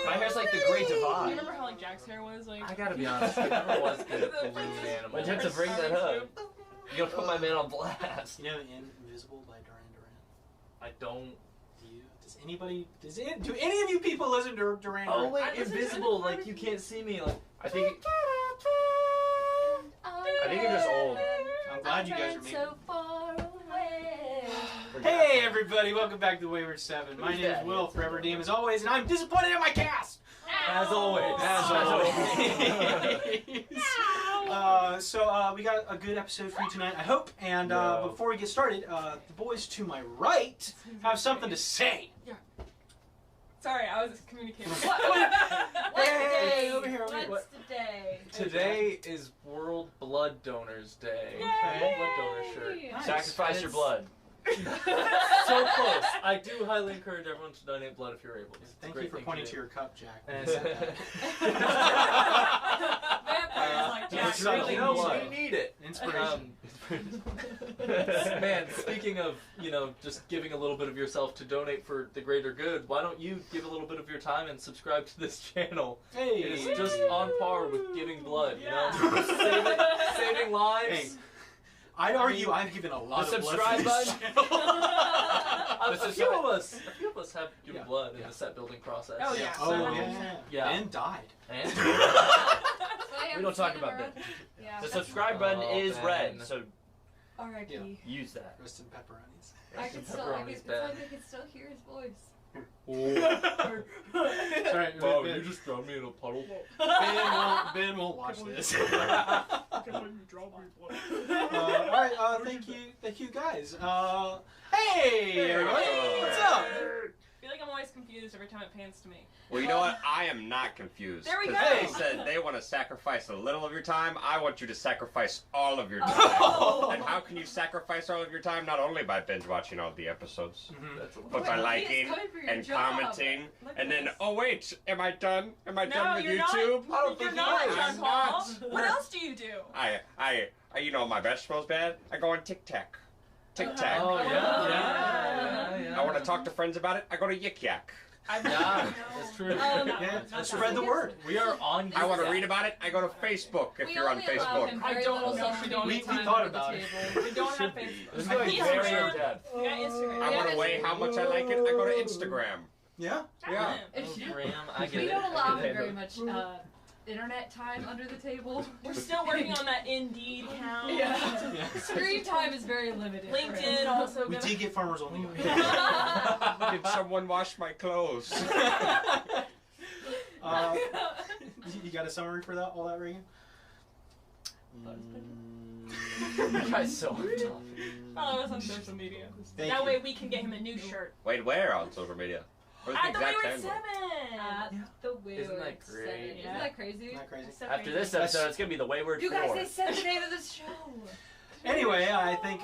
My hair's like the Great Do you Divide. remember how like Jack's hair was? Like I gotta be honest, I never was good at balloon animals. I tend to bring that up. You gotta put my man on blast. You know Invisible by Duran Duran? I don't. Do any of you people listen to Duran Duran? Oh wait, I listen to invisible, it. like you can't see me. Like I think you're just old. I'm glad you guys are making so far away. Hey everybody, welcome back to Wayward 7. My Who's name is that? Will, forever DM as always, and I'm disappointed in my cast! As always. So we got a good episode for you tonight, I hope. And before we get started, the boys to my right have something to say. Sorry, I was just communicating. What's Hey, today? over here. What's today? Today is World Blood Donors Day. Yay! Blood donor shirt. Nice. Sacrifice your blood. So close. I do highly encourage everyone to donate blood if you're able. It's a Thank great you for thing pointing do. to your cup, Jack. Vampires like Jack. It's really You know, need we need it. Inspiration. Man, speaking of, just giving a little bit of yourself to donate for the greater good, why don't you give a little bit of your time and subscribe to this channel? Hey. It is just on par with giving blood, Yeah. saving lives. Hey, I'd argue I've given a lot The of blood subscribe for this button? channel. A few of us have given Yeah. blood in Yeah. the set building process. Oh, yeah. Oh, So- Yeah. And died. And We don't talk about that. Yeah. The subscribe button Oh, is Ben. red, so R.I.P. use that. Roasted pepperonis. I can still, Pepperoni's it's bad. like I can still hear his voice. Sorry, Wow, Ben, you just drowned me in a puddle. Ben won't watch this. Alright, thank you guys. Hey everybody, what's up? I feel like I'm always confused every time it pans to me. Well, you know what? I am not confused. There we 'Cause go. They said they want to sacrifice a little of your time. I want you to sacrifice all of your time. Oh. And how can you sacrifice all of your time? Not only by binge watching all the episodes, That's a but lot. by Wait, liking he is coming for your and job. commenting. Look And at then, this. oh wait, am I done? Am I done with you're YouTube? Not. I don't You're think not, he is. John I'm Paul. not. What else do you do? I, you know, my best smells bad. I go on TikTok. TikTok. Oh, yeah. Yeah. I want to talk to friends about it. I go to Yik Yak. Yeah, that's true. Yeah, spread the word. We are on. I want to read about it. I go to Facebook if We you're on only allow Facebook. him I very don't little know. social We don't media we time thought under the about it. table. We don't have Should be. Facebook. It's We got going Instagram. very in depth. We got Instagram. I want to weigh how much I like it. I go to Instagram. Yeah? Yeah. Instagram, I get We it. don't I allow get him it. very much internet time under the table. We're still working on that Indeed count. Yeah. Screen time is very limited. for him. LinkedIn also We gonna. did get farmers only. Did someone wash my clothes? You got a summary for that? All that, Reagan? You guys so tough. Follow us on social media. Thank That you. way we can get him a new shirt. Wait, where on social media? Where's the At the exact Wayward handle? 7! The Wayward Isn't that great? 7. Isn't Yeah. that crazy? Isn't that crazy? So After crazy. this episode, it's gonna be the Wayward You guys, 4. they said the name of this show. Anyway, I think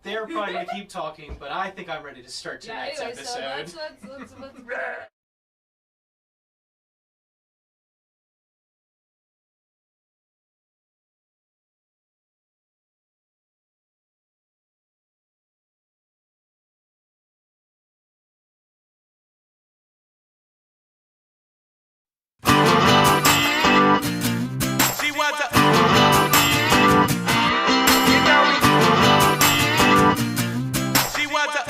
they're probably going to keep talking, but I think I'm ready to start Yeah, tonight's anyway, so episode. let's See what's up? You know me. See what's up?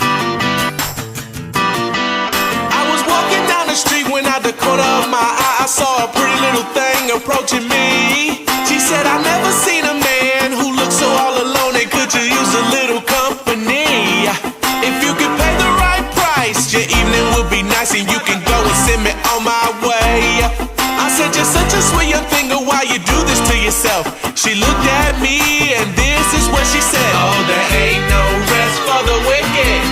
I was walking down the street when out the corner of my eye I saw a pretty little thing approaching me. She said, "I've never seen a man who looks so all alone, and could you use a little company? If you could pay the right price, your evening would be nice, and you can go and send me on my way." I said, "You're such a sweet young thing, why you do this to yourself?" She looked at me and this is what she said: "Oh, there ain't no rest for the wicked.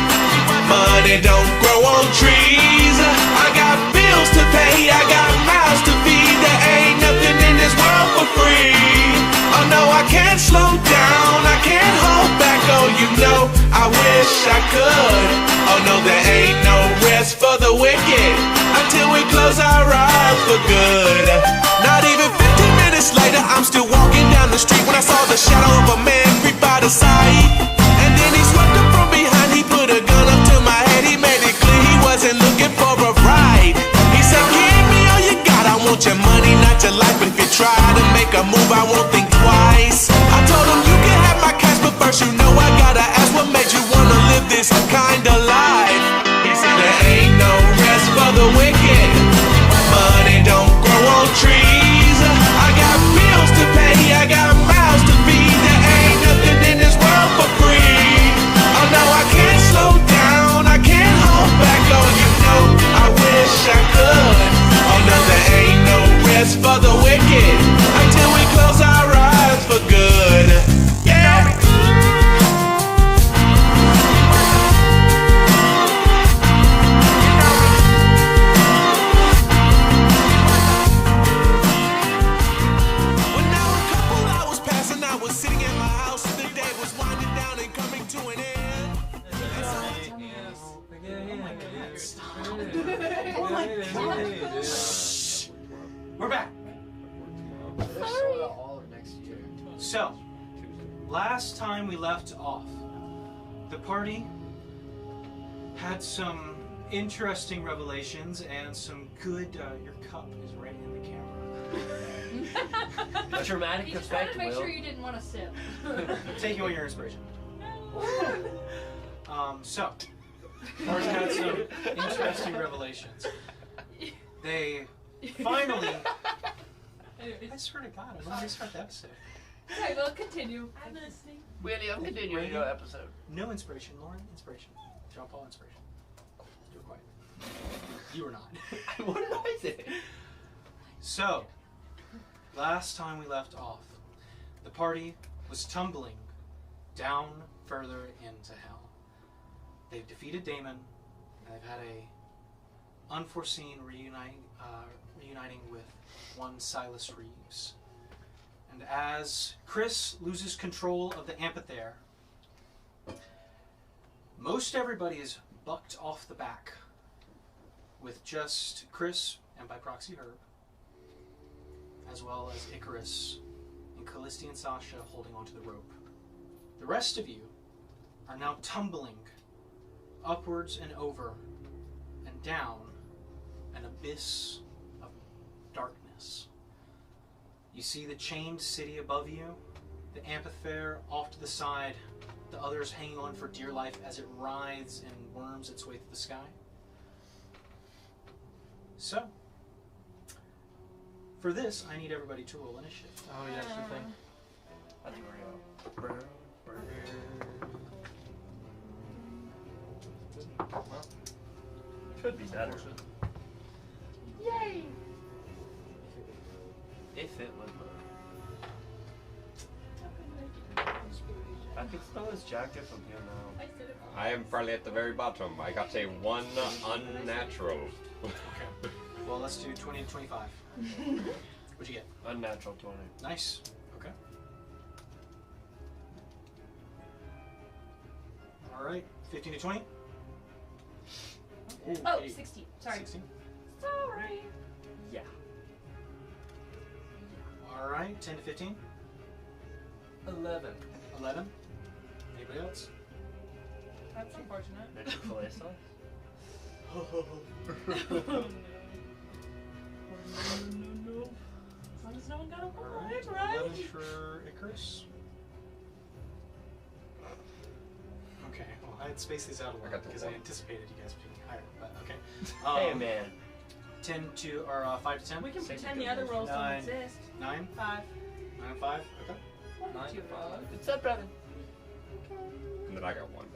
Money don't grow on trees. I got bills to pay, I got mouths to feed. There ain't nothing in this world for free. Oh no, I can't slow down, I can't hold back. Oh, you know, I wish I could. Oh no, there ain't no rest for the wicked until we close our eyes for good." Not even 15 minutes later, I'm still walking down the street when I saw the shadow of a man creep out of sight. And then he swept up from behind, he put a gun up to my head. He made it clear he wasn't looking for a ride. He said, "Kid, want your money, not your life. But if you try to make a move, I won't think twice. I told him you can have my cash, but first you know I gotta ask what made you wanna live this kind of life. He said there ain't no rest for the wicked. Money don't grow on trees. I got bills to pay, I got mouths to feed. There ain't nothing in this world for free. Oh no, I can't slow down, I can't hold back. Oh, you know, I wish I could. Oh no, there ain't no rest for the wicked until we close our eyes for good. Yeah. When now a couple hours passed and I was sitting in my house, the day was winding down and coming to an end. We're back. So, last time we left off, the party had some interesting revelations and some good. Your cup is right in the camera. A dramatic You just wanted effect, to make Will. sure you didn't want to sip. Take away your inspiration. So, party had some interesting revelations. They finally. I swear to God, I want to restart the episode. Okay, well, continue. I'm listening. William, continuing your episode. No inspiration, Lauren. Inspiration. John Paul, inspiration. You're quiet. You were not. What did I say? So, last time we left off, the party was tumbling down further into hell. They've defeated Damon, and they've had a unforeseen reuniting with one Silas Reeves. And as Chris loses control of the amphitheater, most everybody is bucked off the back, with just Chris, and by proxy Herb, as well as Icarus and Callisti and Sasha holding onto the rope. The rest of you are now tumbling upwards and over and down an abyss of darkness. You see the chained city above you, the amphitheater off to the side, the others hanging on for dear life as it writhes and worms its way through the sky. So, for this, I need everybody to roll initiative. Oh, yes, you think? I think we're going. Well, could be better. Yay! If it would. I can smell his jacket from here now. I am probably at the very bottom. I got a 1 unnatural. Okay. Well, let's do 20 to 25. What'd you get? Unnatural 20. Nice. Okay. Alright, 15 to 20. Ooh, Oh, 8. 16. Sorry. 16. Sorry. Yeah. Alright, 10 to 15. 11. 11. Anybody else? That's unfortunate. Magic fillet sauce? No. As long as no one got a Alright, point, right? 11 for Icarus. Okay, well, I had spaced these out a I lot got the because I one. anticipated you guys being higher, but okay. Hey, man. 10 to, or 5 to 10? We can Same pretend the other goodness. rolls don't 9. exist. 9? 5. 9 and 5? Okay. 1, 2, 5. What's up, brother? And then I got 1.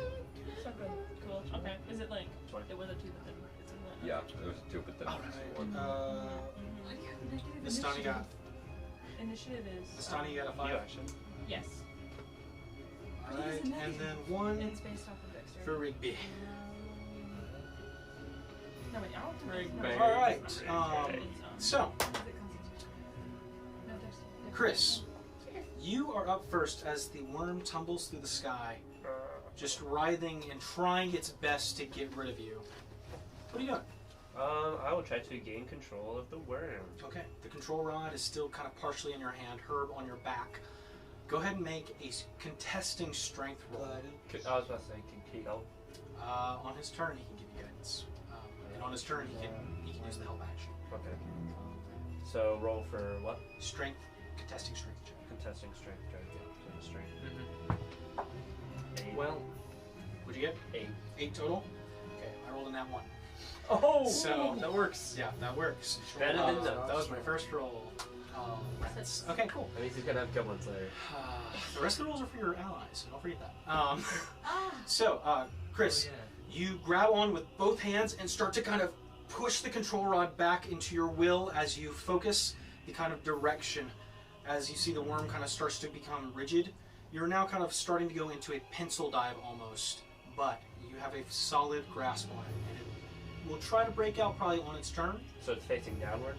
So good. Cool. Okay. Is it like 20. it was a 2, but then it's in the Yeah, it was 2, but then it was 1. Nastani got, Initiative is Nastani got a 5. You actually. yes. Alright, and then 1 It's based off of dexterity. for Rigby. No, wait, I don't think Rigby. it's Alright, Okay. so, Is it Constitution? No, there's. Chris, you are up first as the worm tumbles through the sky, just writhing and trying its best to get rid of you. What are you doing? I will try to gain control of the worm. Okay, the control rod is still kind of partially in your hand, Herb on your back. Go ahead and make a contesting strength roll. I was about to say, can he help? On his turn, he can give you guidance. And on his turn, he can use the help action. Okay. So roll for what? Strength, contesting strength check. Contesting strength. Yeah, strength. Mm-hmm. 8. Well, what'd you get? 8. 8 total? Okay, I rolled in that one. Oh, So- that works. Yeah, that works. Better than those. That was my first roll. Rats. Okay, cool. That means he's gonna have goblins later. The rest of the rolls are for your allies, so don't forget that. Ah. So, Chris, you grab on with both hands and start to kind of push the control rod back into your will as you focus the kind of direction. As you see the worm kind of starts to become rigid, you're now kind of starting to go into a pencil dive almost, but you have a solid grasp on it, and it will try to break out probably on its turn. So it's facing downward?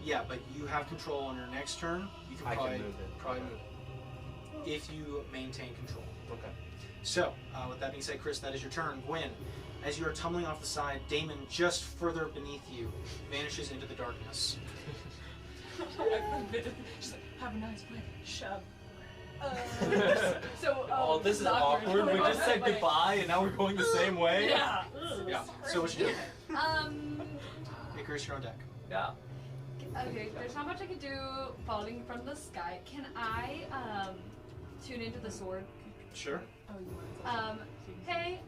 Yeah, but you have control on your next turn. You can I probably can move it. probably move it if you maintain control. Okay. So, with that being said, Chris, that is your turn. Gwen, as you are tumbling off the side, Damon, just further beneath you, vanishes into the darkness. She's like, have a nice play. Shove. Oh, this is awkward. We just said goodbye, and now we're going the same way. Yeah. Yeah. So what you do? Okay, Icarus, you're on deck. Yeah. there's not much I can do falling from the sky. Can I tune into the sword? Sure. Hey,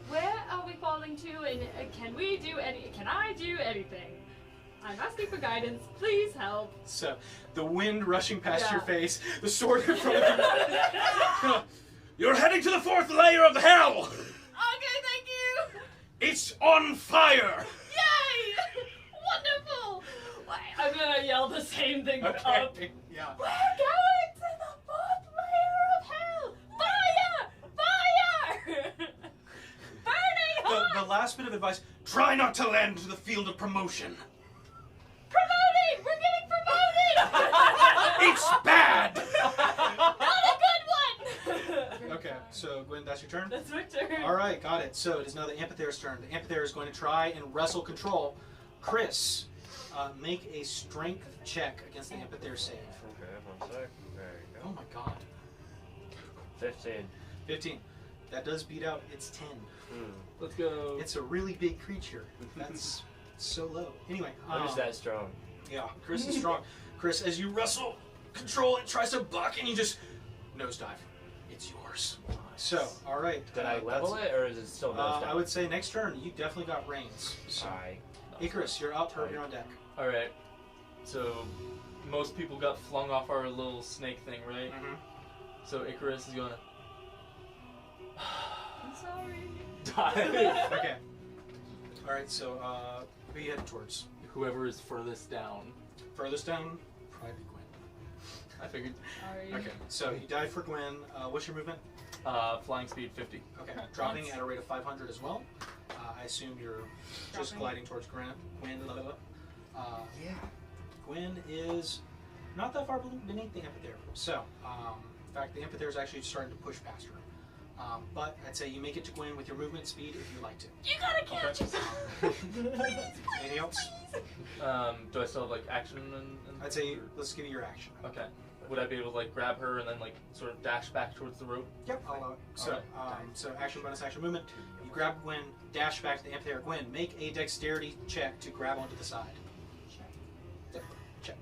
where are we falling to, and can I do anything? I'm asking for guidance. Please help. So, the wind rushing past your Yeah. face, the sword in front of you. You're heading to the 4th layer of hell! Okay, thank you. It's on fire! Yay! Wonderful. I'm gonna yell the same thing up. Okay. Yeah. We're going to the 4th layer of hell. Fire! Fire! Burning hot! The last bit of advice: try not to land into the field of promotion. Promoting! We're getting promoted! It's bad! Not a good one! Okay, so Gwen, that's your turn? That's my turn. Alright, got it. So it is now the Amphithere's turn. The Amphithere's is going to try and wrestle control. Chris, make a strength check against the Amphithere save. Okay, 1 sec. There you Oh go. my god. 15. 15. That does beat out its 10. Let's go. It's a really big creature. That's so low. Anyway. I'm just that strong. Yeah, Chris is strong. Chris, as you wrestle, control, it tries to buck, and you just nosedive. It's yours. So, all right. Did I level it, or is it still nosedive? I would say next turn, you definitely got reins. So, Aye. Icarus, you're up. Herb, you're on deck. All right. So most people got flung off our little snake thing, right? Mm-hmm. So Icarus is gonna I'm sorry. die. Okay. All right. So, who are you heading towards? Whoever is furthest down. Furthest down, probably Gwen. I figured. Sorry. Okay. So you died for Gwen. What's your movement? Flying speed 50. Okay. Dropping at a rate of 500 as well. I assume you're just Dropping. gliding towards Gwen. Blah. Yeah. Gwen is not that far beneath the Amphitheatre. So, in fact, the Amphitheatre is actually starting to push past her. But I'd say you make it to Gwen with your movement speed if you like to. You gotta catch it. Anything else? Do I still have like action and I'd say let's give you your action. Okay. Would I be able to like grab her and then like sort of dash back towards the rope? Yep, I'll allow it. So, Alright. so action, bonus action, movement. You grab Gwen, dash back to the Amphitheatre. Gwen, make a dexterity check to grab onto the side. Yep, check.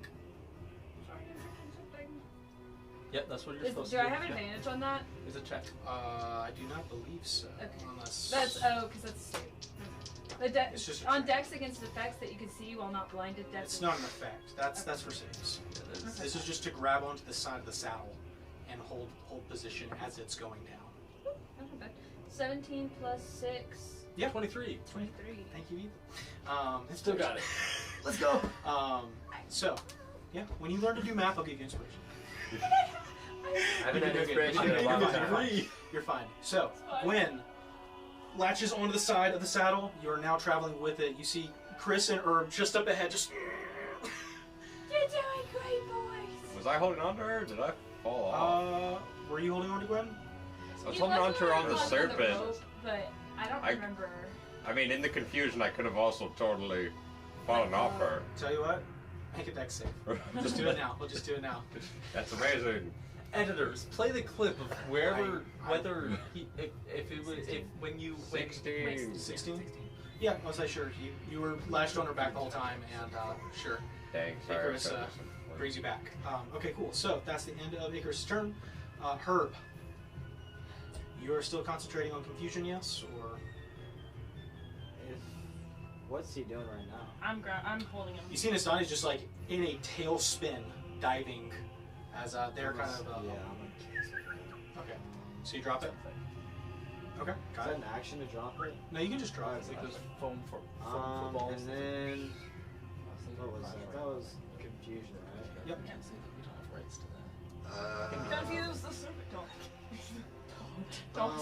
Yep, that's what you're supposed Do to I do. have advantage on that? It's a check. I do not believe so. Okay. Unless That's because that's state. It's just a on check. decks against effects that you can see while not blinded. Decks. It's not an effect. That's for saves. Okay. This is just to grab onto the side of the saddle and hold position as it's going down. Not bad. 17 plus 6. Yeah. 23. 23. Thank you, Ethan. Still got it. Let's go. So, yeah, when you learn to do math, I'll give you inspiration. I haven't had You're good. inspiration in a You're long good. time. You're fine. So, fine. Gwen latches onto the side of the saddle. You are now traveling with it. You see Chris and Herb just up ahead, just. You're doing great, boys. Was I holding on to her or did I fall off? Were you holding on to Gwen? I was holding on to her on the rope, serpent. but I don't I- remember. I mean, in the confusion, I could have also totally fallen off her. Tell you what, make a dex save. Just do it now. We'll just do it now. That's amazing. Editors, play the clip of wherever, I- whether he, if it was, if when you 16. 16. Yeah, I'll say sure. You were lashed on her back the whole time, and sure. Dang, sorry. Icarus brings you back. Okay, cool. So that's the end of Icarus' turn. Herb, you are still concentrating on confusion, yes, or What's he doing right now? I'm holding him. you see Nastani's just like in a tailspin, diving, as they're kind of. Yeah, I'm gonna Okay, so you drop it. Okay, Is got that it. an action to drop it? No, you can just drop it. It's like those foam for balls. And then what was that? That was confusion, right? Yep. We don't have rights to that. Confuse the serpent. Don't.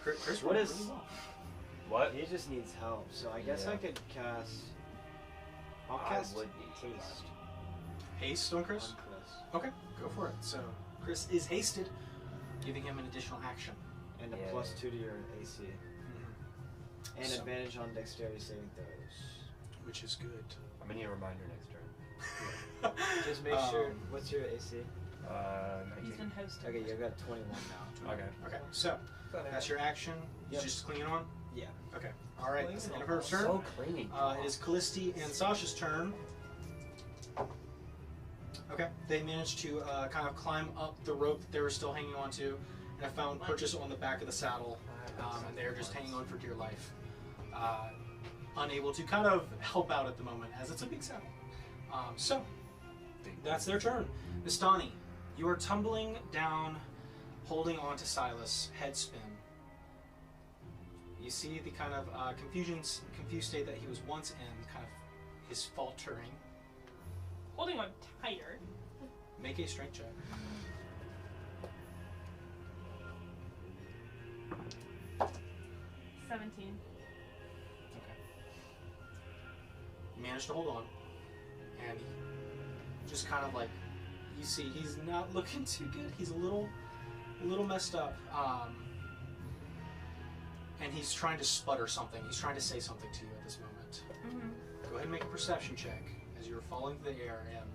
Chris, What is? What? He just needs help, so I guess Yeah. I could cast. I'll I cast would need haste haste on Chris? on Chris, Okay, go for it. So Chris is hasted, giving him an additional action. and a Yeah. +2 to your AC, and So- advantage on dexterity saving throws. Which is good. I'm gonna need a reminder next turn. Just make sure. What's your AC? He's 19. been hosting. Okay, you've got 21 now. Okay. Okay, so that's your action. He's Yep. just clinging on? Yeah. Okay. Alright, that's the end of her turn. So clingy. It is Callisti and Sasha's turn. Okay, they managed to kind of climb up the rope that they were still hanging on to, and have found purchase on the back of the saddle, and they're just hanging on for dear life. Unable to kind of help out at the moment, as it's a big saddle. So, that's their turn. Nastani, you are tumbling down, holding on to Silas, head spin. You see the kind of confused state that he was once in, kind of his faltering. Holding on tighter. Make a strength check. – 17. Okay. You managed to hold on, and he just kind of like, you see, he's not looking too good. He's a little messed up, and he's trying to sputter something. He's trying to say something to you at this moment. Mm-hmm. Go ahead and make a perception check as you're falling through the air, and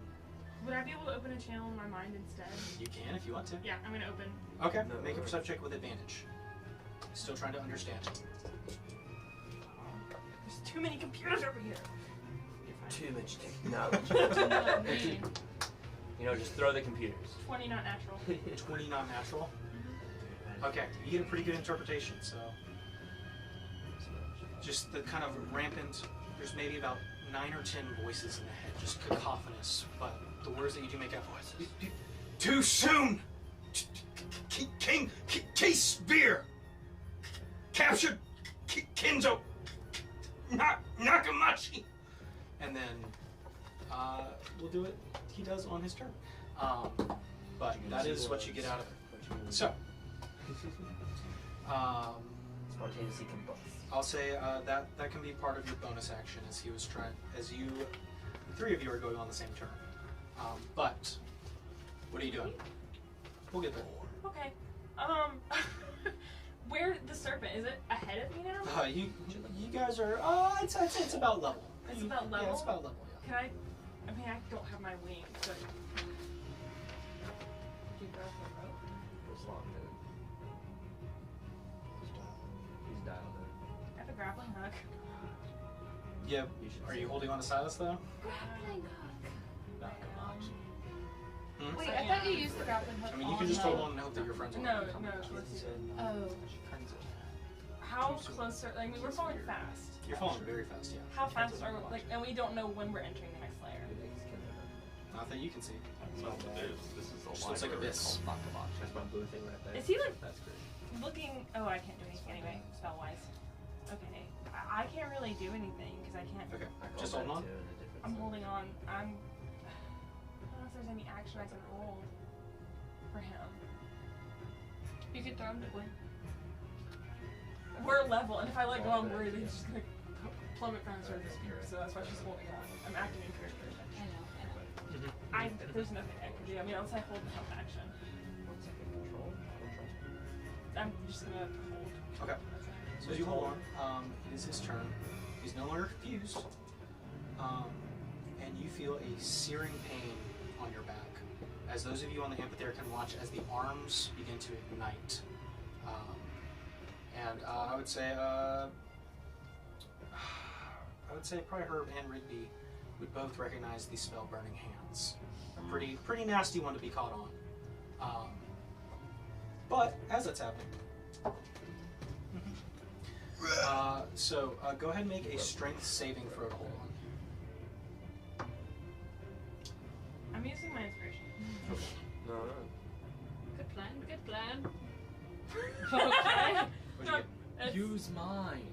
Would I be able to open a channel in my mind instead? you can if you want to. Yeah, I'm gonna open. Okay, No, make a no. perception check with advantage. Still trying to understand. There's too many computers over here. Too much technology. Not me. You know, just throw the computers. 20 not natural. 20 not natural. Okay, you get a pretty good interpretation, so just the kind of rampant, there's maybe about 9 or 10 voices in the head, just cacophonous, but the words that you do make out, too soon! King Spear! Captured Kinzo! Nakamachi! And then, we'll do it, he does on his turn. But that is what you get out of it. So, Spontaneously combust. I'll say that can be part of your bonus action as he was trying, as you, the 3 of you are going on the same turn. But what are you doing? We'll get there. Okay. Where the serpent? Is it ahead of me now? You guys are. I'd say it's about level. It's about Yeah, level? it's about level. Can I mean, I don't have my wings, but. Did you grab the rope? What's long, dude? He's dialed I have a grappling hook. Yeah. You should Are see you it. holding on to Silas though? Grappling hook. Hmm? Wait, I thought you used the grappling hook. I mean, you can just hold on and hope that your friends will. No, come. no, let's do it. Oh. How close are, like, we're falling fast. You're falling very fast, yeah. How fast are we, like, and we don't know when we're entering the next layer. Not that you can see. This is a Looks like abyss. That's my blue thing right there. Is he, like, That's great. looking, oh, I can't do anything anyway, spell-wise. Okay, I can't really do anything, because I can't, Okay. I rolled Just that hold on. too in a different I'm set. holding on, I don't know if there's any action I can roll for him. You could throw him to win. We're level, and if I let go, I'm worried that he's just gonna plummet from his surface, so that's why she's holding on. I'm acting in character. I know. There's nothing I can do. I mean, unless I hold the help action. I'm just gonna hold. Okay. So as you hold on, it is his turn. He's no longer confused, and you feel a searing pain on your back. As those of you on the amphitheater can watch as the arms begin to ignite, And I would say probably Herb and Rigby would both recognize the spell Burning Hands. A pretty nasty one to be caught on. But as that's happening, so go ahead and make a strength saving throw to hold on. I'm using my inspiration. No. Good plan, good plan. Okay. What'd you get? Use mine.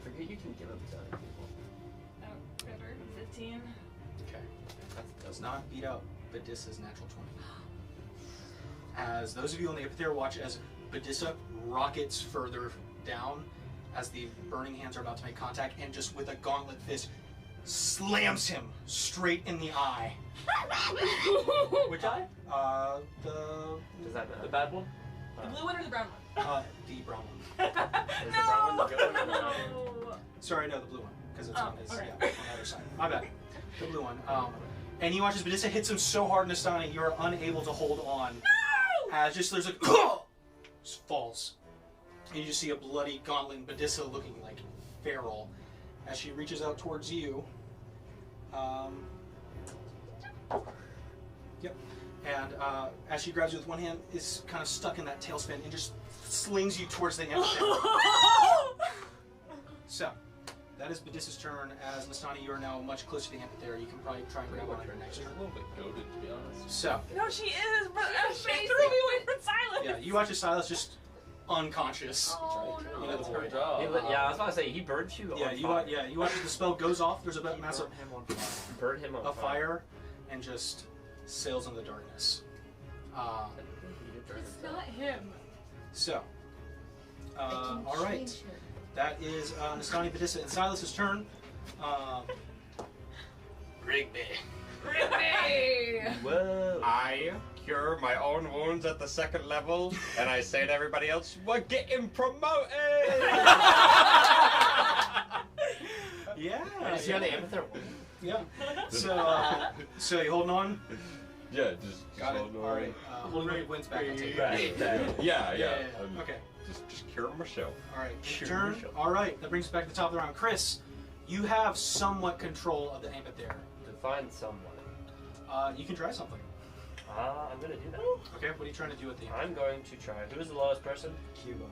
Forget you can give up to other people. Oh, river. 15. Okay. That does not beat out Badissa's natural 20. As those of you on the amphitheater watch as Badissa rockets further down as the Burning Hands are about to make contact, and just with a gauntlet fist slams him straight in the eye. Which eye? Does that matter? The bad one? The blue one or the brown one? The brown one. Is the brown one the good one or not? No. Sorry, no, the blue one, because it's on his okay. on the other side. My bad. The blue one. And you watch as Badissa hits him so hard in Nastani, you're unable to hold on. No! As just there's a just falls. And you just see a bloody gauntlet and Badissa looking like feral as she reaches out towards you. Yep. And as she grabs you with one hand, is kind of stuck in that tailspin and just slings you towards the amphitheater. So, that is Badissa's turn. As Nastani, you are now much closer to the amphitheater. You can probably try and grab one of her next She's turn. a little bit goaded, to be honest. So, No, she is, but she amazing. threw me away from Silas. yeah, you watch as Silas just unconscious. Oh You no. know, That's the her void. job. Yeah, I was about to say, he burned you Yeah, on you fire. watch. Yeah, you watch as the spell goes off. There's a massive Burn him on fire. Burn him on fire, and just sails in the darkness. It's not him. So, all right, that is Nastani, Badissa, and Silas's turn. Rigby. Rigby! Whoa. I cure my own wounds at the second level, and I say to everybody else, "We're getting promoted!" Yeah. Is he on the amphitheater? Yeah. So you holding on? Yeah, just Got it. holding All right. Rigby wins back. I'll take it. Right. Yeah. Okay. Just curing myself. All right. Sure, Turn. sure. All right. That brings us back to the top of the round. Chris, you have somewhat control of the amphitheater. Define someone. You can try something. I'm gonna do that. Okay. What are you trying to do with the amphitheater? I'm going to try. Who is the lowest person? Cuba.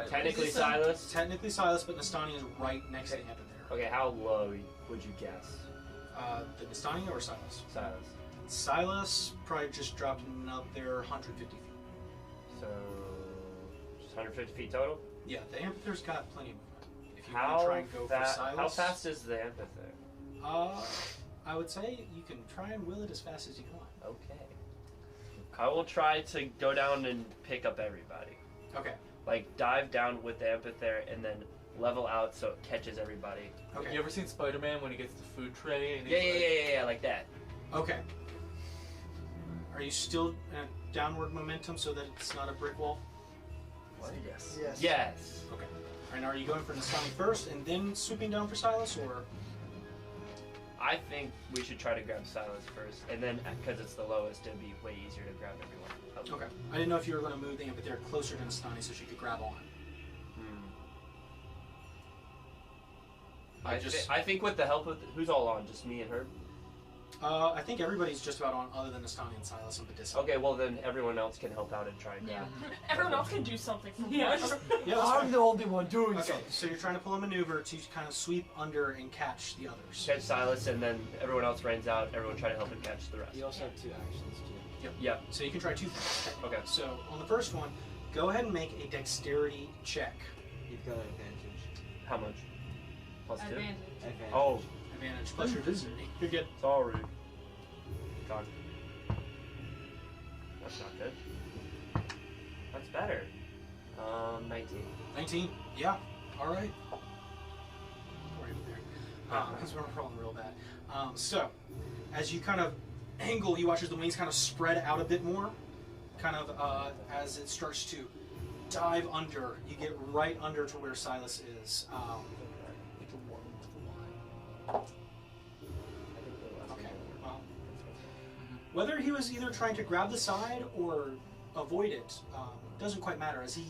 Technically Is this Silas. Technically Silas, but Nastani is right next to the amphitheater. Okay, how low would you guess? The Nastani or Silas? Silas. Silas probably just dropped another 150 feet. So, just 150 feet total? Yeah, the amphitheater's got plenty of movement. If you want to try and go for Silas. How fast is the amphitheater? I would say you can try and will it as fast as you want. Okay. I will try to go down and pick up everybody. Okay. Like, dive down with the amphitheater and then level out so it catches everybody. Okay. You ever seen Spider-Man when he gets the food tray? And he's Yeah, like that. Okay. Are you still in downward momentum so that it's not a brick wall? What? Yes. Yes. Yes. Okay. And are you going for Nastani first and then swooping down for Silas, or? I think we should try to grab Silas first, and then, because it's the lowest, it'd be way easier to grab everyone. Okay. I didn't know if you were going to move the amphitheater closer to Nastani so she could grab on. I think with the help of who's all on, just me and her. I think everybody's just about on, other than Nastani and Silas and Badissa. Okay, well then everyone else can help out and try and grab. Everyone else can do something for Yeah. once. Yeah, that's I'm fine. the only one doing Okay, something. so you're trying to pull a maneuver to kind of sweep under and catch the others. Catch Silas, and then everyone else runs out. Everyone try to help and catch the rest. You also have 2 actions too. Yep. So you can try 2 things. Okay. So on the first one, go ahead and make a dexterity check. You've got an advantage. How much? +2? Advantage. Advantage. Oh, Advantage plus your dexterity. You're good. sorry. God. That's not good. That's better. 19. 19. Yeah. All right. Right there. Because we're rolling real bad. So, as you kind of angle, you watch as the wings kind of spread out a bit more. Kind of as it starts to dive under. You get right under to where Silas is. Okay. Well, whether he was either trying to grab the side or avoid it doesn't quite matter, as he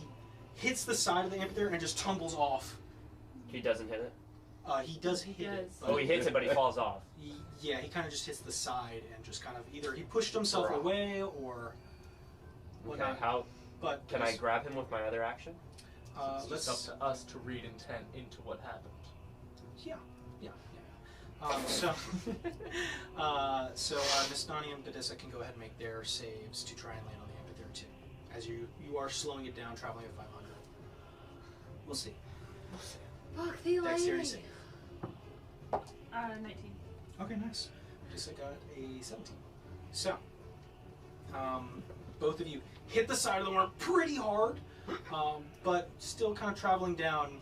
hits the side of the amphitheater and just tumbles off. He doesn't hit it. He does hit it. Does. But Oh, he hits it, but he falls off. he kind of just hits the side and just kind of either he pushed himself Bruh. away or Okay, whatnot. how But can I grab him with my other action? It's just up to us to read intent into what happened. Yeah. So Nastani and Badissa can go ahead and make their saves to try and land on the amphitheater too. As you are slowing it down, traveling at 500. We'll see. Fuck the Dexterity lady. save. 19. Okay, nice. Badissa got a 17. So, both of you hit the side of the worm pretty hard, but still kind of traveling down,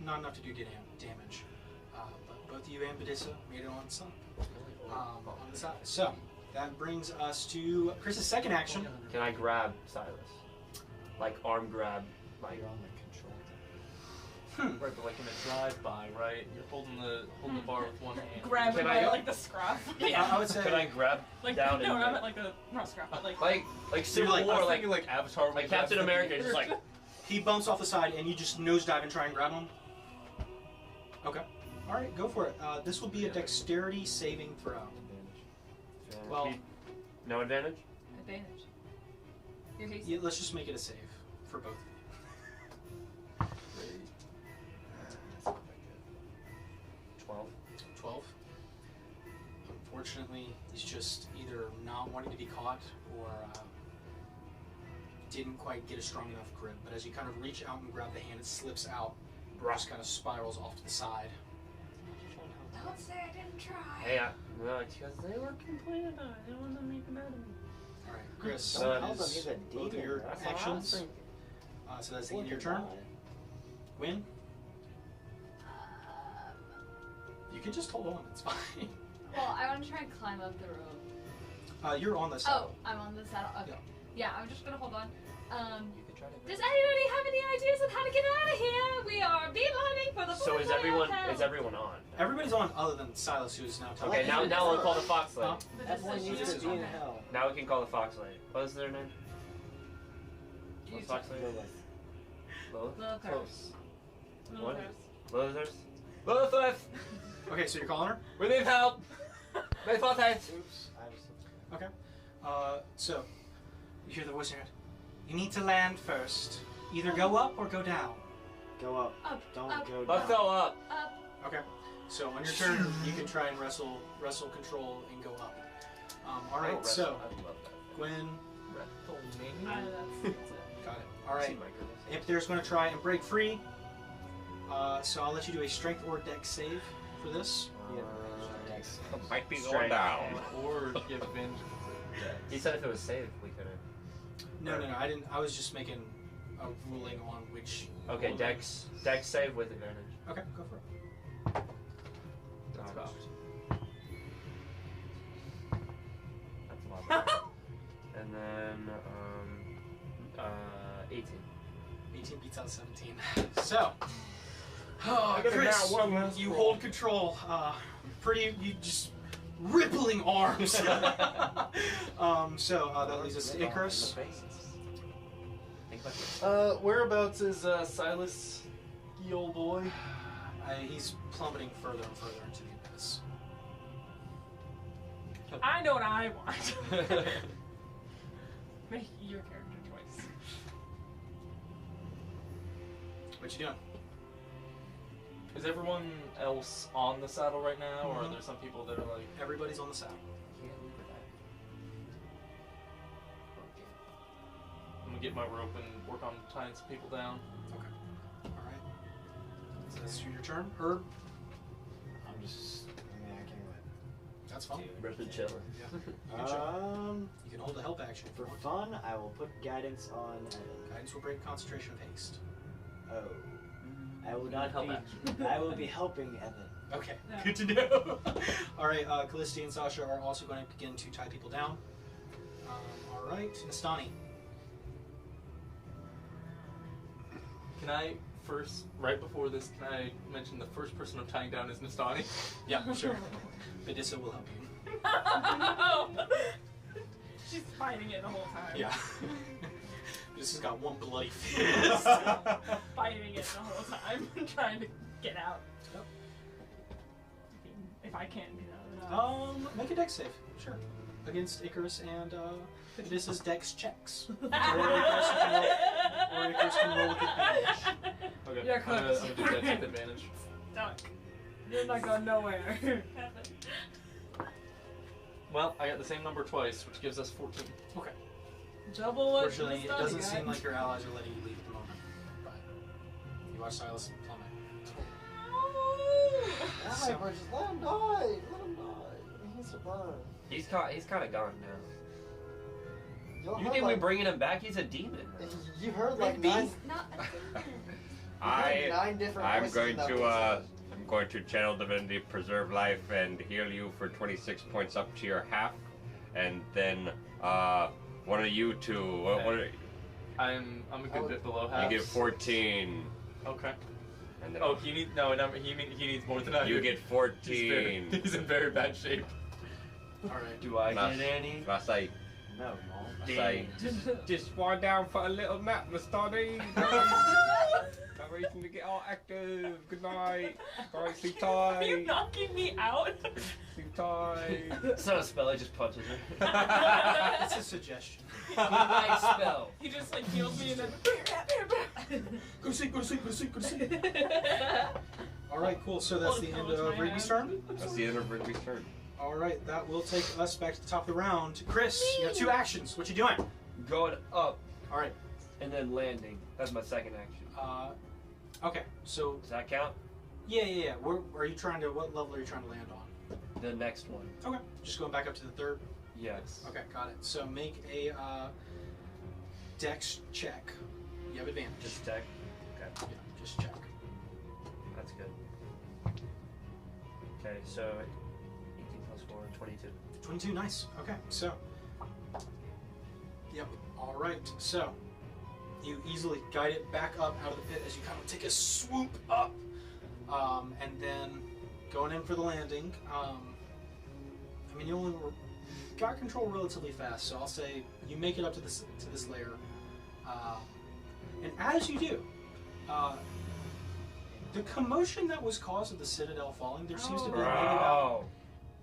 not enough to do damage. But both you and Badissa made it on the side. So, that brings us to Chris's second action. Can I grab Silas? Like arm grab, like You're on the control. Right, but like in a drive-by, right? You're holding the bar with one hand. Grab Can him I by go? like the scruff. I would say. Could I grab Like down no, and not like the not scruff, but like like Civil like- I War, was like thinking like Avatar. like Captain America, just like He bumps off the side, and you just nosedive and try and grab him. Okay. All right, go for it. This will be a dexterity saving throw. Advantage. Well- no advantage. Advantage. You're hasty. Yeah, let's just make it a save for both. 12. 12. Unfortunately, he's just either not wanting to be caught or didn't quite get a strong enough grip. But as you kind of reach out and grab the hand, it slips out, just kind of spirals off to the side. Don't say I didn't try. Hey, no, it's because they were complaining about it. They wanted to make them mad at me. All right, Chris. So that Hold on, is he's a both of demon. your That's what I was actions. thinking. So that's the end of your turn. Win. You can just hold on. It's fine. Well, I want to try and climb up the rope. You're on the side. Oh, I'm on the saddle. Okay. Yeah, I'm just gonna hold on. You could try to. Does anybody have any ideas on how to get out of here? We are beelining for the So is everyone on? Everybody's on other than Silas, who's now talking. Okay, now we'll call the fox lady. Huh? Everyone needs to be in hell. Now we can call the fox lady. What is their name? What's fox lady? Lilith. Lilith? Close. What? Lilith? Lilith! Okay, so you're calling her? We need help! They fought that! Oops. I was. Okay. So you hear the voice in your head. You need to land first. Either go up or go down. Go up. Up. Don't Up. go Let's down. go up! Up. Okay. So on your turn, you can try and wrestle control and go up. All right. So I love that. Gwen, that's it. got it. All right. Amphitheater's going to try and break free. So I'll let you do a strength or dex save for this. Next. Might be going Strength. down. Or give advantage. He said if it was saved, we couldn't. No. I didn't. I was just making a ruling on which. Okay, dex save with advantage. Okay, go for it. That's a lot better. And then 18. 18 beats out 17. So, I got a Chris, nat one last you roll. hold control. You just rippling arms. So that leads us to Icarus. Think about it. Whereabouts is Silas, ye old boy? He's plummeting further and further into the abyss. I know what I want. Make your character choice. What you doing? Is everyone else on the saddle right now, or are Mhm. there some people that are like? Everybody's on the saddle. I'm gonna get my rope and work on tying some people down. Okay. All right. So that's your turn. Herb. I'm just. I mean, I can't win. That's fine. Rip and chiller. Yeah. You can chill. You can hold a help action if you For want. fun, I will put guidance on. Guidance will break concentration of haste. Oh. I will not Help be. action. I will be helping Evan. Okay. Yeah. Good to know. All right. Callisti and Sasha are also going to begin to tie people down. All right. Nastani. Can I first, right before this, can I mention the first person I'm tying down is Nastani? Yeah, sure. Badissa will help you. No. She's fighting it the whole time. Yeah. This has got one bloody fist. Fighting it the whole time, trying to get out. If I can get out. Make a dex save, sure. Against Icarus and this is dex checks. Or Icarus can roll with advantage. Okay. You're I'm gonna cooked. do that with advantage. Stuck. You're not going nowhere. Well, I got the same number twice, which gives us 14. Okay. Double what? Fortunately, it doesn't seem like your allies are letting you leave at the moment. But you watch Silas plummet. Yeah, bro, just let him die. Let him die. He survived. He's kind of gone now. Y'all You heard, think like, we bringing him back? He's a demon. You heard like Maybe. nine. Not Nine different I'm voices going in that to voice. I'm going to channel divinity, preserve life, and heal you for 26 points up to your half, and then one of you two. What are, I'm a good bit below you half. get 14, Okay. and then Oh, he needs he needs more than I do. you get 14. He's in very bad shape. Alright. Do I Nice. get any? I say, No, Mom. I say, just wind down for a little nap, Miss Toddy. No reason to get all active. Good night. Alright, sleep Are you tight. knocking me out? Sleep tight. It's not a spell. I just punches her. It's a suggestion. Nice spell. He just like heals me and then. Go to sleep, go to sleep, go to sleep, go to sleep. Alright, cool. So that's the end of Rigby's turn. That's the end of Rigby's turn. Alright, that will take us back to the top of the round. Chris, you have 2 actions. What you doing? Going up Alright. and then landing. That's my second action. Okay, so Does that count? yeah. Where are you trying to? What level are you trying to land on? The next one. Okay, just going back up to the 3rd. Yes. Okay, got it. So make a dex check. You have advantage. Just deck. Okay. Yeah, just check. That's good. Okay, so 18 plus 4, 22. 22, nice. Okay, so. Yep, alright. So, you easily guide it back up out of the pit as you kind of take a swoop up. And then going in for the landing. I mean, you only got control relatively fast, so I'll say you make it up to this layer. And as you do, the commotion that was caused of the citadel falling, there seems to be maybe about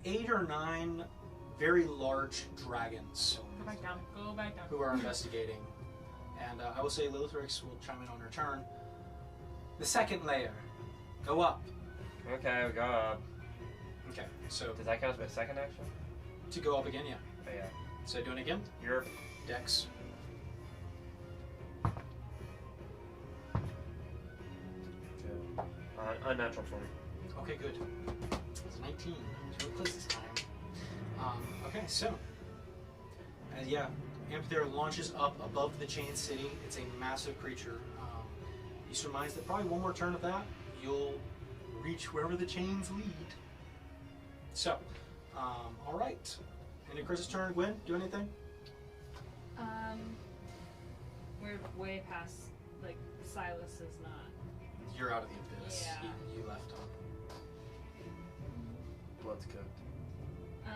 8 or 9 very large dragons Go back down. Go back down. who are investigating. And I will say Lilithrix will chime in on her turn. The second layer. Go up. Okay, we go up. Okay, so Does that count as my second action? to go up again, yeah. Oh, yeah. So doing it again. You're Dex. unnatural 20. Okay, good. It's 19. It's really close this time. Okay, so. Yeah, Amphitheater launches up above the chain city. It's a massive creature. He surmised that probably one more turn of that, you'll reach wherever the chains lead. So, alright. And in Chris's turn, Gwen, do anything? We're way past, like, Silas is not. You're out of the abyss. Yeah. You left him. Blood's cooked. I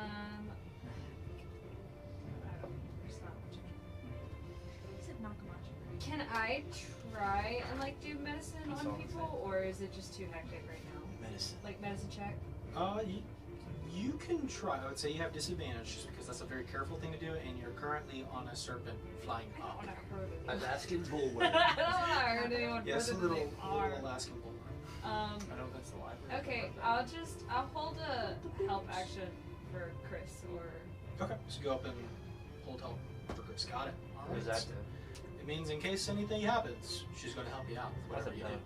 don't, there's not much. He said not much. Can I try and, like, do medicine That's on all I'm people, or is it just too hectic right now? Medicine. Like, medicine check? You can try. I would say you have disadvantage just because that's a very careful thing to do, and you're currently on a serpent flying I don't up. want to hurt anyone. Alaskan bullwhip. I don't want to hurt anyone Yes, a further little, than they are. little Alaskan bullwhip. I know that's the library. Okay, I'll hold a help action for Chris, or Okay, so go up and hold help for Chris. Got it. All What right. does that do? It means in case anything happens, she's going to help you out with whatever you do.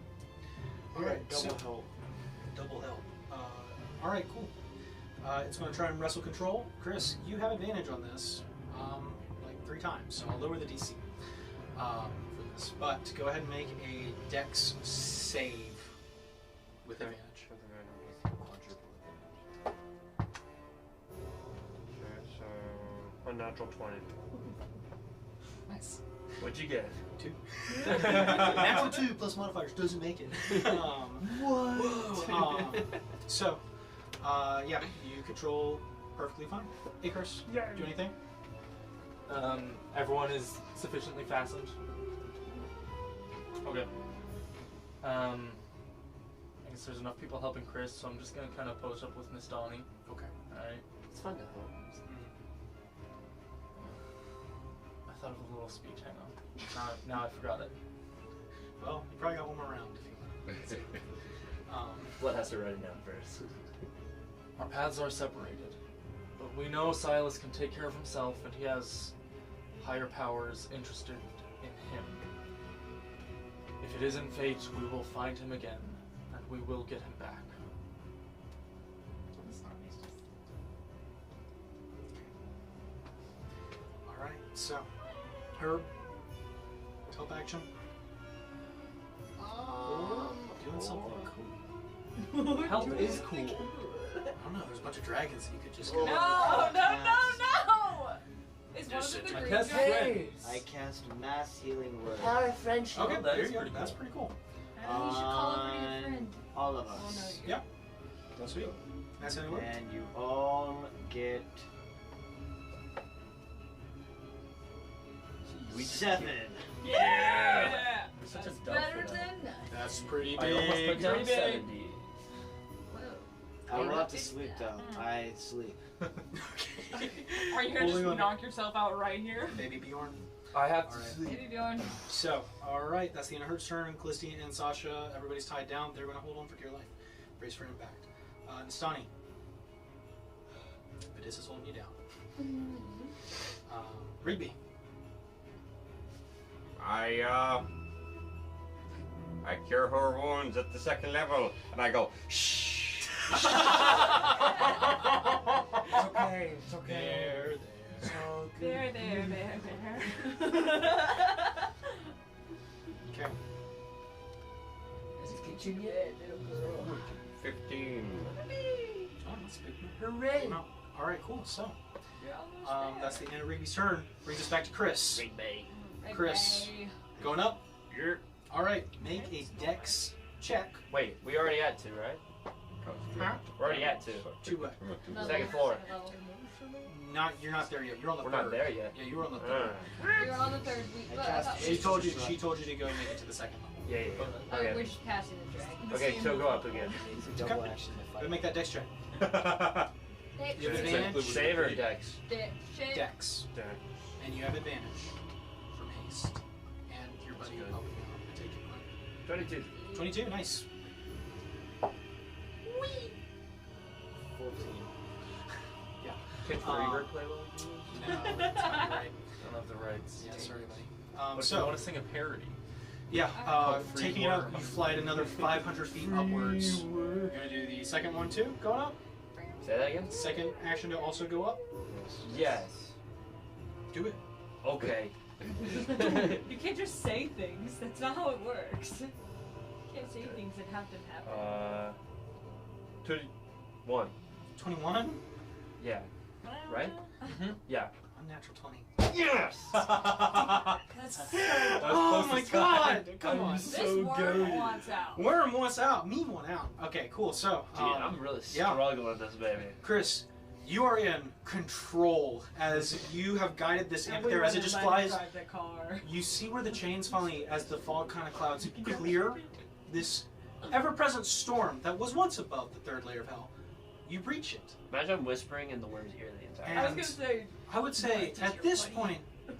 All right, Double so help. double help. All right, cool. It's going to try and wrestle control. Chris, you have advantage on this, like 3 times, so I'll lower the DC for this. But go ahead and make a Dex save with advantage. So, unnatural 20. Nice. What'd you get? 2. Natural 2 plus modifiers doesn't make it. So, yeah, you control perfectly fine. Icarus, Yeah. do anything? Everyone is sufficiently fastened. Okay. I guess there's enough people helping Chris, so I'm just gonna kind of post up with Miss Donnie. Okay. Alright. It's fun to help. I thought of a little speech, hang on. Now I forgot it. Well, you probably got one more round if you want. Blood has to run down first. Our paths are separated, but we know Silas can take care of himself, and he has higher powers interested in him. If it isn't fate, we will find him again, and we will get him back. Alright, so, Herb, help action. Doing something cool. Help is cool. I don't know, there's a bunch of dragons that you could just Oh. go. No! Is one Just of them I the cast green guy? friends. I cast mass healing word Power of friendship. Okay, that there is you go. pretty That's cool. pretty cool. You should call a pretty good friend. all of Oh, no, us. you're- Yep. That's sweet. That's how it works. And you all get We just 7. Yeah. You're such a dub Better for that. than nothing. That's pretty I almost big. put down Pretty 70. Whoa. I will Hey, have to fix sleep that. though. I sleep. Okay. Are you gonna Holding just on. knock yourself out right here? Baby Bjorn. I have to Alright. sleep. Maybe Bjorn. So, alright, that's the end of Hert's turn. Callistian and Sasha, everybody's tied down. They're going to hold on for dear life. Brace for impact. Nastani. Vidis is holding you down. Rigby. I cure her wounds at the 2nd level, and I go, shh. It's okay. It's okay. There. There. Okay. Is it kitchen yet, little girl? 15. Oh, that's a big Hooray! no. Alright, cool. So, You're almost there. that's the end of Rigby's turn. Brings us back to Chris. Big bang. Right Chris. way. Going up. You're... Alright, make a dex check. Wait, we already at 2, right? Huh? We're already at 2. To what? Another Second floor. level. You're not there yet. You're on the We're third. not there yet. Yeah, you were on the third. You're on the third week. I But cast I thought She told you to go make it to the 2nd level. Yeah. we're Okay. just passing the dragon. Okay, so go up again. It's a double action if Go make that dex check. Hey, You have That's advantage. exactly what Save or we dex? shit. Dex. And you have advantage from haste. And your buddy will help you out. Take your money. 22. 22, nice. 14. Can Freebird play well? No, that's not right. Don't have the rights. Yeah, sorry, buddy. But if you So, want to sing a parody. yeah, Called Free taking it up, Worm. you fly at another 500 feet upwards. You're going to do the second one too, going up. Say that again? Second action to also go up. Yes. Do it. Okay. You can't just say things. That's not how it works. You can't say things that have to happen. 21. 21. Yeah. Right? Yeah. Unnatural 20. Yes! That's so... Oh my god! Come I'm on. This so worm goated. wants out. Worm wants out. Me want out. Okay, cool. So, Dude, I'm really yeah. struggling with this baby. Chris, you are in control as you have guided this imp there as it just flies. Drive the car. You see where the chains finally, as the fog kind of clouds clear, this ever-present storm that was once above the 3rd layer of hell. You breach it. Imagine I'm whispering in the worm's ear the entire I time. was gonna say... I would say What, at you're this funny. point,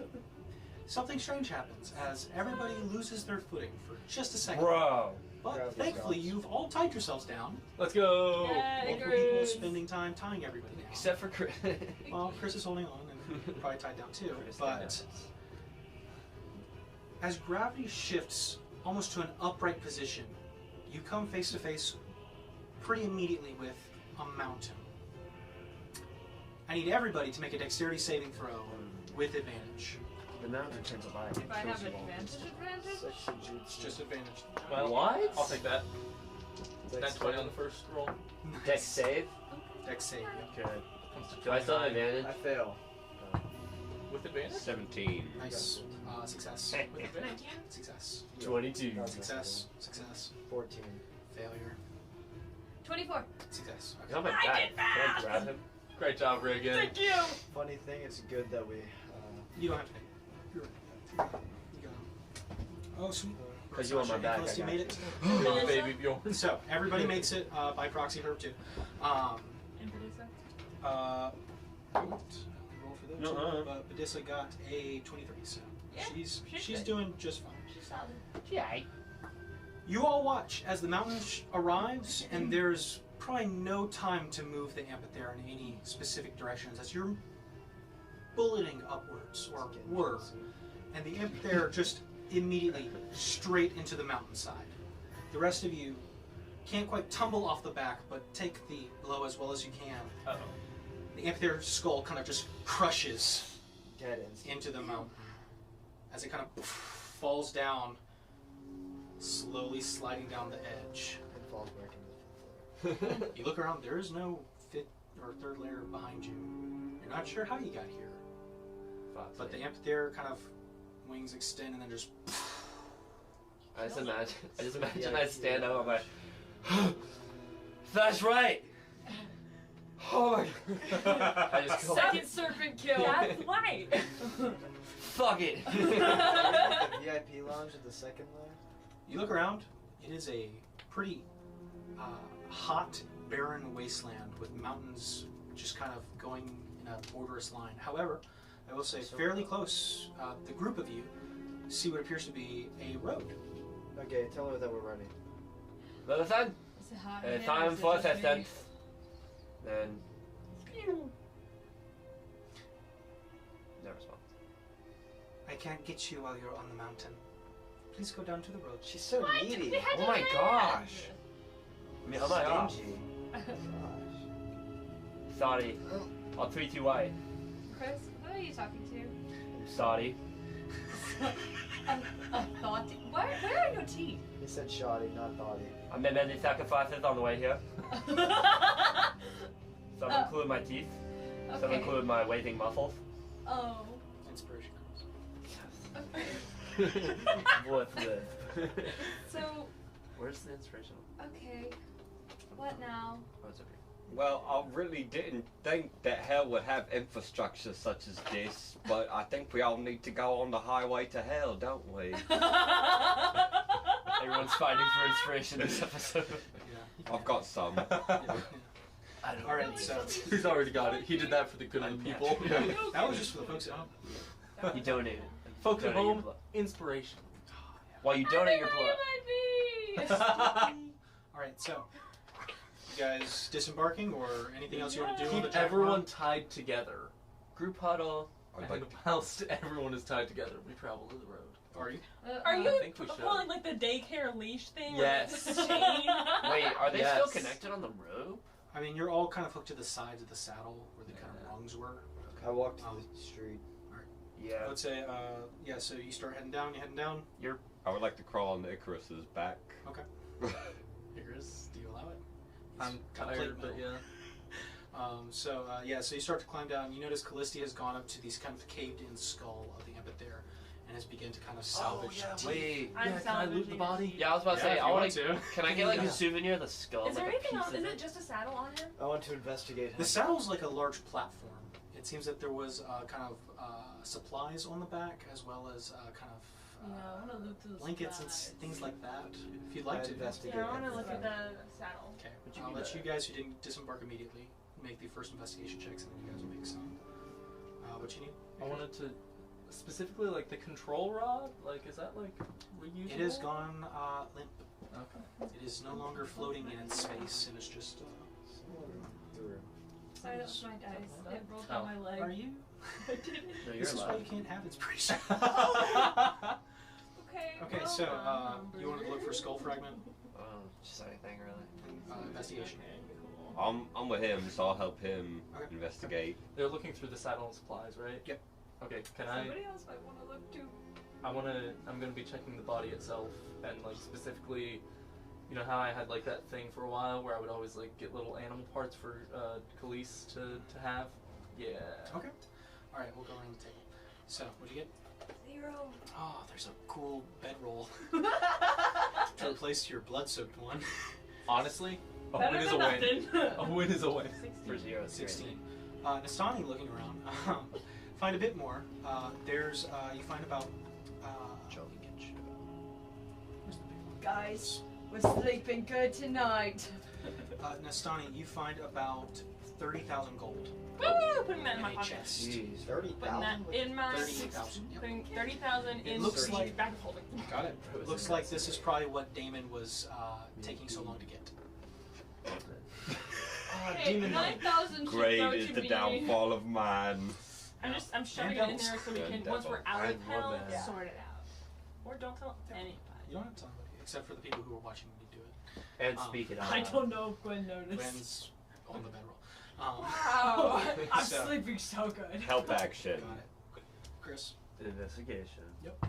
something strange happens as everybody loses their footing for just a second. Bro. But Grab thankfully, yourselves. you've all tied yourselves down. Let's go! Yeah, Multiple Chris. people spending time tying everybody down. Except for Chris. Well, Chris is holding on and probably tied down too. Chris, But as gravity shifts almost to an upright position, you come face to face pretty immediately with a mountain. I need everybody to make a dexterity saving throw with advantage. The mountain turns alive. If I have advantage, It's just advantage. Well, What? I'll take that. Dex Nat 20 on the first roll. Dex save? Dex save. Good. Comes to Do I still have 29. advantage? I fail. With advantage? 17. Nice. Success. With advantage? Success. 22. Success. Success. 14. Failure. 24. Success. He's on my back. Can I grab him? Great job, Reagan. Thank you! Funny thing, it's good that we. You don't have to. You got him. Oh, sweet. 'Cause you want my Sasha back, and Felicity I made got it. Baby Bjorn. So everybody makes it by proxy. Herb too. Roll for those two. But Badissa got a 23, so Yeah, she's good. doing just fine. She's solid. Yeah. You all watch as the mountain arrives, and there's probably no time to move the amphitheater in any specific directions as you're bulleting upwards, or were, and the amphitheater just immediately straight into the mountainside. The rest of you can't quite tumble off the back, but take the blow as well as you can. Uh-oh. The amphitheater skull kind of just crushes Dead ends. into the mountain as it kind of falls down, slowly sliding down the edge. And falls back into the floor. You look around, there is no fifth or third layer behind you. You're not sure how you got here, but the amphitheater kind of wings extend and then just I just imagine I stand up, I'm like, that's right! Oh my god. I just go, Second serpent kill. That's right. fuck it! The VIP lounge at the second layer. you look around. It is a pretty hot, barren wasteland with mountains just kind of going in a borderless line. However, I will say fairly close, the group of you see what appears to be a road. Okay, tell her that we're ready. Listen, Is it hot? time for assistance. Then, no response. I can't get you while you're on the mountain. Please go down to the road. She's so What? needy. We had Oh to my land. gosh! I mean, oh my gosh. Stingy. Gosh. Sorry. I'll treat you right. Chris, who are you talking to? Sorry. A thought. Where are your teeth? He said shoddy, not thoughty. I made many sacrifices on the way here. Some include my teeth. Some Okay. include my waving muscles. Oh. Inspiration. What's this? So, Where's the inspiration? okay. What now? Oh, it's up here. Well, I really didn't think that hell would have infrastructure such as this, but I think we all need to go on the highway to hell, don't we? Everyone's fighting for inspiration this episode. Yeah. I've got some. I don't All right, so He's already got it. He did that for the good of the people. that was just for the folks at home. You donated. Folks at Donate your home, blood. inspiration. While you donate your blood. All right, so you guys disembarking or anything else you want to do on the Keep track everyone run? tied together. Group huddle. I'd And like whilst everyone is tied together, we travel to the road. Are you? Are I you think we should. pulling like the daycare leash thing? Yes. With the chain? Wait, are they Yes. still connected on the rope? I mean, you're all kind of hooked to the sides of the saddle where the kind of rungs were. I walked to the street. Yeah. Let's say, yeah. So you start heading down. You heading down? I would like to crawl on Icarus's back. Okay. Icarus, do you allow it? I'm got tired, plate but mail. yeah. So you start to climb down. You notice Callisti has gone up to these kind of caved-in skull of the amphitheater and has begun to kind of salvage teeth. Wait. I'm Can I loot the salvaging body? Yeah, I was about to Yeah, say, if I you want want to. to. Can I get like Yeah. a souvenir of the skull? Is there like anything a else? piece Is of it just a saddle on him? I want to investigate him. The saddle's like a large platform. It seems that there was kind of supplies on the back as well as kind of Yeah, I want to loot those blankets and sides. things like that. If you'd like I to. investigate Yeah, I want to him. look at the saddle. Okay. Would you I'll do let that? you guys who didn't disembark immediately make the first investigation checks, and then you guys will make some. What you need? I wanted to specifically like the control rod. Like, is that like reusable? It has gone limp. Okay. It is no longer floating in its space, and it's just. Through. Sorry, that was my dice. It rolled Oh. down my leg. Are you? I didn't. No, you're This is why you alive. can't have inspiration. Okay. Okay, well, so you want to look for skull fragment Just anything really. investigation. I'm with him, so I'll help him Okay. investigate. They're looking through the saddle and supplies, right? Yep. Okay. Can I? Somebody else might want to look too. I'm gonna be checking the body itself and like specifically, you know how I had like that thing for a while where I would always like get little animal parts for Khalees to have. Yeah. Okay. All right, we'll go around the table. So, what'd you get? 0. Oh, there's a cool bedroll to replace your blood-soaked one. Honestly, a Better win is a than win. nothing. A win is a win. For 0, it's 16. Nastani, looking around, find a bit more. There's you find about Guys, we're sleeping good tonight. Nastani, you find about 30,000 gold Woo! Putting that in my in a pocket. chest. Jeez, Putting that 30,000? in my 30,000. Yep. putting 30,000 It in looks the like- bag of holding. Got it. Looks like this is probably what Damon was taking so long to get. Hey, Demon 9,000 should Great go is to the me. downfall of man. I'm shoving it in there so we And can once we're devil. out of And hell, woman. sort it out. Or don't tell anybody. You don't have to tell anybody, except for the people who are watching me do it. And Um, speak it out I loud. don't know if Gwen noticed. Gwen's on the bedroll. Wow, I'm So- sleeping so good. Help action. Got it. Chris, Investigation. Yep.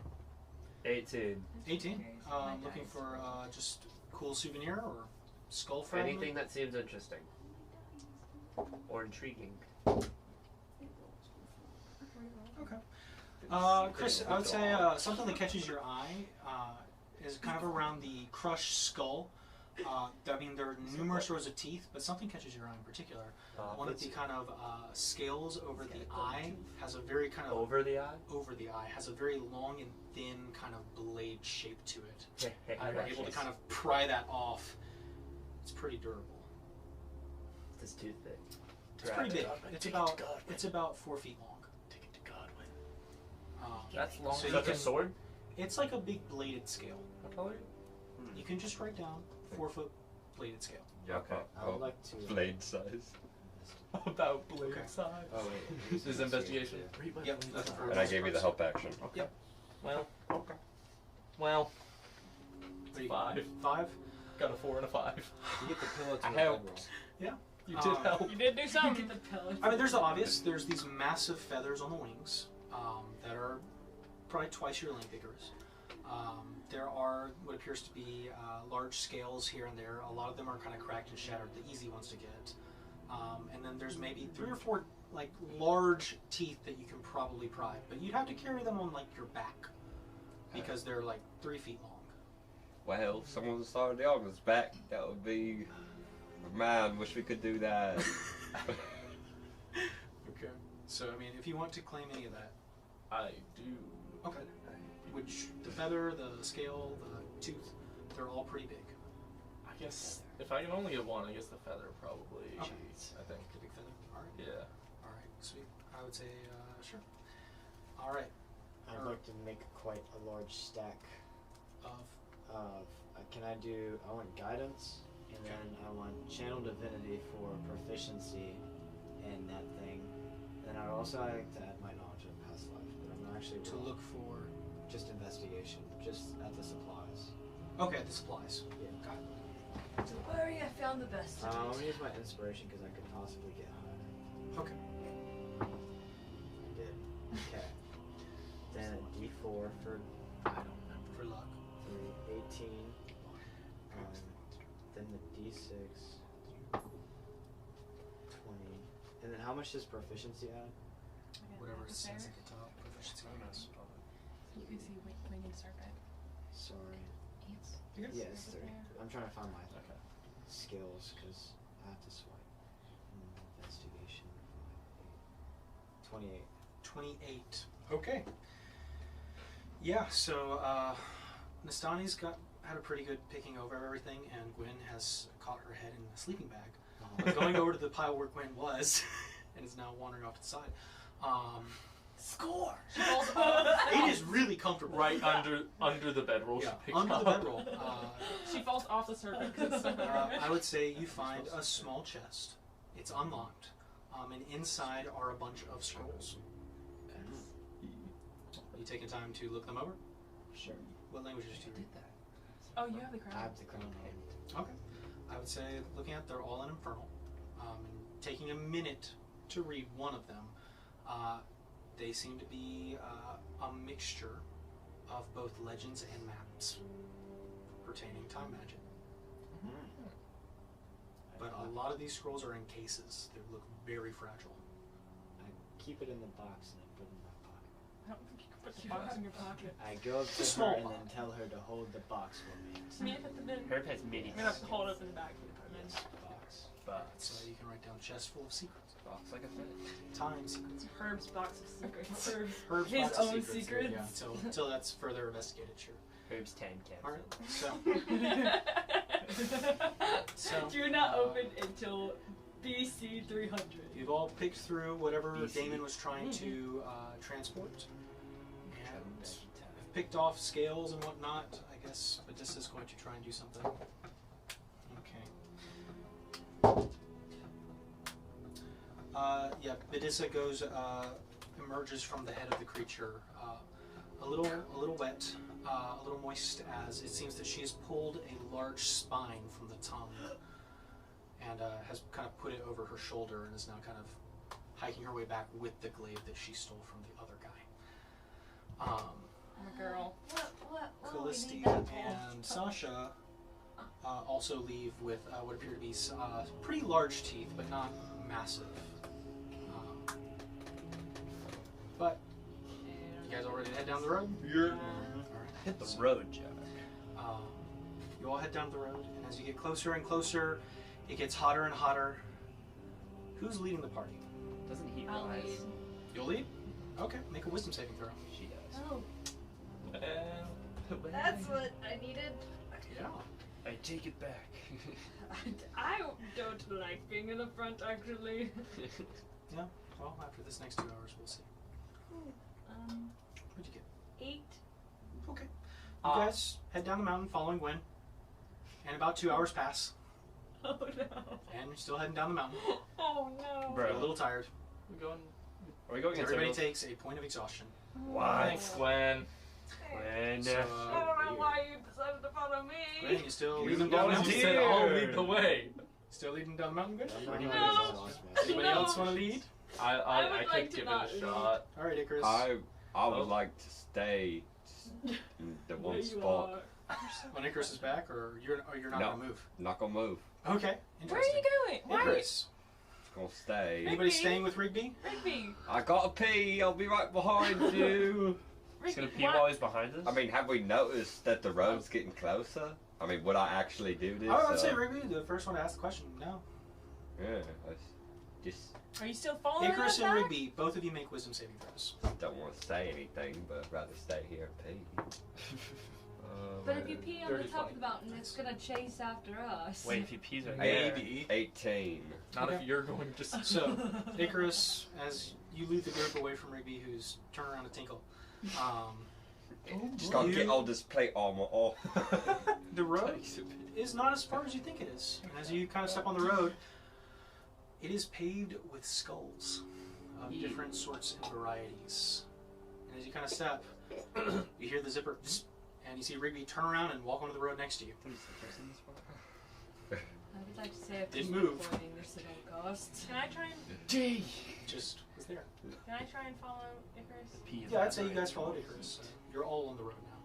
18. 18. My Looking dice. for just cool souvenir or skull fragment? Anything that seems interesting. Or intriguing. Okay. Chris, I would say something that catches your eye is kind of around the crushed skull. I mean, there are numerous rows of teeth, but something catches your eye in particular. One of the kind of scales over the eye has a very kind of Over the eye? over the eye has a very long and thin kind of blade shape to it. You're able to kind of pry that off. It's pretty durable. It's too thick. It's pretty big. It's about 4 feet long. Take it to Godwin. That's long. So Is you that a can, sword? it's like a big bladed scale. How tall are you? You can just write down 4-foot bladed scale. Okay. I would like to. Blade size. About blade Okay. size. Oh wait. This is investigation. Yep, that's for And I gave you the help action. Well, okay. Well, What do you- 5. 5? Got a 4 and a 5. You get the pillow to I the helped. bedroll. You did help. You did do something. Get the pillow. I mean, there's the obvious. There's these massive feathers on the wings that are probably twice your length, Icarus. There are what appears to be large scales here and there. A lot of them are kind of cracked and shattered, the easy ones to get. And then there's maybe 3 or 4 like large teeth that you can probably pry, but you'd have to carry them on like your back because they're like 3 feet long. Well, if someone was already on his back, that would be. Man, wish we could do that. Okay. So I mean, if you want to claim any of that, I do. okay. Which the feather, the scale, the tooth, they're all pretty big. I guess if I can only get one, I guess the feather probably. Okay. I think. The big feather. All right. Yeah. All right. Sweet. I would say sure. All right. I'd like to make quite a large stack Of of. Can I do? I want guidance, and then I want channel divinity for proficiency in that thing. Then I'd also like to add my knowledge of past life, but I'm not actually to look for. just investigation, just at the supplies. Okay, the supplies. Yeah. Got it. Don't worry, I found the best of I'm it. gonna use my inspiration because I could possibly get higher. Okay. I did. Okay. Then a D4 for I don't remember. For luck. 3, 18. Then the D6. 20. And then how much does proficiency add? Whatever it says at the top. Proficiency bonus. You can see winged serpent. Sorry. You're good. Yeah, it's 30. I'm trying to find my skills because I have to swipe. Investigation. 28. 28. Okay. Yeah. So Nastani's had a pretty good picking over everything, and Gwen has caught her head in the sleeping bag. But going over to the pile where Gwen was, and is now wandering off to the side. Score! She falls off. It is really comfortable. Right under the bedroll. Yeah, She picks under up. the bedroll. She falls off the serpent because it's so I would say you find a small chest. It's unlocked. And inside are a bunch of scrolls. You taking time to look them over? Sure. What languages do you read? Oh, you have the I crown. have the crown on. Okay. I would say, looking at, they're all in Infernal. And taking a minute to read one of them, they seem to be a mixture of both legends and maps pertaining time magic. But a lot of these scrolls are in cases. They look very fragile. I keep it in the box and I put it in my pocket. I don't think you can put the box in your pocket. I go up to Small her and box. then tell her to hold the box for me. Me at the bin. Herb has mini. I'm gonna have to hold it up in the back for the put Yes, box. So you can write down chest full of secrets. Box like a fit. Time secrets. Herb's box of secrets. Herb's His box of own secrets. secrets. Yeah, until that's further investigated, sure. Herb's 10 cancel. Alright, so Do not open until BC 300. you've all picked through whatever BC. Damon was trying to transport. And have picked off scales and whatnot. I guess Odysseus going to try and do something. Okay. Yeah, Odysseus goes, emerges from the head of the creature, a little wet, a little moist, as it seems that she has pulled a large spine from the tongue, and has kind of put it over her shoulder, and is now kind of hiking her way back with the glaive that she stole from the other guy. I'm a girl. Callisti and Sasha also leave with what appear to be pretty large teeth, but not massive. But you guys all ready to head down the road? Yeah. Alright. Hit the road, Jack. You all head down the road, and as you get closer and closer, it gets hotter and hotter. Who's leading the party? Doesn't he I'll rise? lead. You'll lead? Okay, make a wisdom saving throw. She does. Oh, Well, that's what I needed. Yeah. I take it back. I don't like being in the front, actually. Yeah. Well, after this next 2 hours, we'll see. What'd you get? 8. Okay. You guys head down the mountain following Gwen, and about 2 hours pass, Oh no. and you're still heading down the mountain. Oh no. Bro. You're a little tired. We're going. Are we going in Everybody circles? takes a point of exhaustion. Why? Thanks, Gwen. When, So, I don't know why you decided to follow Gwen, me. you still You leading down the You mountain? said I'll lead the way. Still leading down the mountain, Gwen? I'm not No. gonna exhaust myself. Anybody No. else want to lead? I would I like could to give not it a lead. shot. All right, Icarus. I would Oh. like to stay in the Where one you spot. are. When Icarus is back, or you're not No. gonna move? Not gonna move. Okay, Where are interesting. you going? Why are you Icarus. Just gonna stay. Anybody Rigby? staying with Rigby? Rigby? I gotta pee. I'll be right behind you. He's gonna Rigby, pee what? while he's behind us? I mean, have we noticed that the road's getting closer? I mean, would I actually do this? I would say Rigby, the first one to ask the question. No. Yeah, I just Are you still following Icarus us and back? Rigby, both of you make wisdom saving throws. don't want to say anything, but I'd rather stay here and pee. But if you pee on the Dirty top fight. of the mountain, it's gonna chase after us. Wait, if he pees right Maybe. 18. Not Okay. if you're going to. So, Icarus, as you lead the group away from Rigby, who's turned around to tinkle, Just gotta get all this plate armor off. the road is not as far as you think it is. And as you kind of step on the road, it is paved with skulls of different sorts and varieties. And as you kind of step, you hear the zipper, and you see Rigby turn around and walk onto the road next to you. I would like to say I've Didn't been move. recording this at all costs. Can I try and Just was there. follow Icarus? Pee is Yeah, not I'd say you right. guys followed Icarus. You're all on the road now.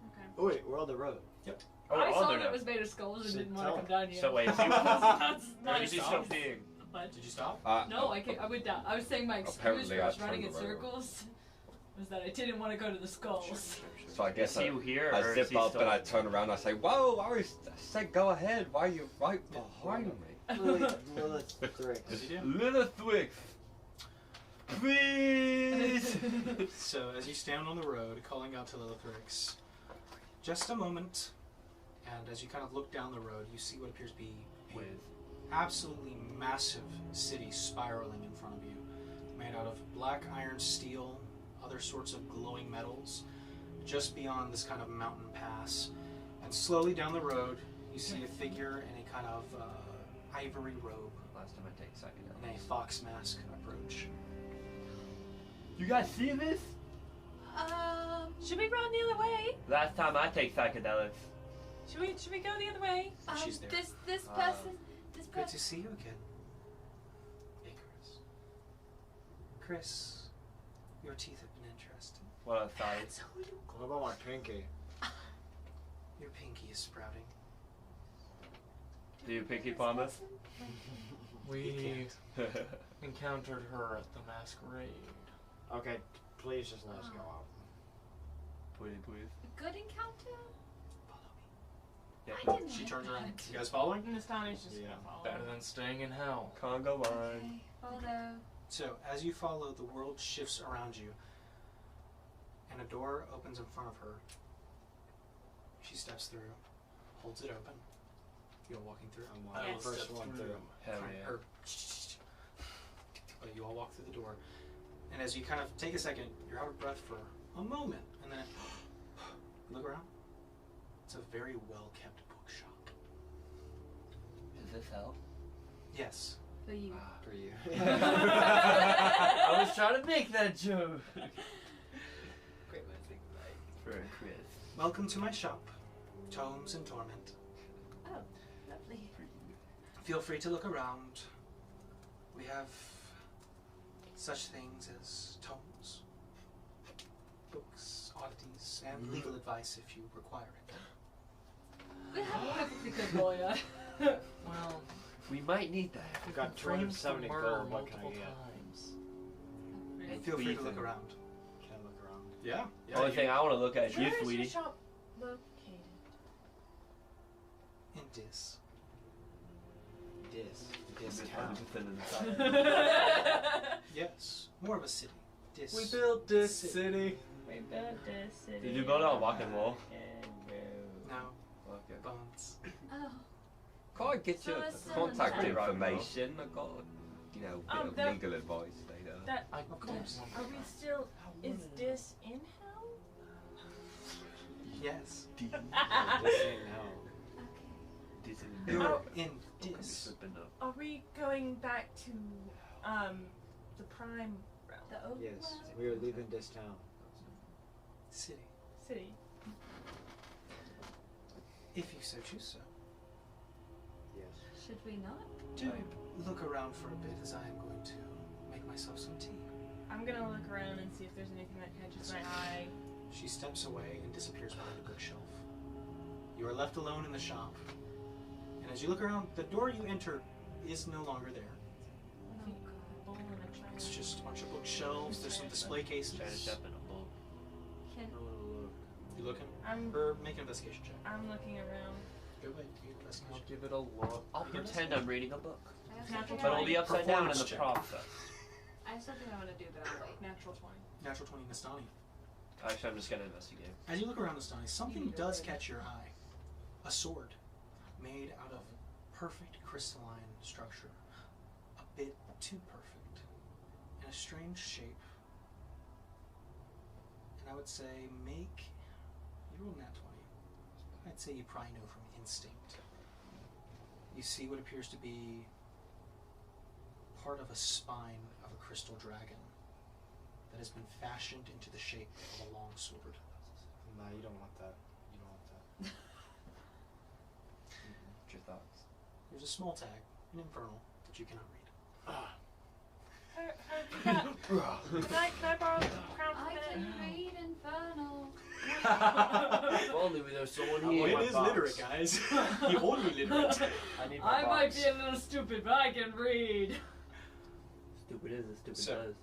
Okay. Oh wait, we're on the road. Oh, we're I on saw there that now. it was made of skulls and So didn't want tell to come down here. So wait, if he That's Where my did you sauce. stop peeing? But Did you stop? no, I went down. I was saying my excuse Apparently for I us running in turned around. circles was that I didn't want to go to the skulls. So I guess Is he here I or is zip he up still... and I turn around and I say, "Whoa! I said go ahead. Why are you right behind me?" Lilith Thrick. As you do. Lilithwick! Please! So as you stand on the road, calling out to Lilithrix, just a moment, and as you kind of look down the road, you see what appears to be With absolutely massive city spiraling in front of you, made out of black iron steel, other sorts of glowing metals, just beyond this kind of mountain pass. And slowly down the road, you see a figure in a kind of ivory robe last time I take psychedelics. and a fox mask approach. You guys see this? Should we run the other way? Last time I take psychedelics. Should we go the other way? She's there. This person, this Good to person. see you again, Icarus. Chris, your teeth have been interesting. What I thought. What about my pinky? Your pinky is sprouting. Do you pinky palm us? We can't. encountered her at the masquerade. Okay, please just let us go out. Please, please. Good encounter? Follow me. Yeah. I didn't She like turns that. around. You guys following? And this time it's just Yeah. gonna follow. Better than staying in hell. Congo line. Okay, follow. So, as you follow, the world shifts around you, and a door opens in front of her. She steps through, holds it open. You're walking through. I'm I the will first step one through. through. Hell Fine, yeah. or- but you all walk through the door, and as you kind of take a second, you're out of breath for a moment, and then look around. It's a very well-kept bookshop. Is this hell? Yes. For you. For you. I was trying to make that joke. Great way to think about it. For Chris. Welcome to my shop, Tomes and Torment. Oh, lovely. Feel free to look around. We have such things as tomes, books, oddities, and legal advice if you require it. We have a perfectly good lawyer. Well, We might need that. I've got frames for 270 murder gold. What can I multiple get? times. And Feel free to thieving. look around. Can I look around? Yeah. The only thing I want to look at is you, Where is your sweetie. shop located? In Dis. This town. Yes. More of a city. Dis. We built this City. city. We built this city. Did you build it on walking wall? No. Okay. Bones. Oh. Can't get So your it's still contact in the information. I got, you know, a bit of that- legal advice later. That, I Of course. are we still? Is this in hell? Yes. This ain't hell. Okay. You're Oh. in Dis. Are we going back to the prime realm? The old Yes, one? we are leaving this town. City. City. If you so choose so. Yes. Should we not? Do look around for a bit as I am going to make myself some tea. I'm gonna look around and see if there's anything that catches my eye. She steps away and disappears behind a bookshelf. You are left alone in the shop. And as you look around, the door you enter is no longer there. Oh, God. Bowl and a It's China. just a bunch of bookshelves, there's some display cases. Trying to step in a bowl. Can You looking? I'm Or make an investigation check. looking around. Go ahead, you I'll investigation. give it a look. I'll pretend I'm reading a book. I have Natural something But I it'll be wanna- upside down in the Performance check. process. I have something I want to do, but I'll wait. Natural 20. Natural 20, Nastani. Actually, I'm just gonna investigate. As you look around Nastani, something does catch your eye. A sword made out of perfect crystalline structure. A bit too perfect. In a strange shape. And I would say make... You rolled nat 20. I'd say you probably know from instinct. You see what appears to be part of a spine of a crystal dragon that has been fashioned into the shape of a long sword. Nah, you don't want that. You don't want that. What's your thoughts? There's a small tag, an infernal, that you cannot read. Can I borrow the crown for I a can minute? read Infernal. If only there was someone Well, here. it is literate, guys. you only literate. I need my I might box. be a little stupid, but I can read. Stupid is as stupid So- does.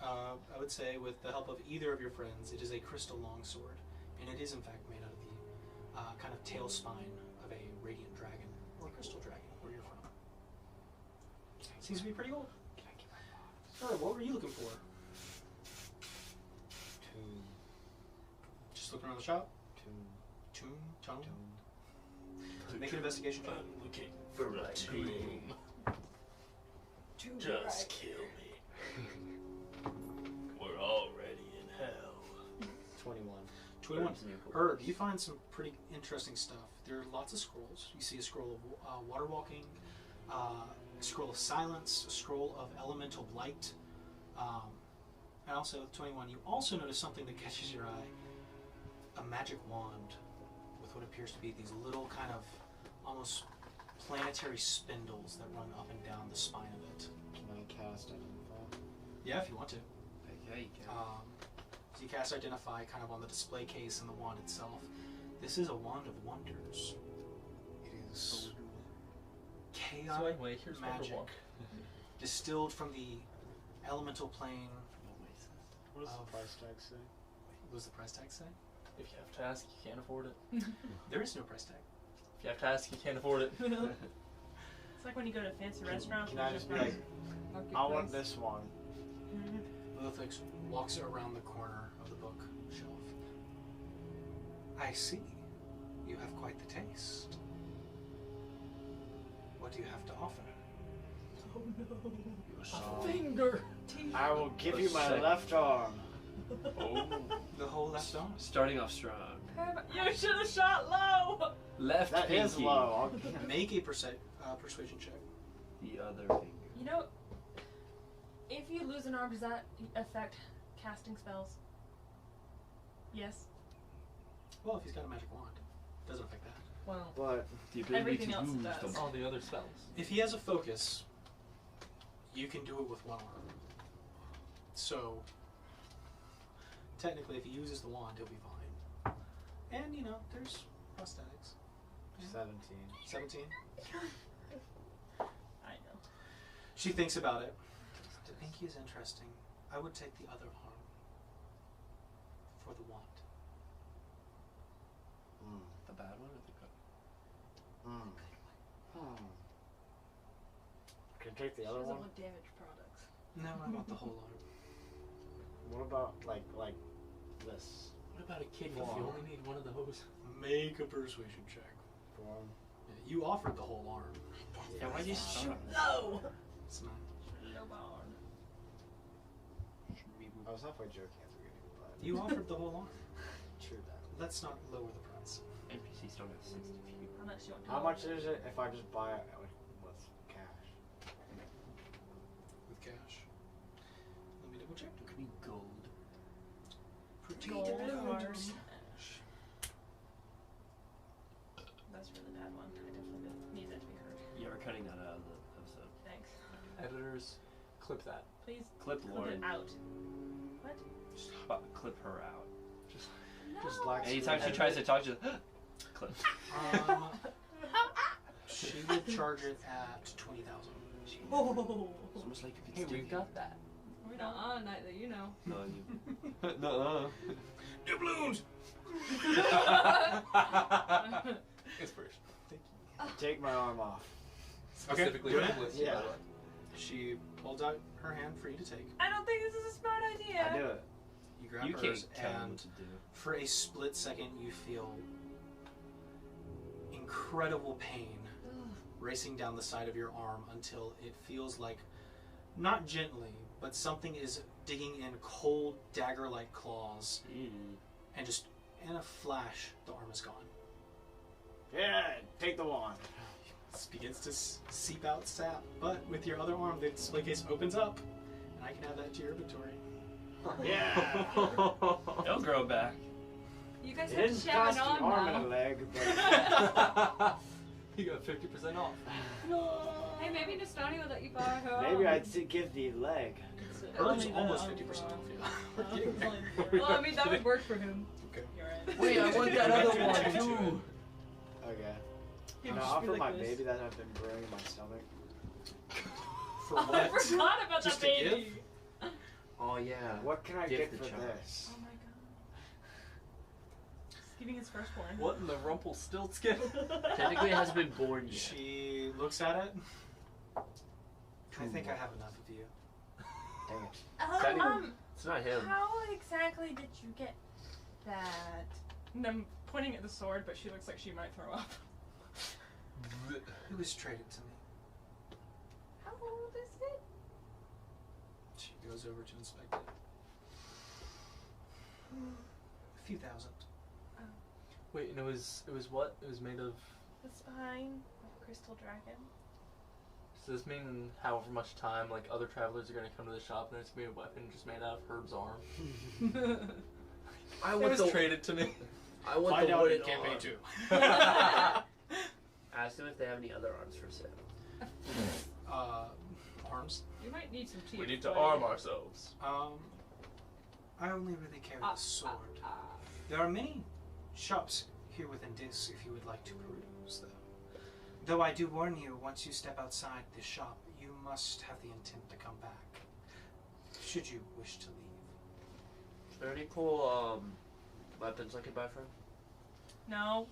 I would say, with the help of either of your friends, it is a crystal longsword, and it is in fact made out of the kind of tail spine of a radiant dragon or crystal dragon, where you're from. Seems to be pretty old. Sure. What were you looking for? Tomb. Just looking around the shop. Tomb. Tome. Tomb. Make an investigation check. Looking for a tomb. Just kill me. We're already in hell. 21. 21. Herbs in your Herb, books. you find some pretty interesting stuff. There are lots of scrolls. You see a scroll of water walking, a scroll of silence, a scroll of elemental light, and also with 21, you also notice something that catches your eye: a magic wand with what appears to be these little kind of almost planetary spindles that run up and down the spine of it. Can I cast Identify? Yeah, if you want to. Okay, you can. So you cast Identify kind of on the display case and the wand itself. This is a wand of wonders. It is So chaotic anyway, here's magic Wonderwalk. distilled from the elemental plane. What does Of- the price tag say? What does the price tag say? If you have to ask, you can't afford it. There is no price tag. If you have to ask, you can't afford it. It's like when you go to a fancy restaurant. Can I just be like, I want this one. Lilithix walks around the corner of the bookshelf. I see. You have quite the taste. What do you have to offer? Oh no. Finger. I will give you my Sick. left arm. Oh. The whole left arm. Starting off strong. You should have shot low. Left That pinky. is low. Make a persuasion check. The other finger. You know, if you lose an arm, does that affect casting spells? Yes. Well, if he's got a magic wand, doesn't affect that. Well, But The ability Everything to else use does. them. All the other spells. If he has a focus, you can do it with one arm. So, technically, if he uses the wand, he'll be fine. And, you know, there's prosthetics. 17. 17. I know. She thinks about it. The pinky is interesting. I would take the other arm for the wand. The bad one or the good? Can I take the She other doesn't one? want damaged products. No, I want the whole arm. What about like this? What about a kid if Wow. you only need one of those? Make a persuasion check. Form? Yeah, you offered the whole arm. Yeah, why'd you shoot? No. It's not. No bone. I was halfway joking at the beginning, but You offered the whole arm. true that. Let's not lower the price. NPCs don't have 60 feet. Unless you want to. How much is it if I just buy it with cash? With cash. Let me double check. It could be gold. Gold Gold. hard. That's a really bad one. I definitely need that to be heard. Yeah, we're cutting that out of the episode. Thanks. Editors, clip that. Please Clip clip Lauren. it out. What? Clip her out. Just black Anytime she screen. tries to talk, just clip. She would charge it at 20,000. Oh. It's almost like you Hey, could we've got that. We don't on night that you know. No, you. No. Doubloons! Inspiration. Take my arm off. Specifically doing for it? Felicity, by Yeah. the way. She holds out her hand for you to take. I don't think this is a smart idea. I do it. You grab You hers, can't tell me and what to do. for a split second, you feel incredible pain racing down the side of your arm until it feels like, not gently, but something is digging in cold, dagger-like claws, and just in a flash, the arm is gone. Yeah, take the wand. This begins to seep out sap, but with your other arm, the display case opens up, and I can add that to your inventory. Yeah. It'll grow back. You guys It have to didn't share an cost an arm arm now. and a leg, but You got 50% off. Hey, maybe Nastani would let you borrow her maybe arm. I'd give the leg. Herb's Only the almost arm 50% off, arm. yeah. We're getting there. Well, I mean, that would work for him. Okay. You're right. Wait, I want that other one too. Okay. He'd Now just offer be my like this. baby that I've been brewing in my stomach. For Oh, I what? forgot about Just that to baby. Oh yeah. What can I Give get the for child. this? Oh my god. He's giving his firstborn. What in the Rumpelstiltskin? Technically, it hasn't been born yet. She looks at it. I think I have enough of you. Dang it. It's not him. How exactly did you get that? And I'm pointing at the sword, but she looks like she might throw up. It was traded to me. How old is it? She goes over to inspect it. A few thousand. Wait, and it was what? It was made of. The spine of a crystal dragon. Does this mean however much time like other travelers are gonna come to the shop and there's gonna be a weapon just made out of Herb's arm? I It want was the. traded to me. I want Find the out wooden in campaign arm. 2. Ask them if they have any other arms for sale. Arms. You might need some teeth. We need to arm ourselves. I only really carry the sword. There are many shops here within Dis if you would like to peruse, though. Though I do warn you, once you step outside the shop, you must have the intent to come back, should you wish to leave. Are there any cool weapons I could buy from? No.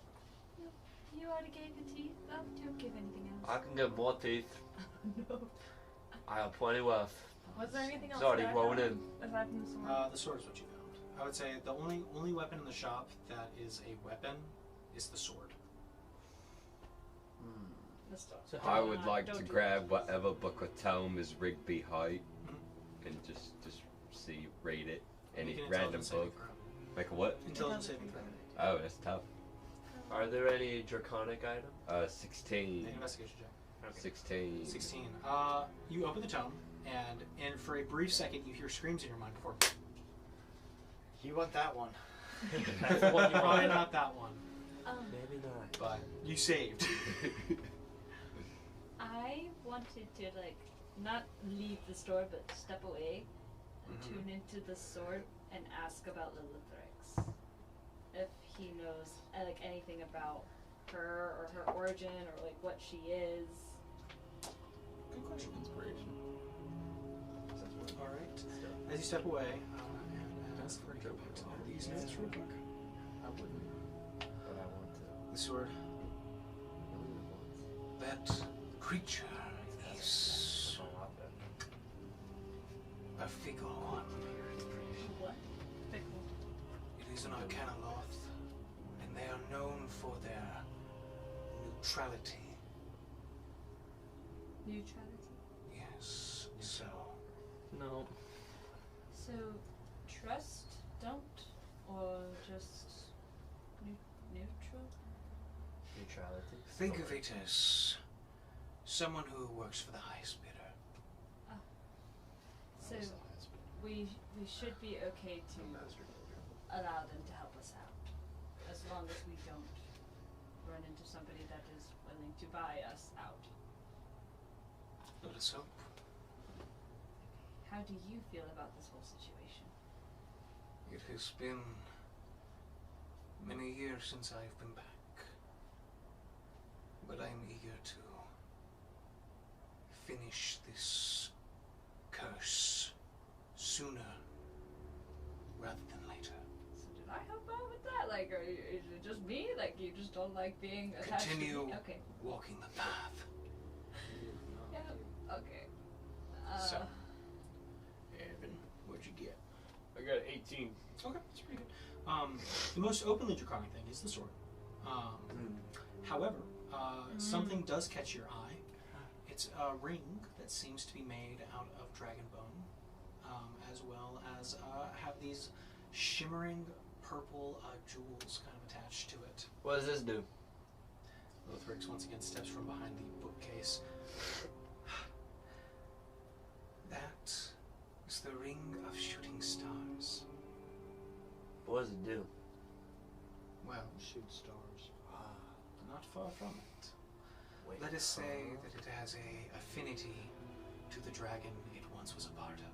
You already gave the teeth. Oh, don't give anything I else. can get more teeth. No. I have plenty left. Was there anything else? It's already that I growing found, in. aside from the sword? The sword is what you found. I would say the only weapon in the shop that is a weapon is the sword. The star. So I would like Don't to do grab that. whatever book of tome is rigged behind and just see, rate it. Any Make an random intelligence saving book. throw. Like a what? Intelligence saving throw. Oh, that's tough. Are there any draconic items? 16. Make an investigation check. 16. 16. You open the tome, and for a brief second, you hear screams in your mind before. You want that one? That's the one you Probably want. not that one, Maybe not. but you saved. I wanted to like not leave the store but step away and Mhm. tune into the sword and ask about Lilithrix. If he knows like anything about her or her origin or like what she is. Good question. Inspiration. All right. As you step away, and ask for all these notes real quick. I wouldn't. But I want to. The sword. That creature is a figure one. What? It is an Arcanoloth, and they are known for their neutrality. Neutrality. Yes. So, No. So trust, don't, or just neutral? Neutrality. think of it as someone who works for the highest bidder. So we should be okay to allow them to help us out, as long as we don't run into somebody that is willing to buy us out. Let us hope. How do you feel about this whole situation? It has been many years since I've been back. But I am eager to finish this curse sooner rather than later. So did I help out with that? Like, is it just me? Like, you just don't like being attached to Continue me? Okay. walking the path. Yeah. Okay. So, Evan, what'd you get? I got 18. Okay, that's pretty good. The most openly draconic thing is the sword. However, something does catch your eye. It's a ring that seems to be made out of dragon bone, as well as have these shimmering purple jewels kind of attached to it. What does this do? Lothrix once again steps from behind the bookcase. That is the ring of shooting stars. What does it do? Well, Shoot stars. not far from it. Wait. Let us say that it has a affinity to the dragon it once was a part of,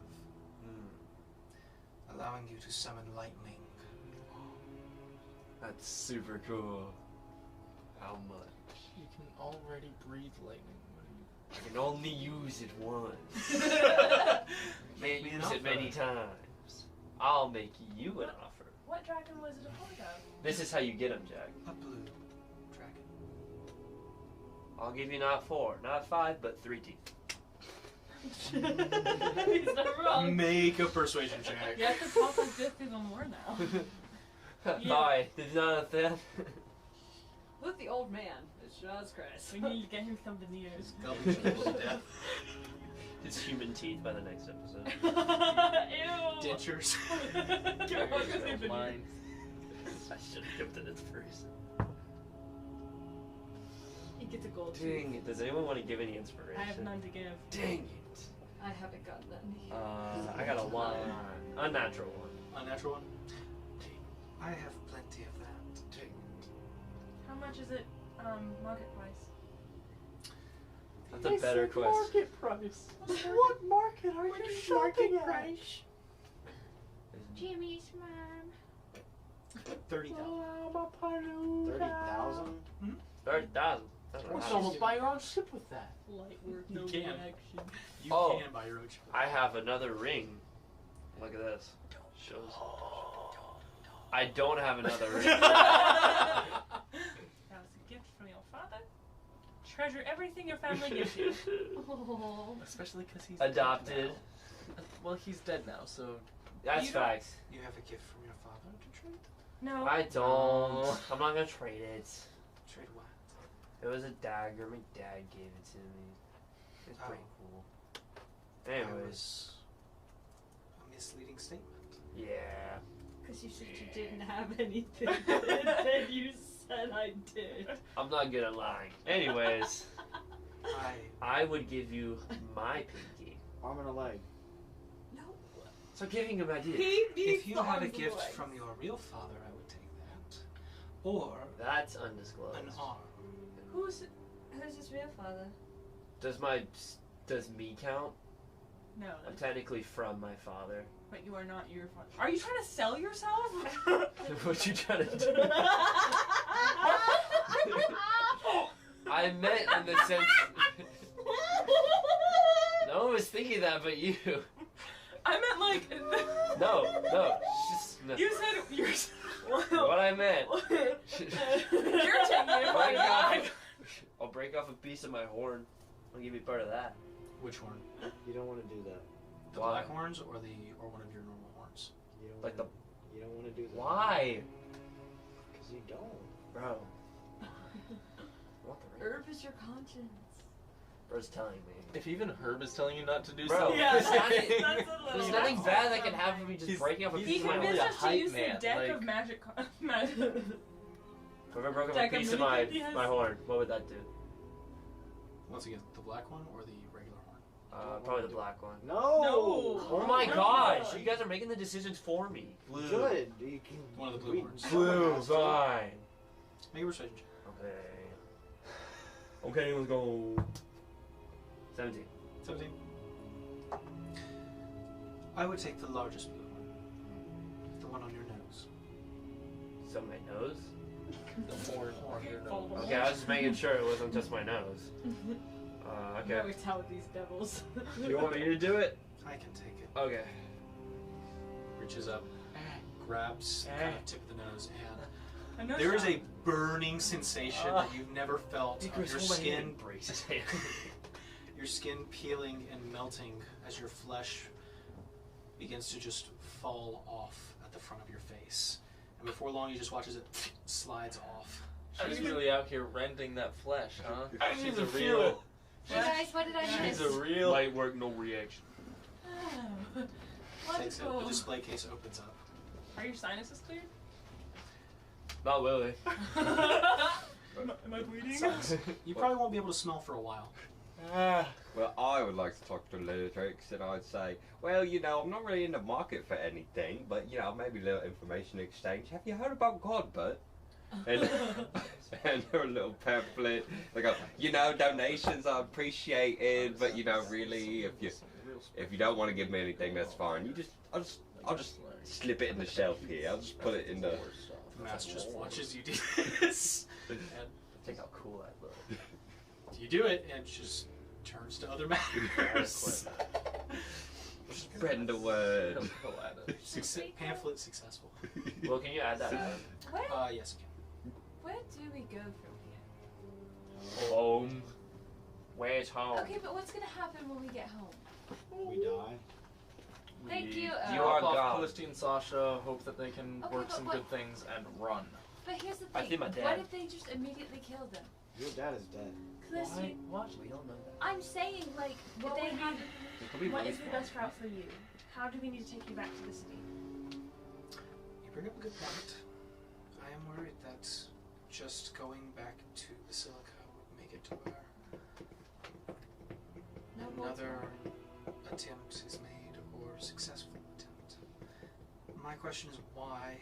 allowing you to summon lightning. That's super cool. How much? You can already breathe lightning. What are you? I can only use it once. Make me an Use it many offer. times. I'll make you an offer. What dragon was it a part of? This is how you get them, Jack. A blue dragon. I'll give you not 4, not 5, but 3 teeth. He's not wrong. Make a persuasion check. You have to talk like this even more now. Yeah. Bye. Did you not understand? Look, the old man. It's Jesus Christ. We need to get him some veneers. Gullish people to death. It's human teeth by the next episode. Ew. Dentures. Mine. I should have kept it as first. He gets a gold Dang tooth. it. Does anyone want to give any inspiration? I have none to give. Dang it. I haven't gotten any. I got a 1. Unnatural 1. Unnatural one. I have plenty of that. How much is it, market price? That's a better question. Market price. What market are you shopping at? Jimmy's mom. 30,000. 30,000? 30,000. That's We'll not sell bad. to buy your own ship with that. Light work, You no can. reaction. You Oh. can buy your own chip. I have another ring. Look at this. Shows. I don't have another ring. That was a gift from your father. Treasure everything your family gives you. Oh. Especially because he's Adopted. dead now. Well, he's dead now, so That's You don't- facts. You have a gift from your father to trade? No. I don't. I'm not gonna trade it. Trade what? It was a dagger. My dad gave it to me. It's pretty cool. That Anyways. was a misleading statement. Yeah. Because you said you didn't have anything, and then you said I did. I'm not good at lying. Anyways, I would give you my pinky. Arm and a leg. No. So giving him ideas. He needs If you the had a arms and gift legs. from your real father, I would take that. Or That's undisclosed. an arm. Who's his real father? Does me count? No. I'm technically from my father. But you are not your father. Are you trying to sell yourself? What you trying to do? I meant in the sense. No one was thinking that, but you. I meant like. No. Just, no. You said you're. What I meant. You're taking it by the I'll break off a piece of my horn. I'll give you part of that. Which horn? You don't want to do that. The Why? black horns or one of your normal horns? You don't Like wanna, You don't want to do that. Why? Because you don't. Bro. What the ring? Herb is your conscience. Bro's telling me. If even Herb is telling you not to do Bro, something, Yeah, there's that's nothing, a little. there's nothing bad that can happen from me just He's- breaking off a he's He piece of my literally convinced a us to hype use the man, deck like- of magic. Magic. If I ever broke off a Deck of piece of movement he has. my horn, what would that do? Once again, the black one or the regular horn? Probably the black one. No! No. Oh my No. gosh, you guys are making the decisions for me. Blue. Good. You can, One of the blue we- horns. someone has to. fine. Make a persuasion check. Okay, let's go. 17. 17. I would take the largest blue one. The one on your nose. So my nose? the horn on your nose. Okay, I was just making sure it wasn't just my nose. Okay. Never tell these devils. Do you want me to do it? I can take it. Okay. Reaches up, grabs the kind of tip of the nose, I know and there is Sean. a burning sensation that you've never felt on your skin. Your skin peeling and melting as your flesh begins to just fall off at the front of your face. And before long, you just watch as it slides off. She's really out here rending that flesh, huh? I didn't She's even a feel real. it. Guys, what did I miss? She's a real. Light work, no reaction. Oh. Takes it, the Wonderful. display case opens up. Are your sinuses cleared? Not really. Am I bleeding? Sucks. You probably won't be able to smell for a while. Well, I would like to talk to Lytrix, and I'd say, well, you know, I'm not really in the market for anything, but, you know, maybe a little information exchange. Have you heard about Godbert? And, and a little pamphlet. They go, you know, donations are appreciated, but, you know, really, if you don't want to give me anything, that's fine. I'll just slip it in the shelf here. I'll just put it in the. The mask just watches you do this. And Think how cool that look. you do it, and it just turns to other matters. Spreading the word. Pamphlet successful. Well, can you add that? Where, Yes, you where do we go from here? Home. Where's home? Okay, but what's gonna happen when we get home? We die. Thank you. You are Drop off gone. Callisti and Sasha, hope that they can Okay, work but some what- good things, and run. But here's the I thing. see my What dad. if they just immediately kill them? Your dad is dead. Callisti, What? We don't know that. I'm saying, like, What if they would have. It could be What really is the fun. best route for you? How do we need to take you back to the city? You bring up a good point. I am worried that just going back to Basilica would make it to where No more another attempt is made or successful attempt. My question is why,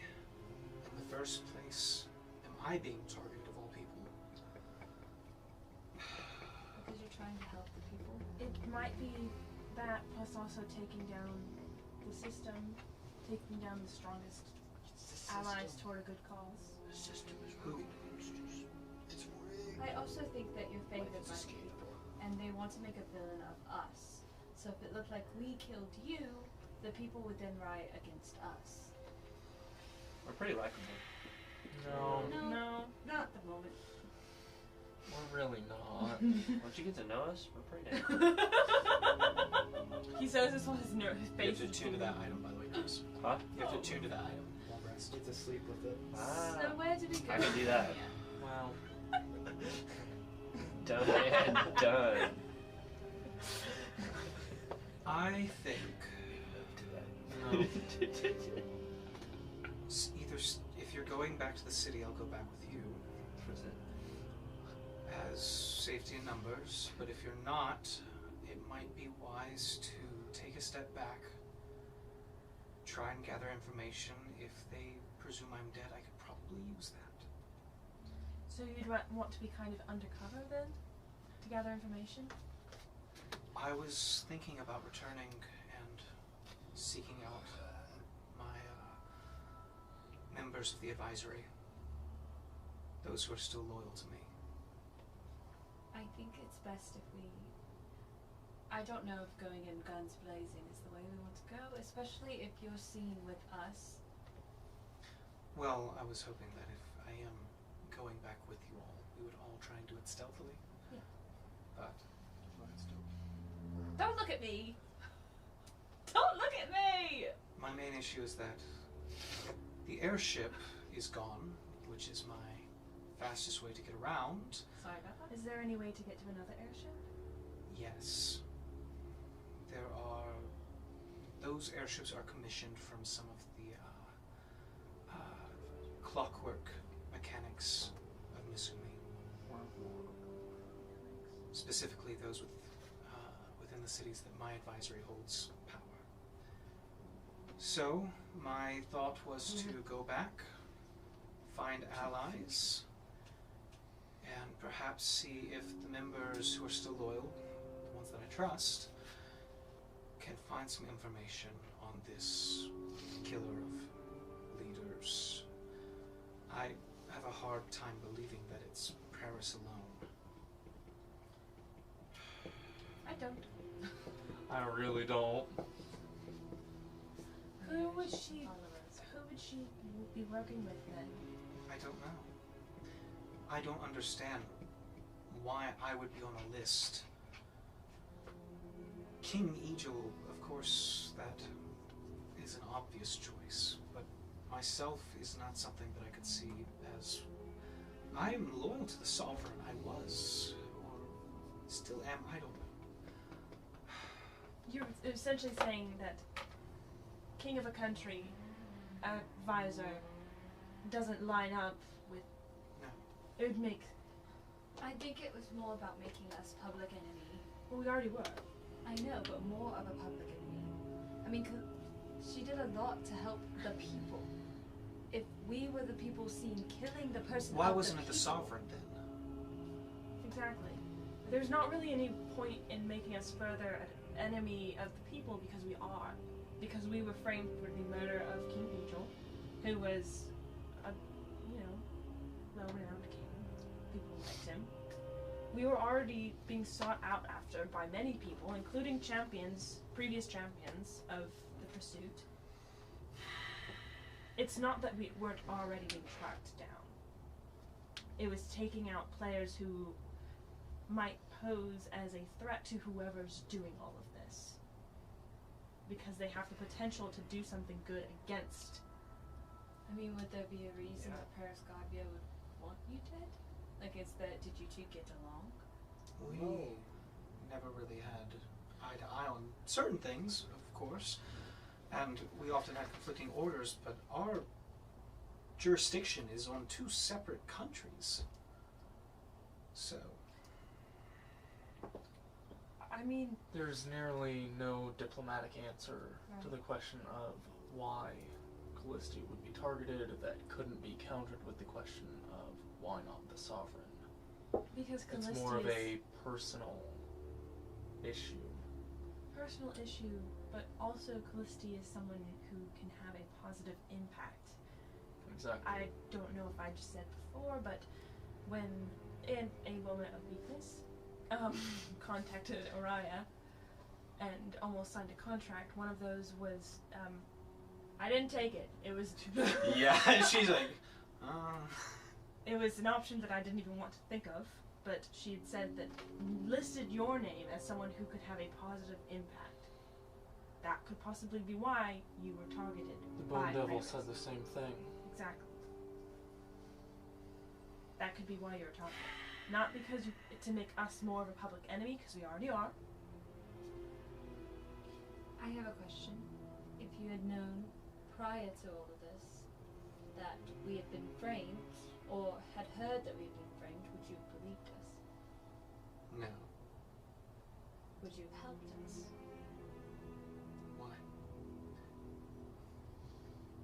in the first place, am I being targeted of all people? because you're trying to help the people. It might be that, plus also taking down the system, taking down the strongest allies toward a good cause. Who? I also think that you're favored by the people, and they want to make a villain of us. So if it looked like we killed you, the people would then riot against us. We're pretty likable. No, No. Not at the moment. we're really not. Once you get to know us, we're pretty nice. He says this while his You have face to is tune to that item, by the way, Chris. Huh? You have to tune to that item. Won't brag. rest. Get to sleep with it. Ah. So where do we go? I can do that. Wow. Done and done. I think No. if you're going back to the city, I'll go back with you as safety in numbers. But if you're not, it might be wise to take a step back, try and gather information. If they presume I'm dead, I could probably use that. So you'd want to be kind of undercover then, to gather information? I was thinking about returning and seeking out my members of the advisory, those who are still loyal to me. I think it's best if we... I don't know if going in guns blazing is the way we want to go, especially if you're seen with us. Well, I was hoping that if I am going back with you all, we would all try and do it stealthily. Yeah. But let's do it. Don't look at me! Don't look at me! My main issue is that the airship is gone, which is my fastest way to get around. Sorry about that. Is there any way to get to another airship? Yes. There are... Those airships are commissioned from some of the clockwork mechanics of Misumi. Specifically those within the cities that my advisory holds power. So, my thought was to go back, find allies, and perhaps see if the members who are still loyal, the ones that I trust, can find some information on this killer of leaders. I have a hard time believing that it's Paris alone. I don't. I really don't. Who would she be working with then? I don't know. I don't understand why I would be on a list. King Egil, of course, that is an obvious choice, but myself is not something that I could see as... I am loyal to the Sovereign. I was, or still am, I don't know. You're essentially saying that king of a country, advisor, doesn't line up with... No. It would make... I think it was more about making us public enemy. Well, we already were. I know, but more of a public enemy. I mean, she did a lot to help the people. If we were the people seen killing the person Why of wasn't the it the people, Sovereign then? Exactly. There's not really any point in making us further an enemy of the people because we are. Because we were framed for the murder of King Egil, who was a, well-renowned king. People liked him. We were already being sought out after by many people, including champions, previous champions of the pursuit. It's not that we weren't already being tracked down. It was taking out players who might pose as a threat to whoever's doing all of this. Because they have the potential to do something good against. I mean, would there be a reason that Paris Garbia would want you dead? Like, did you two get along? We never really had eye to eye on certain things, of course, and we often had conflicting orders, but our jurisdiction is on two separate countries. So... I mean... There's nearly no diplomatic answer to the question of why Callisti would be targeted that couldn't be countered with the question of why not the Sovereign. Because Callisti It's more of is a personal issue. personal issue, but also Callisti is someone who can have a positive impact. Exactly. I don't know if I just said before, but when in a moment of weakness, contacted Araya and almost signed a contract, one of those was, I didn't take it. It was... yeah, she's like, It was an option that I didn't even want to think of, but she had said that listed your name as someone who could have a positive impact. that could possibly be why you were targeted. The by Bone Devil pirates. said the same thing. Exactly. That could be why you were targeted. Not because to make us more of a public enemy, because we already are. I have a question. If you had known prior to all of this that we had been framed, or had heard that we had been framed, would you have believed us? No. Would you have helped us? Why?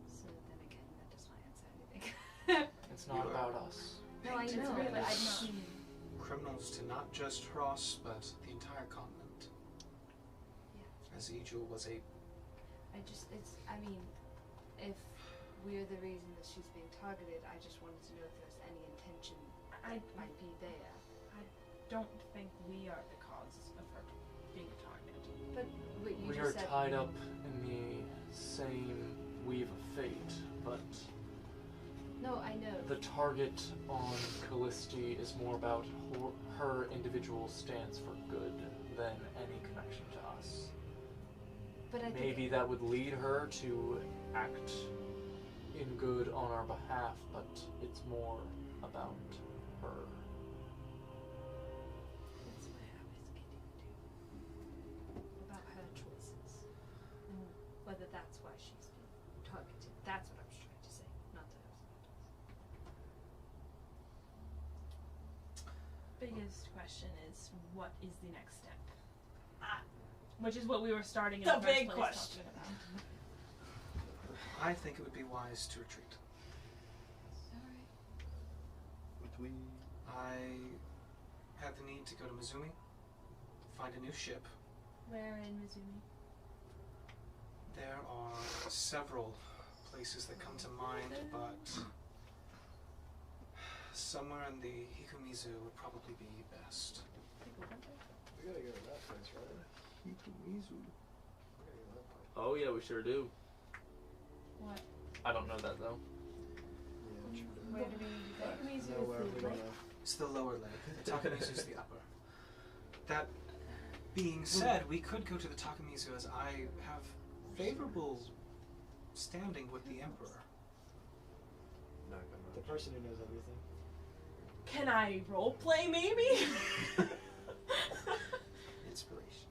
So then again, that does not answer anything. It's not about us. No, I It's know, really but not. I'm not. Criminals to not just Ross, but the entire continent. Yeah. As Ijul was a I mean, if we're the reason that she's being targeted, I just wanted to know if there's any intention I might be there. don't think we are the cause of her being targeted. But what you We just are said. tied up in the same weave of fate, but No, I know. the target on Callisti is more about her individual stance for good than any connection to us. But I think Maybe that would lead her to act in good on our behalf, but it's more about her. that's what I was getting to. About her choices. And whether that's why she's being targeted. That's what I was trying to say. Not that it was about us. Biggest question is, what is the next step? Which is what we were starting in The the first big place question. talking about. I think it would be wise to retreat. Alright. I have the need to go to Mizumi, find a new ship. Where in Mizumi? There are several places that come to mind, but somewhere in the Hikumizu would probably be best. We gotta go to that place, right? Hikumizu. We gotta go to that place. Oh yeah, we sure do. What? I don't know that though. Yeah, sure do. Where do we go? Hikumizu Nowhere, is we the don't lake. know. It's the lower leg. The Takamizu is the upper. That being said, we could go to the Takamizu as I have favorable standing with the Emperor. Not gonna The person who knows everything. Can I roleplay maybe? Inspiration.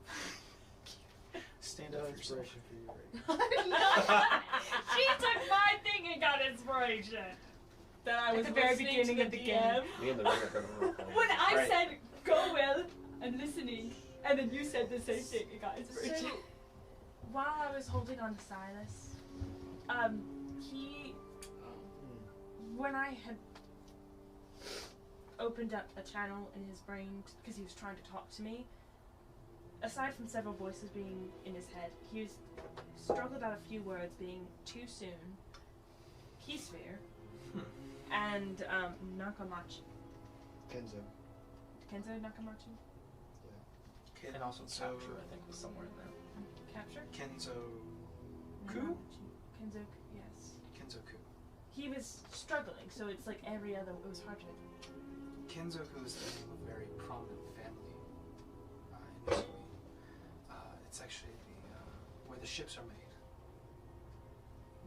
Stand No up for yourself. inspiration for you right She took my thing and got inspiration. That I At was the very listening beginning to of the DM. game. Me and the ring are gonna roll. When I Right. said go well and listening, and then you said the same thing and got inspiration. So, while I was holding on to Silas, he, when I had opened up a channel in his brain because he was trying to talk to me, aside from several voices being in his head, he was struggled out a few words being too soon, Keysphere, and Nakamachi. Kenzo. Kenzo Nakamachi? Ken- And also so- capture, I think, was somewhere in there. Capture? Kenzo. Nakamachi. Kenzo, yes. Kenzoku. He was struggling, so it's like every other, it was hard to. Kenzoku is the name of a very prominent family in Mizumi. It's actually where the ships are made.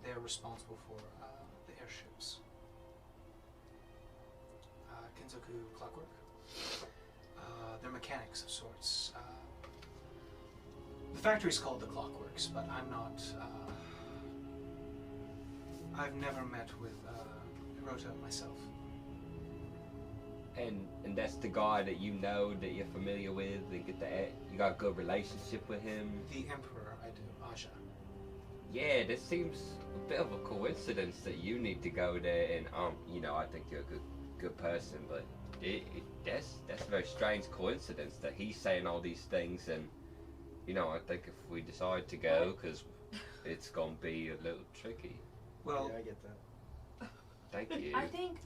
They're responsible for the airships. Kenzoku Clockwork. They're mechanics of sorts. The factory's called the Clockworks, but I'm not. I've never met with Hiroto myself. And that's the guy that you know, that you're familiar with, and you got a good relationship with him. The Emperor, I do, Aja. Yeah, this seems a bit of a coincidence that you need to go there, and you know, I think you're a good person, but that's a very strange coincidence that he's saying all these things, and you know, I think if we decide to go, because it's gonna be a little tricky. Well, Yeah, I get that. Thank you. I think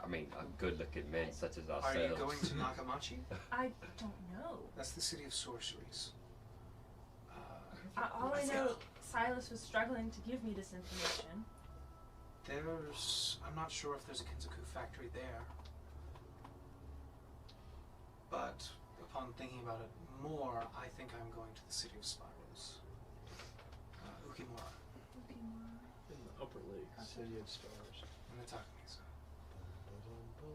I mean, good-looking men such as ourselves. are you going to Nakamachi? I don't know. That's the city of sorceries. All I know, Silas was struggling to give me this information. I'm not sure if there's a Kenzoku factory there, but upon thinking about it more, I think I'm going to the city of spirals. Upper Lake, City of Stars. And the Takamisa. Do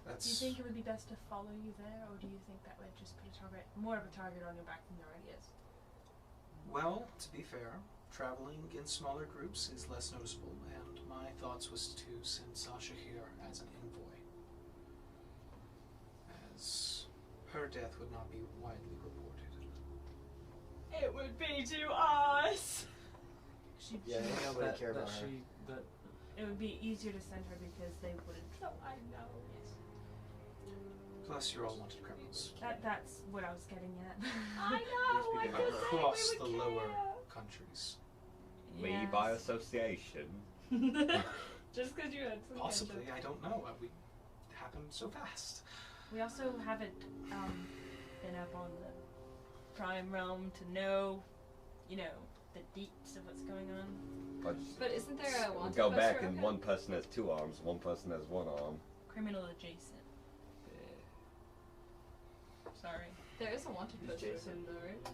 That's. you think it would be best to follow you there, or do you think that would just put a target, more of a target on your back than there already is? Well, to be fair, traveling in smaller groups is less noticeable, and my thoughts was to send Sasha here as an envoy, as her death would not be widely reported. It would be to us. Yeah, ain't nobody care about her. It would be easier to send her because they wouldn't. So I know. Plus, you're all wanted criminals. That's what I was getting at. I know. I just Across said the we would lower care. countries. Me Yes. by association. Just because you had some Possibly, ketchup. I don't know. It happened so fast. We also haven't been up on the Prime Realm to know, the deeps of what's going on. But isn't there a We wanted go poster back and open? one person has 2 arms, one person has 1 arm. Criminal adjacent. Sorry. There is a wanted Who's poster Jason? open though, right?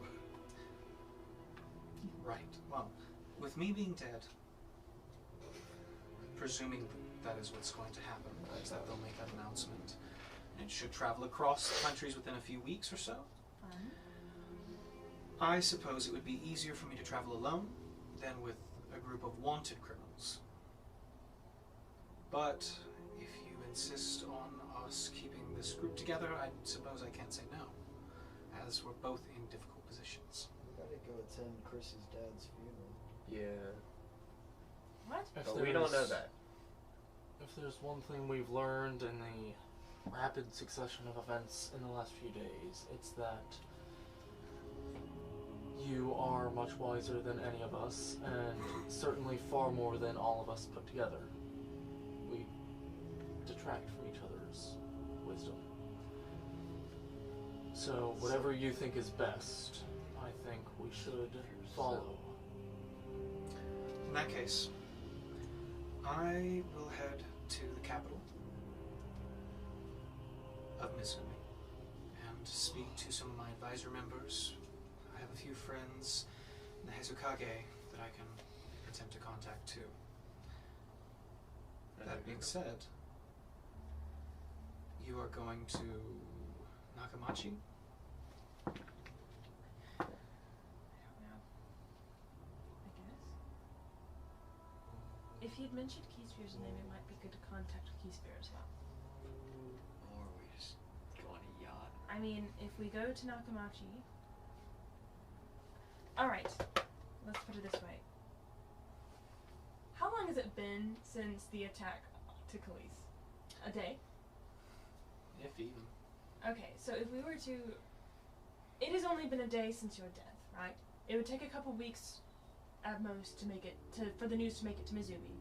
Right. Well, with me being dead, presuming that is what's going to happen, is that they'll make that announcement. And it should travel across the countries within a few weeks or so. Fun. I suppose it would be easier for me to travel alone than with a group of wanted criminals. But if you insist on us keeping this group together, I suppose I can't say no, as we're both in difficult positions. We gotta go attend Chris's dad's funeral. Yeah. What? If But we don't know there's- that. If there's one thing we've learned in the rapid succession of events in the last few days, it's that you are much wiser than any of us, and certainly far more than all of us put together. We detract from each other's wisdom. So whatever you think is best, I think we should follow. In that case, I will head to the capital of Mizumi and speak to some of my advisor members. I have a few friends in the Hezukage that I can attempt to contact too. That being said, you are going to Nakamachi? I don't know. I guess. If he'd mentioned Keysphere's name, it might be good to contact Keysphere as well. Or we just go on a yacht. I mean, if we go to Nakamachi... Alright, let's put it this way. How long has it been since the attack to Khalees? A day? If even. Okay, so if we were to... It has only been a day since your death, right? It would take a couple weeks at most to make it for the news to make it to Mizumi.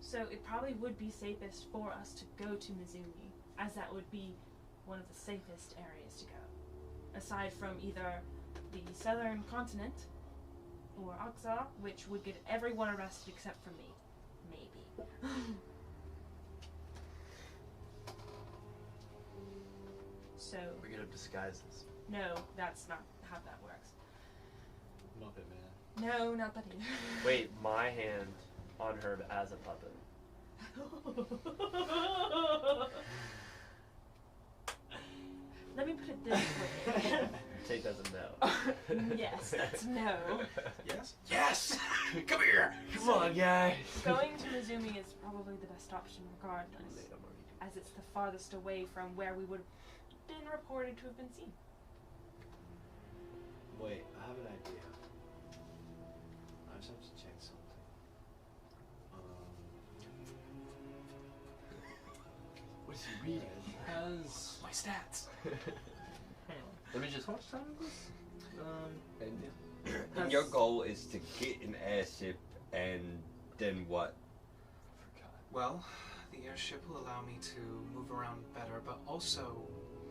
So it probably would be safest for us to go to Mizumi, as that would be one of the safest areas to go. Aside from either the southern continent or Aksa, which would get everyone arrested except for me. Maybe. So, We're gonna disguise this. no, that's not how that works. Muppet Man. No, not that either. Wait, my hand on her as a puppet. Let me put it this way. Tate doesn't know. Yes, that's no. Yes? Yes! Come here! Come on, guys. Going to Mizumi is probably the best option regardless, as it's the farthest away from where we would have been reported to have been seen. Wait, I have an idea. I just have to change something. What is he reading? Has My stats! Let me just watch some of this. And your goal is to get an airship and then what? Well, the airship will allow me to move around better, but also,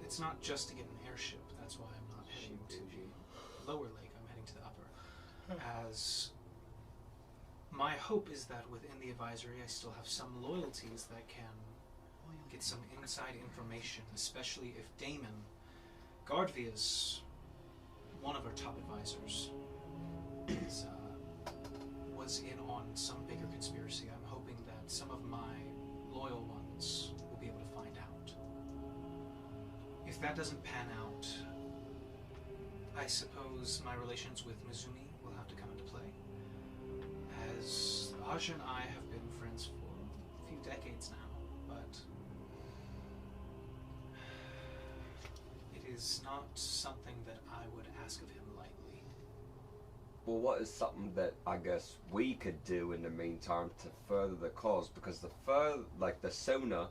it's not just to get an airship. That's why I'm not heading to the lower lake, I'm heading to the upper. As my hope is that within the advisory I still have some loyalties that can get some inside information, especially if Damon, Guardvia's one of our top advisors, was in on some bigger conspiracy. I'm hoping that some of my loyal ones will be able to find out. If that doesn't pan out, I suppose my relations with Mizumi will have to come into play. As Aja and I have been friends for a few decades now, but it is not something that I would ask of him lightly. Well, what is something that I guess we could do in the meantime to further the cause? Because the sooner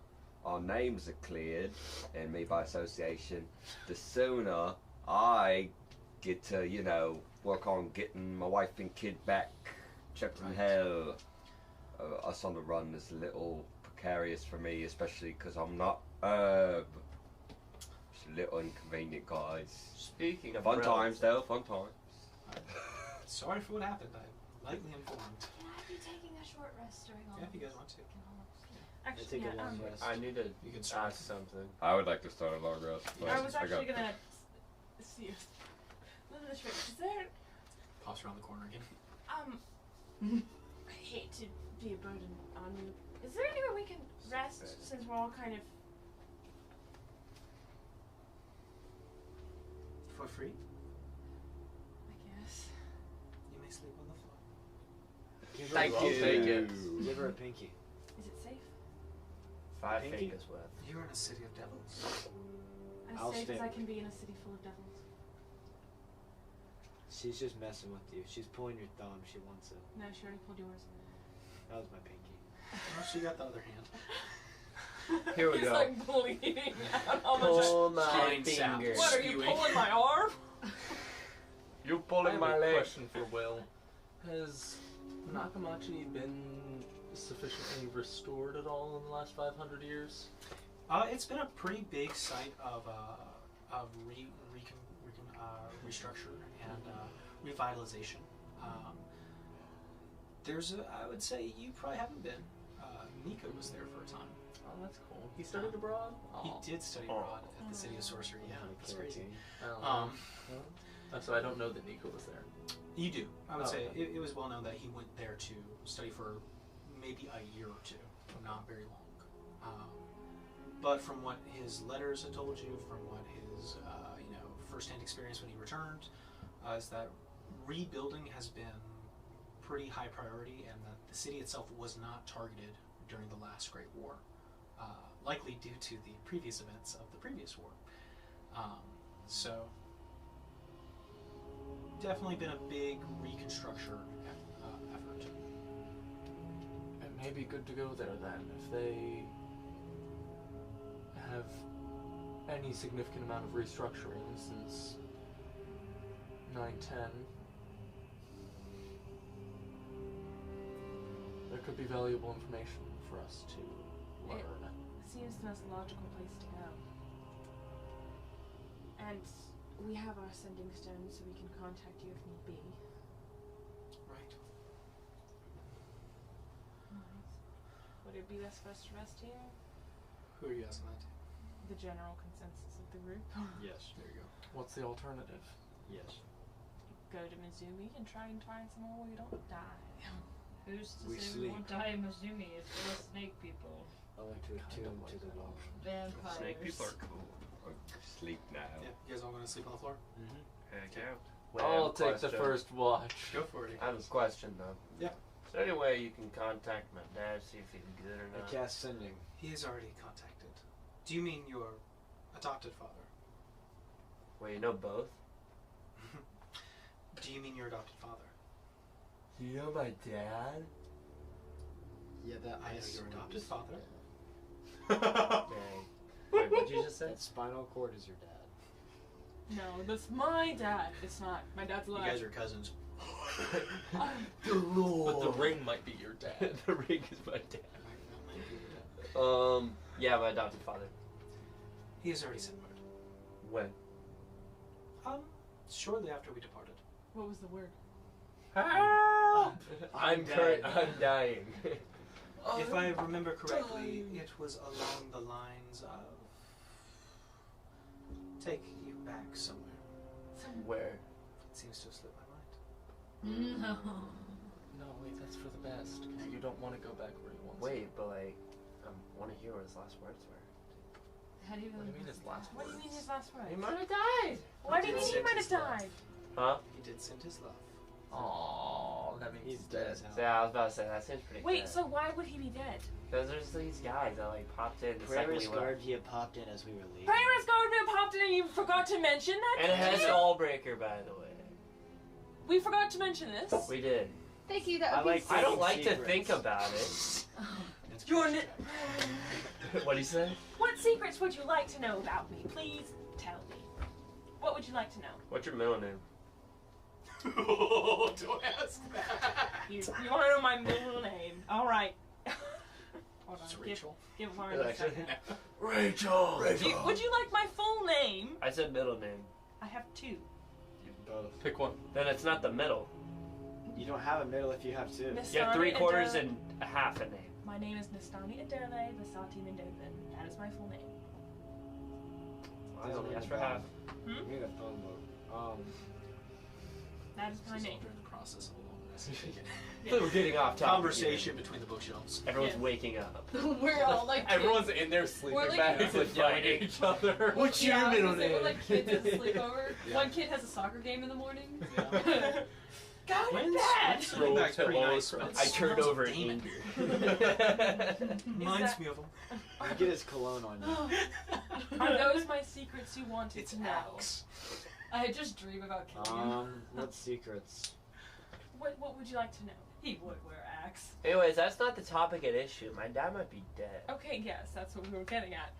our names are cleared, and me by association, the sooner I get to, work on getting my wife and kid back, trapped in hell. Us on the run is a little precarious for me, especially because I'm not Herb. It's a little inconvenient, guys. Speaking of Fun roads, times, though, fun times. Sorry for what happened. I'm lightly informed. Can I be taking a short rest during all Yeah, of if you guys this? want to. Actually, take a yeah, long rest. I need to You can start. ask something. I would like to start a long rest. but I was actually got- gonna see if is there Pops around the corner again. I hate to be a burden on you. Is there anywhere we can rest since we're all kind of For free, I guess. you may sleep on the floor. Give her Thank a you. pinky. Thank you. Give her a pinky. Is it safe? 5 Pinky? fingers worth. You're in a city of devils. As I'll safe stay as I with can be in a city full of devils. She's just messing with you. She's pulling your thumb. She wants it. No, she already pulled yours. That was my pinky. Oh, she got the other hand. Here we He's go. like bleeding out. Pull my Giant sap. finger. What are you spewing. pulling my arm? You I pulling have my a leg. question for Will. Has Nakamachi been sufficiently restored at all in the last 500 years? It's been a pretty big site of restructure and revitalization. I would say you probably haven't been. Nico was there for a time. Oh, that's cool. He studied abroad? He Oh. did study abroad at the City of Sorcery. Yeah, that's crazy. Oh. So I don't know that Nico was there. You do. I would Oh, say okay. it was well known that he went there to study for maybe a year or two, not very long. But from what his letters had told you, from what his first-hand experience when he returned, is that rebuilding has been pretty high priority, and that the city itself was not targeted during the last Great War, likely due to the previous events of the previous war. So definitely been a big reconstruction effort. It may be good to go there then, if they have any significant amount of restructuring since 910. There could be valuable information for us to learn. Seems the most logical place to go. And we have our sending stone, so we can contact you if need be. Right. Would it be best for us to rest here? Who are you asking that to? The general consensus of the group. Yes. There you go. What's the alternative? Yes. Go to Mizumi and try and find somewhere where you don't die. Who's to We say we sleep. won't die in Mizumi? It's full of snake people. I like to attune like to the that law. option. Vampires. Snake people are cool. Sleep now. Yeah, you guys all going to sleep on the floor? Mm-hmm. Heck yeah. Wait, I have I'll a take the question. first watch. Go for it. I have a question though. Yeah. Is there any way you can contact my dad, see if he's good or I not? cast sending. He is already contacted. Do you mean your adopted father? Well, you know both. Do you mean your adopted father? You know my dad? Yeah, that I know your adopted father. Dang. Wait, what'd you just say? That spinal cord is your dad. No, that's my dad. It's not. My dad's You alive. guys are cousins. But the ring might be your dad. The ring is my dad. That might be your dad. Yeah, my adopted father. He has already said word. When? Shortly after we departed. What was the word? Help! I'm I'm dying. If I remember correctly, it was along the lines of take you back somewhere. Where? It seems to have slipped my mind. No. No, wait, that's for the best. 'Cause you don't want to go back where he wants. Wait, but like, I want to hear what his last words were. How do you What do you mean his last What do you mean his last He words? might have died. What do you mean he Sent might his have love. died? Huh? He did send his love. Aww, that means He's dead as hell. Yeah, I was about to say that seems pretty Wait, good. so why would he be dead? Because there's these guys that like popped in the second Prairie's we guard, left. he had popped in as we were leaving. Prairie's Garden popped in and you forgot to mention that? And it has did an you? Allbreaker, by the way. We forgot to mention this. We did. Thank you. That I would be like I don't Taking like to secrets. think about it. You're n- What do you say? What secrets would you like to know about me? Please tell me. What would you like to know? What's your middle name? Don't ask that. You want to know my middle name? All right. Hold on. It's Give Rachel. Lauren a second. Rachel. Would you like my full name? I said middle name. I have two. Both. pick one. Then it's not the middle. You don't have a middle if you have two. Nastani You have 3/4 Adele- and a half a name. My name is Nastani Adele Vasati Mendovin. That is my full name. I only asked for half. We need a phone book. That is my This is all name. during the process of a long message. We're getting off topic. Conversation between the bookshelves. Here. Everyone's Yes. waking up. We're all like kids. Everyone's in their sleeping We're like- bags and Yeah. fighting each other. What's your I was middle gonna say, name? We're like kids at a sleepover. Yeah. One kid has a soccer game in the morning. Go to When's- bed! when's Throwback's pretty nice, but it I turned smells over of in Damon. anger. Reminds that- me of him. You get his cologne on you. Are those my secrets you wanted It's to know? Axe. I just dream about killing him. What secrets? What would you like to know? He would wear axe. Anyways, that's not the topic at issue. My dad might be dead. Okay, yes, that's what we were getting at.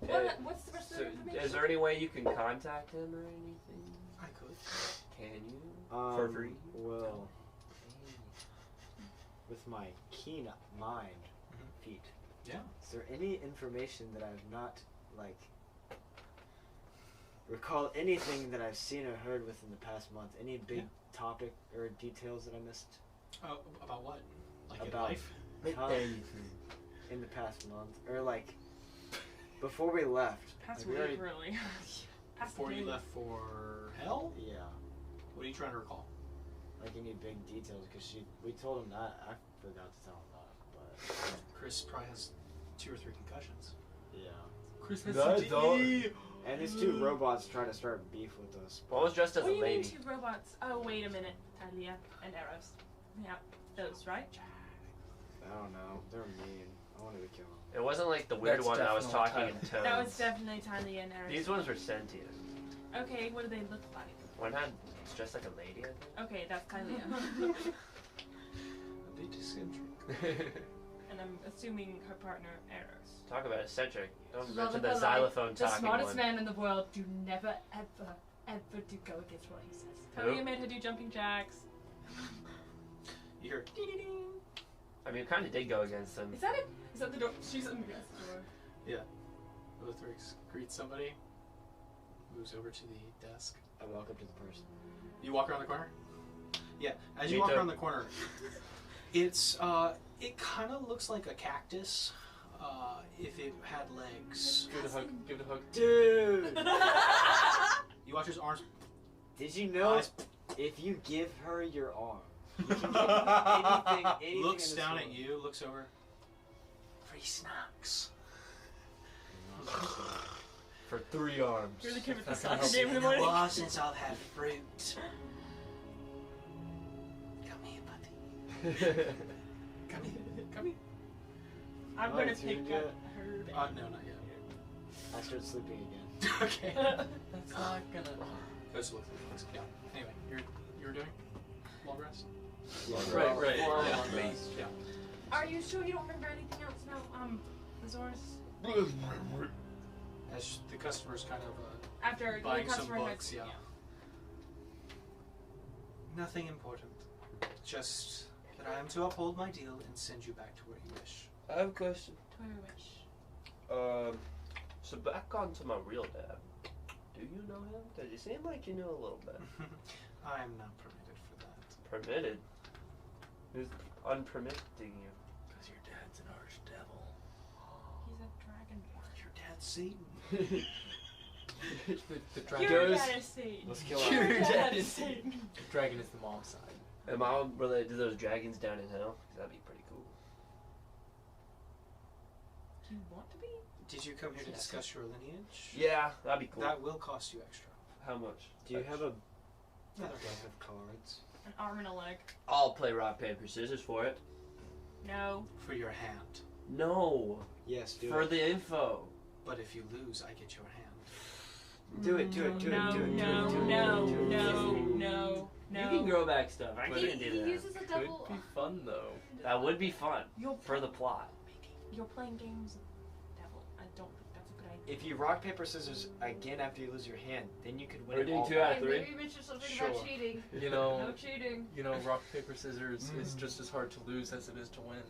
Yeah. What's the rest of So, the information? is there any way you can contact him or anything? I could. Can you? For free? Well, with my keen mind, feet. Yeah. Is there any information that I've not, like, recall anything that I've seen or heard within the past month? Any big topic or details that I missed About what? Like in About- life? in the past month? Or, like, before we left? Past like, we week, really. Past Before you day. left for hell? Yeah. What are you trying to recall? Like, any big details? Because we told him that. I forgot to tell him that. But, Chris probably has 2 or 3 concussions. yeah. Chris has CTE. And these two robots try to start beef with us. Well, I was dressed as What a do you mean lady. two robots? Oh, wait a minute. Talia and Eros. Yeah, those, right? I don't know. They're mean. I wanted to kill them. It wasn't like the weird That's one that was definitely talking in tones. That was definitely Talia and Eros. These ones were sentient. Okay, what do they look like? One had was dressed like a lady, I Okay, that's Talia. A bit eccentric. And I'm assuming her partner, Eros. Talk about eccentric. Don't Love mention it, the but, like, xylophone The talking smartest one. man in the world. Do never, ever, ever do go against what he says. Talia made her do jumping jacks. You hear ding-ding-ding. I mean, it kind of did go against them. Is that it? Is that the door? She's in the door. Lothric greets somebody. Moves over to the desk. I walk up to the person. You walk around the corner? Yeah, as Me you walk too. around the corner, it's it kind of looks like a cactus if it had legs. Give it a hug. Give it a hug. Dude! You watch his arms. Did you know Eyes if you give her your arm, you can give anything looks in this down world. at you, looks over. Free snacks. For 3 arms. You're the kid with the That's not soccer game in the morning. while since I've had fruit. Come here, buddy. Come here. Come here. I'm Oh, gonna it's pick your up jet. her. No, not yet. I start sleeping again. Okay. That's not gonna. Let's look. Yeah. Anyway, you're doing long rest. Yeah, Right, well, right. well, Yeah. long Please. rest. Yeah. Are you sure you don't remember anything else now? Azores? As the customer's kind of After buying the some customer has- books, yeah. Nothing important. Just that I am to uphold my deal and send you back to where you wish. I have a question. To your wish. So back on to my real dad. Do you know him? Does he seem like you know a little bit? I am not permitted for that. Permitted? Who's unpermitting you? Because your dad's an arch devil. He's a dragon. Your dad's Satan. The dragon. Your Goes- dad is Satan. Let's kill Your our dad is Satan. Dragon is the mom's side. Am I related to those dragons down in hell? 'Cause that'd be pretty cool. Do you want to be? Did you come here to discuss your lineage? Yeah, that'd be cool. That will cost you extra. How much? Do you have a Another deck of cards? An arm and a leg. I'll play rock, paper, scissors for it. No. for your hand. No. Yes, do For it. the info. But if you lose, I get your hand. Do it, do it, do it, No, do it, no, do it, no, do it. no, no, no. You can grow back stuff. I But can't do He that. uses a double. Could be fun though. That would be fun You're for the plot. You're playing games with the devil. I don't think that's a good idea. If you rock, paper, scissors again after you lose your hand, then you could win We're it doing all 2 back. out of 3. Maybe mention something about Sure. cheating. You know, No cheating. rock paper scissors is just as hard to lose as it is to win.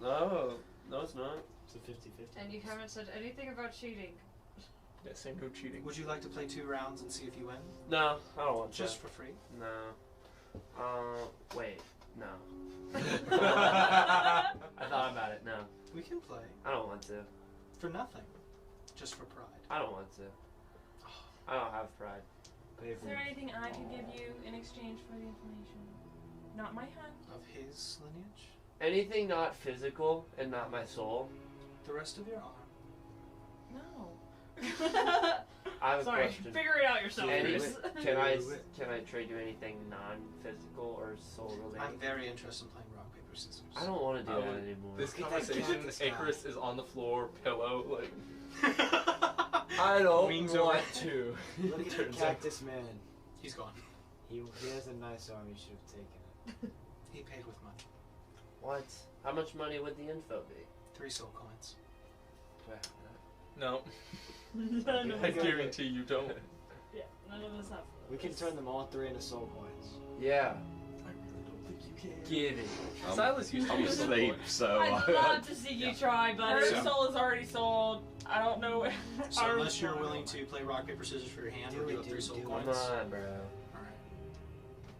No, no, it's not. It's a 50-50. And you haven't said anything about cheating. Yeah, same no cheating. Would you like to play 2 rounds and see if you win? No, I don't want Just to. for free? No. Wait. No. I thought about it. No, We can play. I don't want to. For nothing. Just for pride. I don't want to. I don't have pride. Is there anything I can give you in exchange for the information? Not my hand. Of his lineage? Anything not physical and not my soul. The rest of your arm? No. I have a Sorry, question. figure it out yourself. Any, Chris. can I trade you anything non-physical or soul I'm related? very interested in playing rock, paper, scissors. I don't want to do I that would- anymore. This Look at that conversation, cactus guy. Icarus is on the floor, pillow, like I don't wings want over. to. Look at the Turns out- cactus man. He's gone. He has a nice arm. You should have taken it. He paid with money. What? How much money would the info be? 3 soul coins. Do I have no. None of I us have guarantee you don't. Yeah, none of us have We can turn them all 3 into soul coins. that? Yeah. I really don't think you can. Give it. Silas used to I'm be asleep, so I'd love to see you try, Her buddy. So- soul is already sold. I don't know. So unless you're willing to play rock, paper, scissors for your hand, Do we'll it, give up do 3 it, soul do it. Come coins. on, bro. Alright.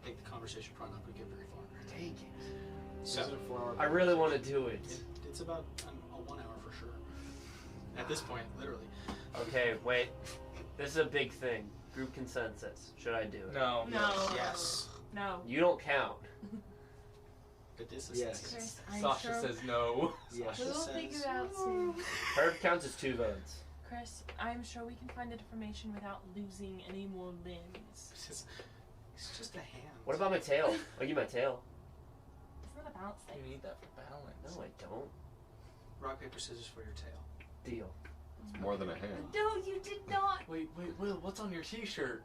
I think the conversation probably not going to get very far. Take it. So, Scissors, flower, I really want to do it. it's about a 1 hour for sure. At this point, literally. Okay, wait. This is a big thing. Group consensus. Should I do it? No. No. Yes. No. You don't count. But this is Yes. Chris, I'm Sasha sure. says no. Yes. Sasha We'll says, figure it out soon. Herb counts as 2 votes. Chris, I'm sure we can find information without losing any more limbs. It's just a hand. What about my tail? I'll give you my tail. It's not about You thing. need that for balance. No, I don't. Rock, paper, scissors for your tail. Deal. it's more than a hand. No, you did not. Wait, Will, what's on your t-shirt?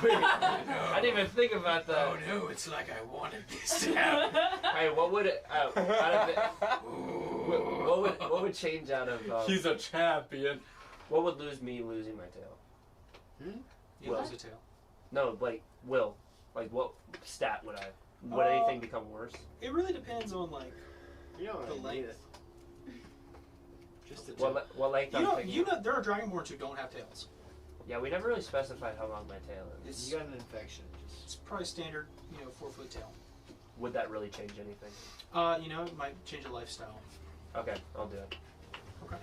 Wait, I didn't even think about that. Oh no, it's like I wanted this to happen. Hey, what would it? Out of it what would change out of? He's a champion. What would lose me losing my tail? You What? lose a tail. No, like will. Like what stat would I? Would anything become worse? It really depends on like You know the what I need length. it. Just the tip. What length? I'm thinking. There are dragonborns who don't have tails. Yeah, we never really specified how long my tail is. It's You got an infection. it's Just probably standard, 4-foot tail. Would that really change anything? It might change your lifestyle. Okay, I'll do it. Okay.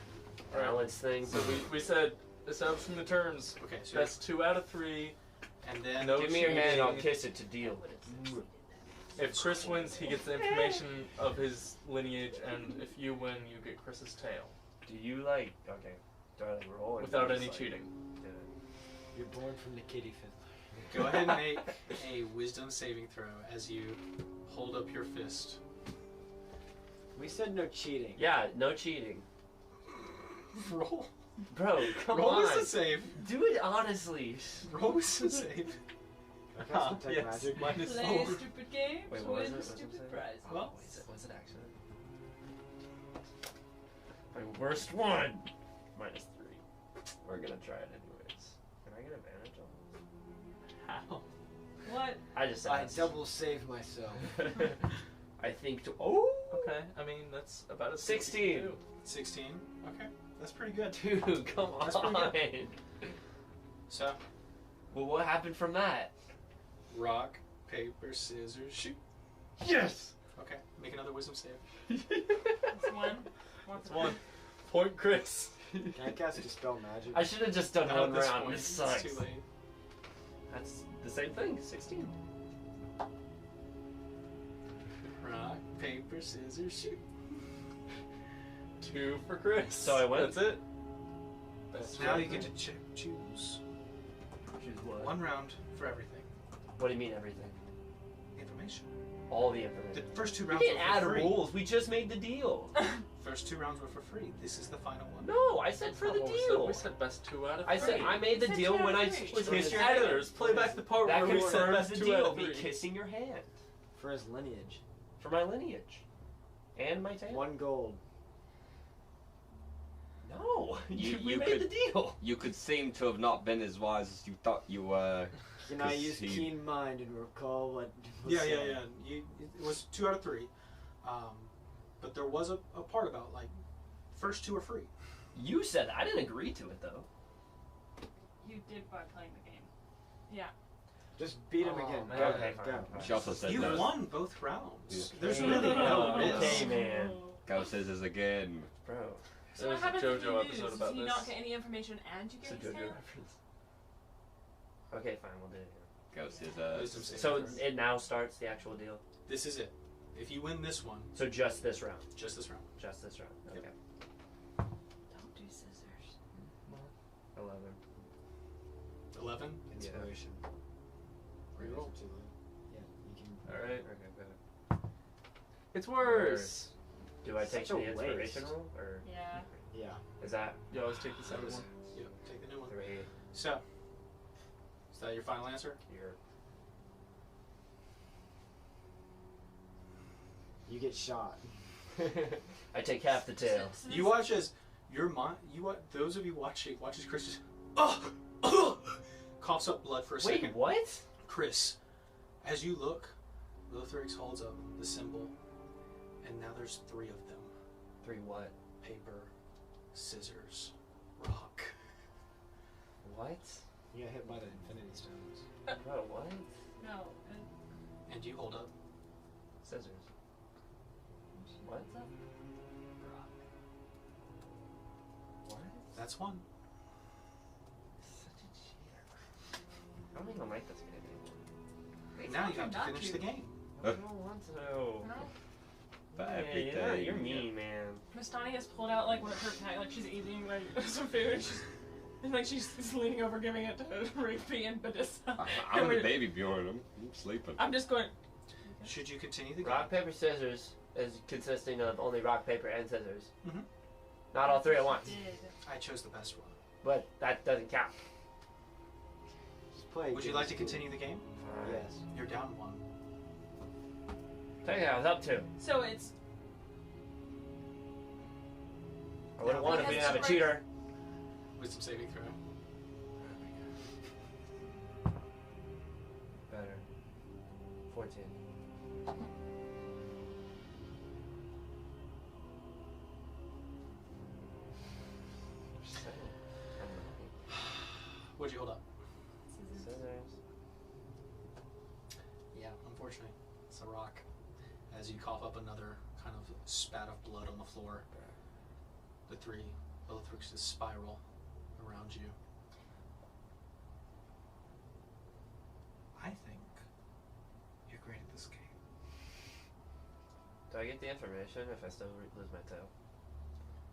Balance thing. So we said establishing the terms. Okay, so Best 2 out of 3. and then No Give me your hand. I'll cheating. kiss it to deal. If Chris wins, he gets the information of his lineage, and if you win, you get Chris's tail. Do you like? Okay. Do I like roll? Or Without do I any just, cheating. do it? you're born from the kitty fiddler. go ahead and make a wisdom saving throw as you hold up your fist. We said no cheating. Yeah, no cheating. Roll. Bro, come Roll on. wisdom save. Do it honestly. Roll wisdom save. I got some tech magic. Minus Play 4. stupid games, Wait, what was win it? What's it stupid say? prizes. Well, What's it actually? My worst one. -3. We're gonna try it anyways. Can I get advantage on How? What? this? I just I asked. double saved myself. I think to. Oh! Okay, I mean, that's about a 16. 16. Okay, that's pretty good. Dude, come That's pretty on. So, Well, what happened from that? rock, paper, scissors, shoot. Yes! Okay, make another wisdom save. It's one. That's 1. Point Chris. Can I cast Dispel Magic? I should have just done Not one at this round. point, This it's sucks. too late. That's the same thing. 16. scissors, shoot. 2 for Chris. So I win? That's it. Best Now two you get out to choose Choose what? 1 round for everything. What do you mean everything? Information. All the The information. first 2 You rounds can't were add for free. rules. We just made the deal. First 2 rounds were for free. This is the final one. No, I said for That's the not what we said. deal. We said best 2 out of 3. I said I made the said deal two out when of I three. was Kiss kissing your your editors. Play back the part That where we said confirms best the 2 deal. out of Me 3. kissing your hand For his lineage. for my lineage and my tail. 1 gold. No, You- we you made could- the deal. You could seem to have not been as wise as you thought you were. Can I 'Cause use he- keen mind and recall what was Yeah. said? It was 2 out of 3. But there was a part about, like, first 2 are free. You said that. I didn't agree to it though. You did by playing the game. Just beat him Oh, again. man. Go, Okay, go. fine, fine. She also said You no. won both rounds. Yeah. There's Okay. really no Okay, risk. man. Go scissors again. Bro. So There what was a happens if JoJo you lose? episode Does about he this. not get any information and you It's get a his JoJo tail? reference. Okay, fine. We'll do it. Go Wisdom scissors. saving So throw. it now starts the actual deal. This is it. If you win this one, So just this round. just this round. Just this round. Okay. Yep. Don't do scissors. 11. 11. Inspiration. Reroll. Yeah, you can. Alright. Okay, good. It's worse. Do I take Such the a inspiration waste. roll or Yeah. Yeah. is that You always take the second one. Yep, take the new one. 3? So, is that your final answer? You're You get shot. I take half the tail. So You this- watch as your mind. Those of you watching, watch as Chris just coughs up blood for a Wait, second. what? Chris, as you look, Lothrix holds up the symbol, and now there's 3 of them: 3 what? paper, scissors, rock. What? You got hit by the Infinity Stones. Bro, what? No. And you hold up. Scissors. What? Rock. What? That's 1. Such a cheater. I don't even like this game anymore. Now you have told you to not finish to. the game. I don't want to. No. For Yeah, everything. you're mean, man. Mastani has pulled out like one of her pack, like she's eating like some food. And like she's leaning over, giving it to Rigby and Badissa. I'm the baby Bjorn. I'm sleeping. I'm just going. Should you continue the game? Rock, paper, scissors is consisting of only rock, paper, and scissors. Mhm. Not all 3 at once. Did. I chose the best one. But that doesn't count. Just play. Would you like to continue the game? Yes. You're down 1. Tell you I was up 2. So it's I would have won if we It didn't has have a to cheater. Wisdom saving throw. Better. 14. What'd you hold up? Scissors. Yeah, unfortunately, it's a rock. As you cough up another kind of spat of blood on the floor, the 3 Lothrixes spiral around you. I think you're great at this game. Do I get the information if I still lose my tail?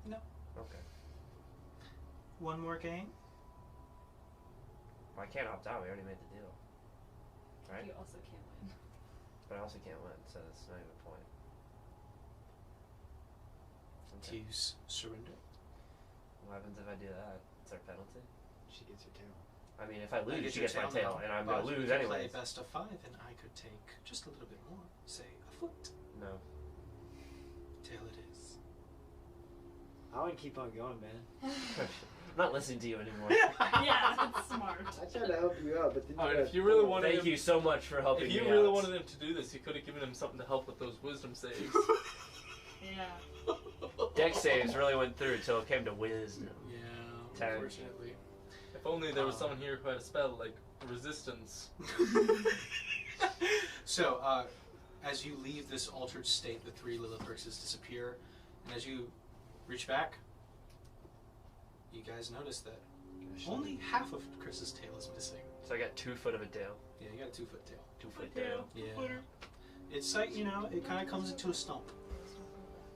No. Okay. One more game? Well, I can't opt out. We already made the deal. Right? You also can't win. But I also can't win, so that's not even a point. Do you surrender? What happens if I do that? Is there a penalty? She gets her tail. I mean, if I I lose, get she your gets my tail, now, and I'm but gonna we lose could anyways. play best of 5, and I could take just a little bit more. Say a foot. No. Tail it is. I want to keep on going, man. I'm not listening to you anymore. Yeah, that's smart. I tried to help you out, but then Alright, if you really wanted Thank him, you so much for helping if me you really out. wanted him to do this, you could have given him something to help with those wisdom saves. Yeah. Deck saves really went through until it came to wisdom. Yeah, 10. unfortunately. If only there was someone here who had a spell like resistance. So, as you leave this altered state, the 3 Lilithrixes disappear, and as you reach back, you guys notice that only half of Chris's tail is missing. So I got 2 foot of a tail. Yeah, you got a 2-foot tail. 2 foot tail. Yeah. It's like, it kind of comes into a stump.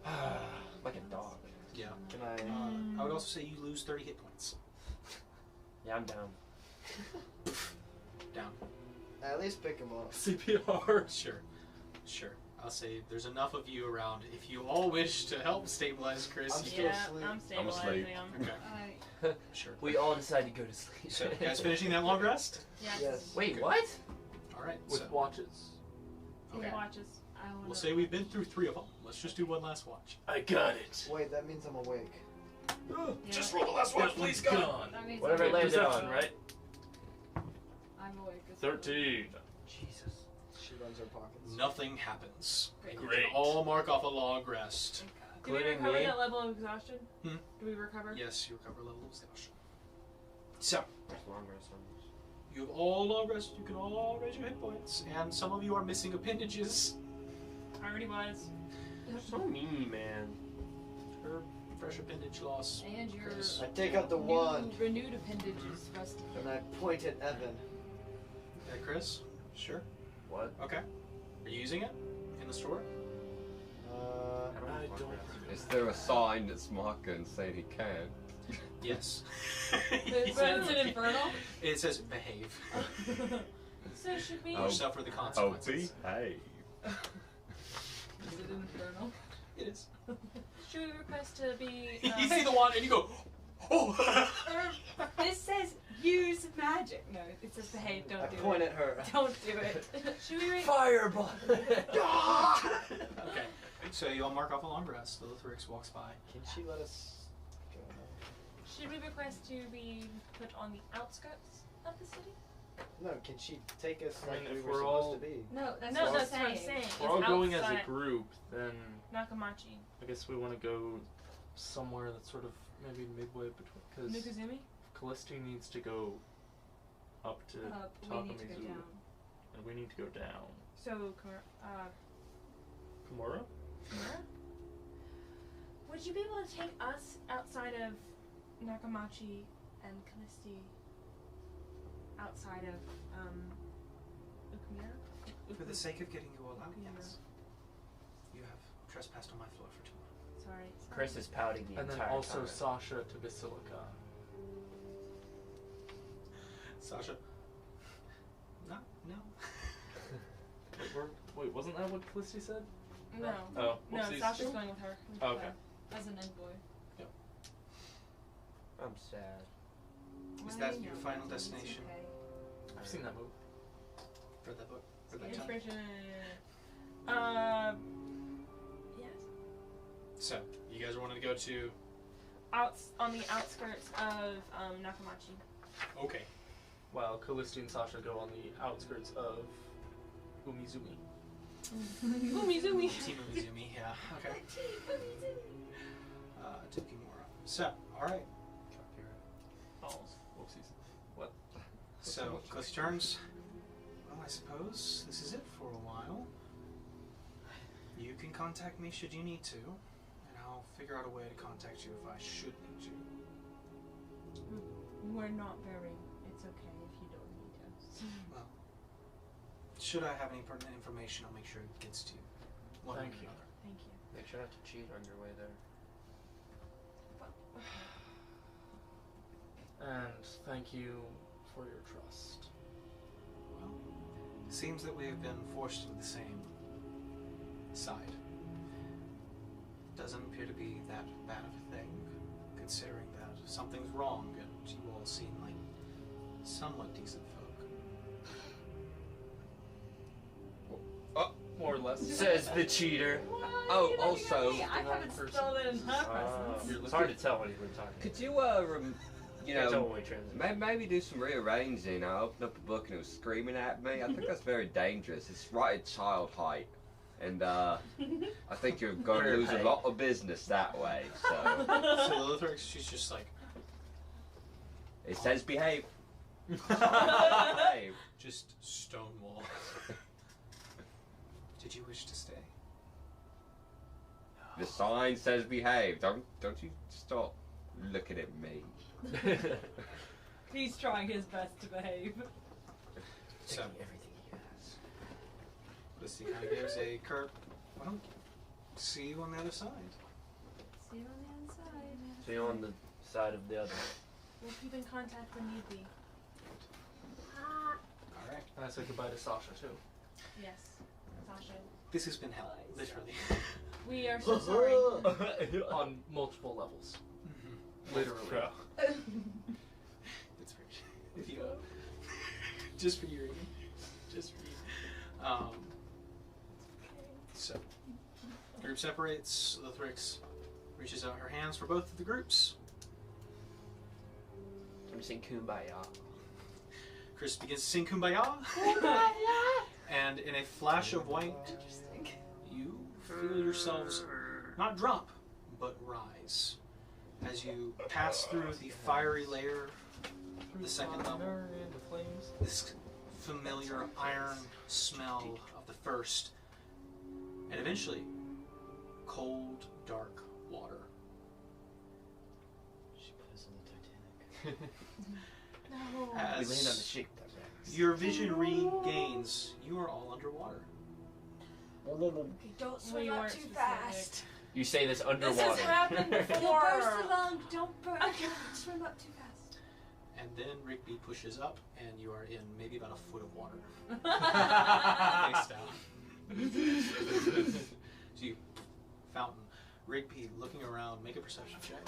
Like a dog. Yeah. Can I? I would also say you lose 30 hit points. Yeah, I'm down. Down. At least pick him up. CPR. Sure. I'll say there's enough of you around. If you all wish to help stabilize Chris, I'm you still Yeah, asleep. I'm I'm stabilizing asleep. him. Okay. I Sure. We all decide to go to sleep. So, you guys finishing that long rest? Yes. Yes. Wait, Okay. what? All right. With So, watches. okay. He watches. I wanna. We'll say we've been through 3 of them. Let's just do one last watch. I got it. Wait, that means I'm awake. Yeah. Just roll the last watch, please, God. That means Whatever it I'm landed Perception. on, right? I'm awake. as well. 13. Jesus. She runs her pockets. Nothing happens. Great. You can all mark off a long rest. Thank God. Do we Including recover me? that level of exhaustion? Hmm? Do we recover? Yes, you recover a level of exhaustion. So, There's long rest on this. you have all long rest. You can all raise your hit points. And some of you are missing appendages. I already was. So mean, man. Fresh appendage loss. And your Chris. I take out the new wand renewed appendages rusty. and I point at Evan. Okay, Chris? Sure. What? Okay. Are you using it in the store? I don't. Is there a sign that's marking saying he can? Yes. But it's an infernal. It says behave. So should we? Oh. Or suffer the Oh, consequences. behave. Is it infernal? It is. Should we request to be? You see the wand and you go, oh! This says use magic. No, it says behave. Don't I do point it. at her. Don't do it. Should we? Fireball. Okay. So you all mark off a long rest. The Lithrix walks by. Can she let us go? Should we request to be put on the outskirts of the city? No, can she take us I like mean, we if were we're supposed all- to be? No, that's No, what that's I'm what I'm saying. saying. We're all It's going as a outside group, then Nakamachi. I guess we want to go somewhere that's sort of maybe midway between. Because Mikuzumi? Callisti needs to go up to We need to go Takamizu, down. and we need to go down. So, Kimura? Kimura? Would you be able to take us outside of Nakamachi and Callisti? Outside of, Ukumira? For the sake of getting you all out, yes. You have trespassed on my floor for too long. Sorry. Chris is pouting the And then entire also time. Sasha to Basilica. Sasha? No. Wait, wasn't that what Callisti said? No. Oh, No, whoopsies. Sasha's going with her. Oh, okay. As an envoy. I'm sad. Is Well, that you your know, final it's destination? okay. I've seen that movie. For the book? For the time? Inspiration. Yes. So, you guys are wanting to go to... On the outskirts of Nakamachi. Okay. While Callisti and Sasha go on the outskirts of Umizumi. Umizumi. Team Umizumi, yeah. Okay. To Kimura. So, alright. Balls. Whoopsies. So, Cliff's turns. Well, I suppose this is it for a while. You can contact me should you need to, and I'll figure out a way to contact you if I should need to. We're not very. It's okay if you don't need us. Well, should I have any pertinent information, I'll make sure it gets to you. One way Thank or you. another. Thank you. Make sure not to cheat on your way there. And thank you for your trust. Well, it seems that we have been forced to the same side. Doesn't appear to be that bad of a thing, considering that something's wrong and you all seem like somewhat decent folk. More or less. Says the cheater. Oh, You know, also- me. I the wrong haven't person. stolen in her Ah, presence. it's hard to tell when he's been talking. Could you, you Can't tell know, when we transit. maybe do some rearranging? I opened up a book and it was screaming at me. I think that's very dangerous. It's right at child height. And I think you're going to Weird lose a height. lot of business that way. So So Lilith, she's just like, it says behave. Behave. just stonewall. Did you wish to stay? The sign says behave. Don't you stop looking at me. He's trying his best to behave. So, Taking everything he has. Christy kind of gives a curt, why don't See you on the other side. See you on the other side. So you're on the side of the other. We'll keep in contact when need be. Alright. And I say goodbye to Sasha too. Yes, Sasha. This has been hell, literally. We are so sorry. On multiple levels. Mhm. Literally. Bro. It's very if you just for you, Regan. Just for you. So the group separates. Lithrix reaches out her hands for both of the groups. I'm just saying kumbaya. Chris begins to sing Kumbaya. And in a flash of white, you feel yourselves not drop, but rise. As you pass through the fiery layer from the second level, Into flames. this familiar iron smell of the first, and eventually, cold, dark water. She put us in the Titanic. No. We land on the As ship. your vision regains, you are all underwater. Don't We swim up weren't too specific. fast. You say this underwater. This has happened You'll before. burst along. Don't swim up too fast. And then Rigby pushes up, and you are in maybe about a foot of water. Face down. So you fountain. Rigby looking around, make a perception check.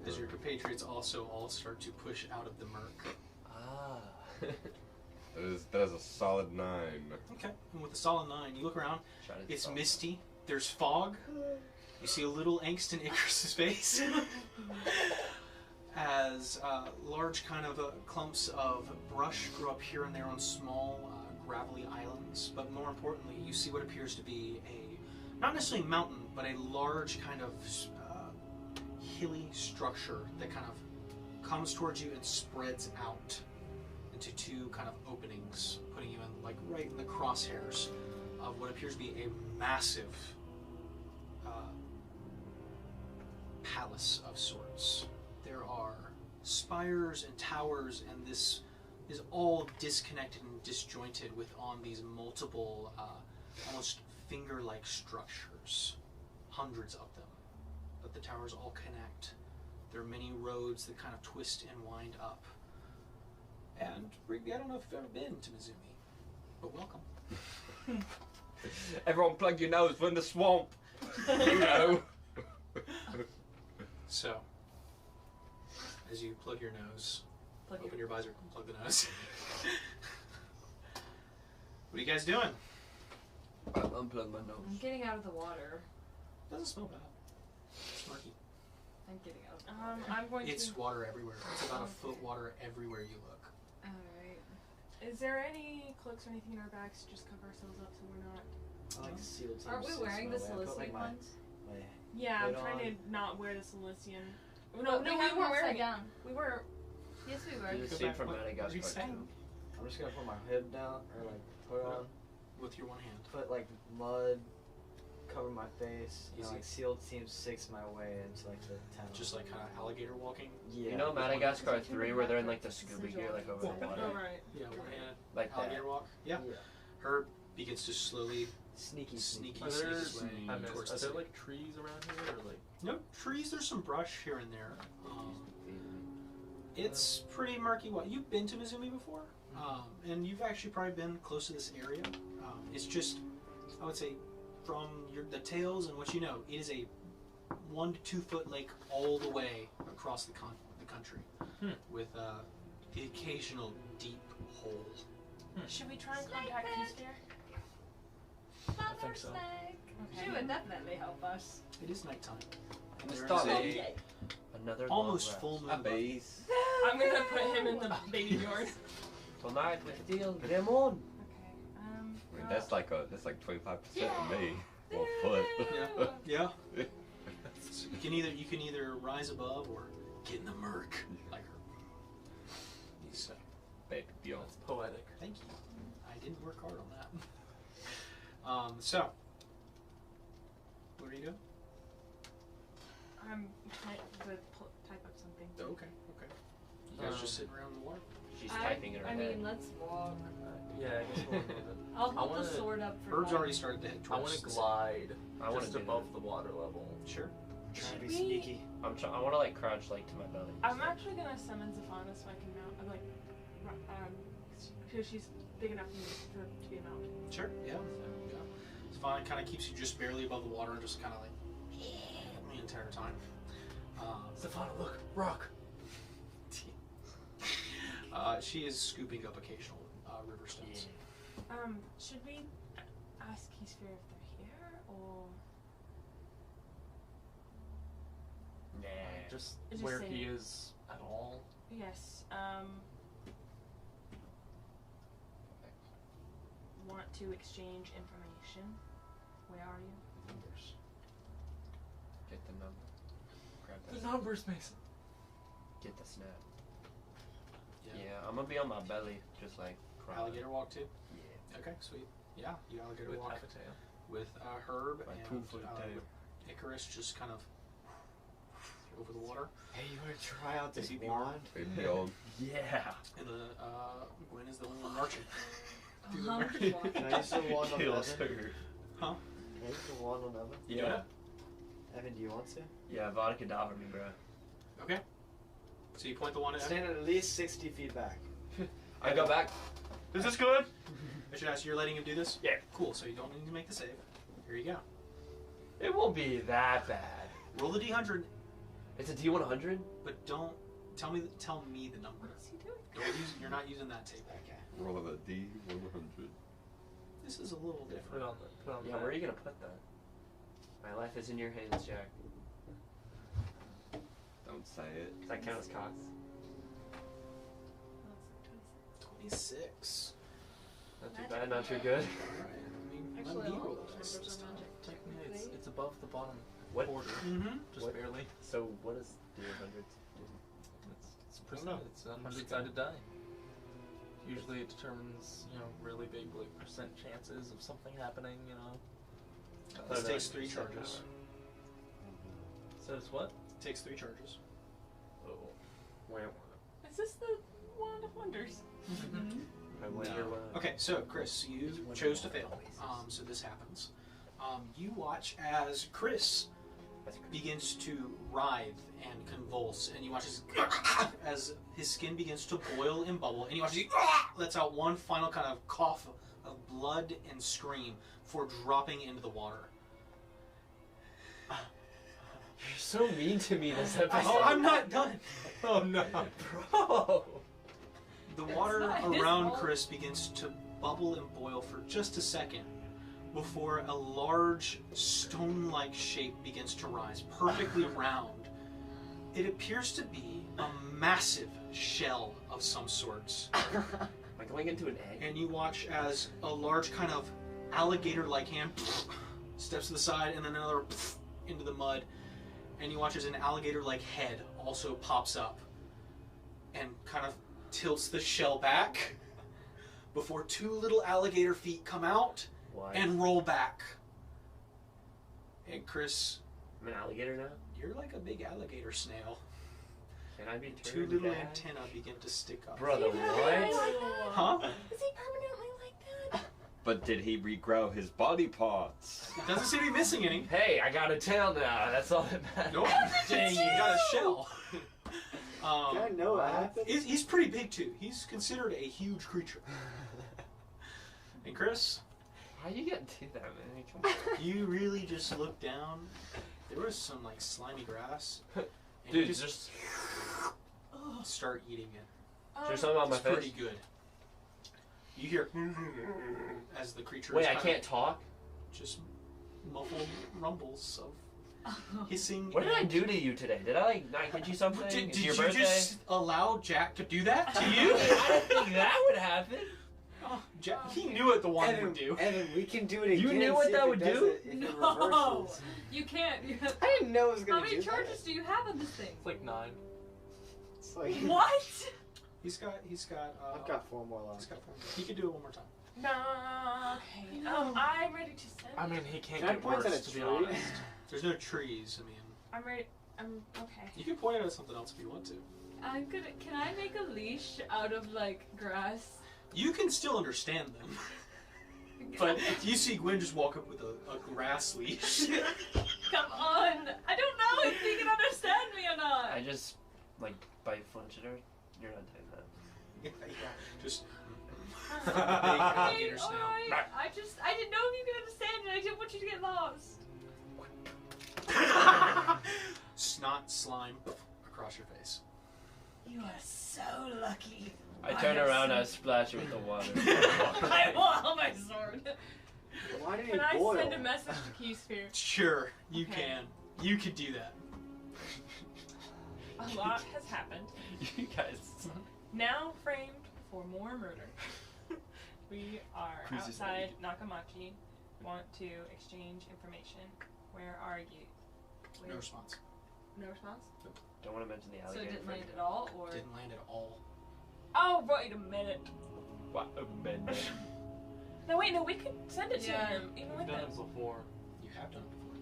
As your compatriots also all start to push out of the murk. Ah. That is a solid 9. Okay. And with a solid 9, you look around. Try to It's solve. misty. There's fog. You see a little angst in Icarus's face. As large kind of clumps of brush grow up here and there on small gravelly islands. But more importantly, you see what appears to be a, not necessarily mountain, but a large kind of hilly structure that kind of comes towards you and spreads out into two kind of openings, putting you in like right in the crosshairs of what appears to be a massive palace of sorts. There are spires and towers, and this is all disconnected and disjointed with on these multiple, almost finger-like structures, hundreds of them. But the towers all connect. There are many roads that kind of twist and wind up. And Rigby, I don't know if you've ever been to Mizumi, but welcome. Everyone plug your nose, we're in the swamp. You know. So, as you plug your nose, open your visor, plug the nose. What are you guys doing? I unplug my I'm nose. getting out of the water. Doesn't smell bad. It's murky. I'm getting out of the water. I'm going It's to. water everywhere. It's about a foot water everywhere you look. Alright. Is there any cloaks or anything in our bags to just cover ourselves up so we're not? I like sealed Aren't we team wearing the six, by way. I put, Cilician like, ones? my Yeah, I'm Hood trying on. to not wear the Cilician. No, No, we have weren't them upside wearing it. down. We were. Yes, we were. You Go see back, from what are you Madagascar saying? too. I'm just gonna put my hood down, or like put on, With your one hand. put like mud, cover my face, and Easy. like sealed team 6 my way into like the tunnel. Just like kind of alligator walking. yeah. You know Madagascar Is it 3 where they're in like the scuba gear like over the Oh water? right. Yeah, one hand. Like that. Alligator walk. Yeah. Yeah. Herb begins to slowly Sneaky, sneaky. Are sneak there, his way I missed, towards are the there city. like trees around here or like? No trees. There's some brush here and there. It's pretty murky. What you've been to Mizumi before, and you've actually probably been close to this area. It's just, I would say, from the tales and what you know, it is a 1 to 2 foot lake all the way across the country, with the occasional deep hole. Should we try and contact Peacebear? I think so. She would definitely help us. It is nighttime. And Let's there stop is it. a Another almost long full rest. moon. Hi, above you. bees. I'm gonna put him in the baby yard. Tonight we steal Damon. Okay. I mean, that's like 25% of me. 1 foot. Yeah. Yeah. So you can either rise above or get in the murk like her. So, Baby, yo. That's poetic. thank you. I didn't work hard on that. So, what are you doing? I'm trying to type up something. Okay. You guys just sitting around in the water? She's typing in her I head. mean, let's walk. Yeah, I guess we'll move it. I'll hold wanna- the sword up for Bird's Vaughn. already started to head I towards. want to the glide I want just to above the water level. Sure. Trying to be Should we- sneaky. I want to like crouch like to my belly. I'm actually gonna summon Zaphana so I can mount. I'm like, so she's big enough to be a mount. Sure. Yeah. Savannah kind of keeps you just barely above the water and just kind of like the entire time. Stefano, look, rock. She is scooping up occasional river stones. Should we ask Keysfair if they're here or? Nah. Just Just where saying. he is at all. Yes. Want to exchange information? Where are you? Numbers. Get the number. Grab The that. numbers, Mason. Get the snap. Yeah. Yeah, I'm gonna be on my belly, just like crying. Alligator walk too. Yeah. Okay, sweet. Yeah, you alligator With walk half a tail. with Herb My and 2-foot tail. Icarus just kind of over the water. Hey, you want to try out this Is he wand? Baby on. Yeah. And the Gwen is the only one marching. Through the I'm river. just walking. Can I use the wand on Kills Evan? her. Huh? Can I use the wand on Evan? Yeah. Evan, do you want to? Yeah, vodka Kedavra me, bro. Okay. So you point the one at Stand at least 60 feet back. I go back. Is this good? I should ask, you're letting him do this? Yeah. Cool, so you don't need to make the save. Here you go. It won't be that bad. Roll the D100, It's a D100? but don't tell me the number. What's he doing? You're not using that table. Okay. Roll of a D100. This is a little Put it different. on the. Put it on Yeah, the where are you gonna put that? My life is in your hands, Jack. Don't say it. Does that count as costs? 26. Not too bad, not too good. Alright, I mean, Actually, let me all roll those this numbers this are time. magic. Technically, it's above the bottom What? quarter, Mm-hmm. just What? barely. So what is D100? It's percent. It's a 100-sided die. Usually, it determines really big percent chances of something happening. This takes 3 charges. So it's what? Takes 3 charges. Oh. Is this the Wand of Wonders? I wonder what. Okay, so Chris, you chose to fail. So this happens. You watch as Chris begins to writhe and convulse, and you watch as his skin begins to boil and bubble, and you watch as he lets out one final kind of cough of blood and scream before dropping into the water. You're so mean to me this episode. Oh, I'm not done. Oh no, bro. The water not his around fault. Chris begins to bubble and boil for just a second before a large stone-like shape begins to rise, perfectly round. It appears to be a massive shell of some sorts. Am I going into an egg? And you watch as a large kind of alligator-like hand steps to the side and then another into the mud. And you watch as an alligator-like head also pops up and kind of tilts the shell back before 2 little alligator feet come out Why? and roll back. And Chris, I'm an alligator now. you're like a big alligator snail. Can I be 2 turned little bad? antennae begin to stick up. Brother, what? Huh? Is he permanently like that? But did he regrow his body parts? It doesn't seem to be missing any. Hey, I got a tail now. That's all that matters. Nope. Dang, you got a shell. Can I know what happened? He's pretty big too. He's considered a huge creature. And Chris, How you get to that, man? Come on. you really just look down. There was some like slimy grass. And Dude, you just start eating it. is there something on my It's face? pretty good. You hear as the creature Wait, is I kind can't talk. of just muffled rumbles of hissing. What did I and- do to you today? Did I like not get you something? Did, It's did your you birthday. just allow Jack to do that to I you? didn't think that would happen. Oh, Jack, he knew what the wand Evan, would do. Evan, we can do it again. You knew and what see that if would it does do? it- if it No, reverses. you can't. I didn't know it was How gonna many do charges that. do you have on this thing? It's like 9. It's like What? He's got. I've got 4 more He's left. got 4 more. He could do it one more time. No. Okay. No. I'm ready to send. I mean, he can't Can I get point at worse, a to be tree? honest. There's no trees. I mean, I'm ready. I'm okay. you can point it at something else if you want to. I'm gonna. Can I make a leash out of like grass? You can still understand them. But you see Gwen just walk up with a grass leash. Come on! I don't know if you can understand me or not! I just, like, bite flinch at her. You're not doing that. Yeah, just. Alright, I didn't know if you could understand it. I didn't want you to get lost. Snot slime across your face. You are so lucky. I turn around and I splash her with the water. I want my sword. Why did Can he I boil? send a message to Keysphere? Sure, you Okay. can. You could do that. A lot has happened. You guys. Now framed for more murder. We are Who's this outside Nakamachi. Want to exchange information. Where are you? No response. No response? Don't want to mention the So it alligator. didn't land at all, or? Didn't land at all. Oh, wait a minute. What a minute. No, wait, no, we could send it to Yeah. him. Even We've with done it. it before. You have done it before.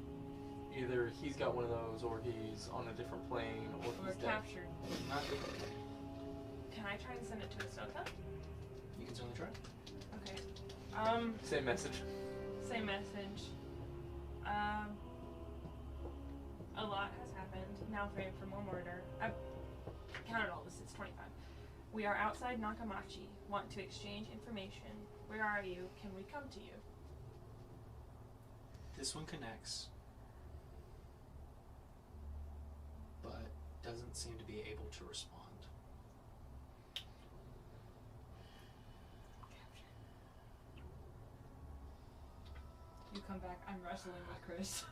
Either he's got one of those, or he's on a different plane, or We're he's dead. captured. Not good. Can I try and send it to Ahsoka? You can certainly try. Okay. Same message. Same message. A lot has happened. Now framed for more murder. I've counted all this. It's 25. We are outside Nakamachi. Want to exchange information. Where are you? Can we come to you? This one connects, but doesn't seem to be able to respond. You come back, I'm wrestling with Chris.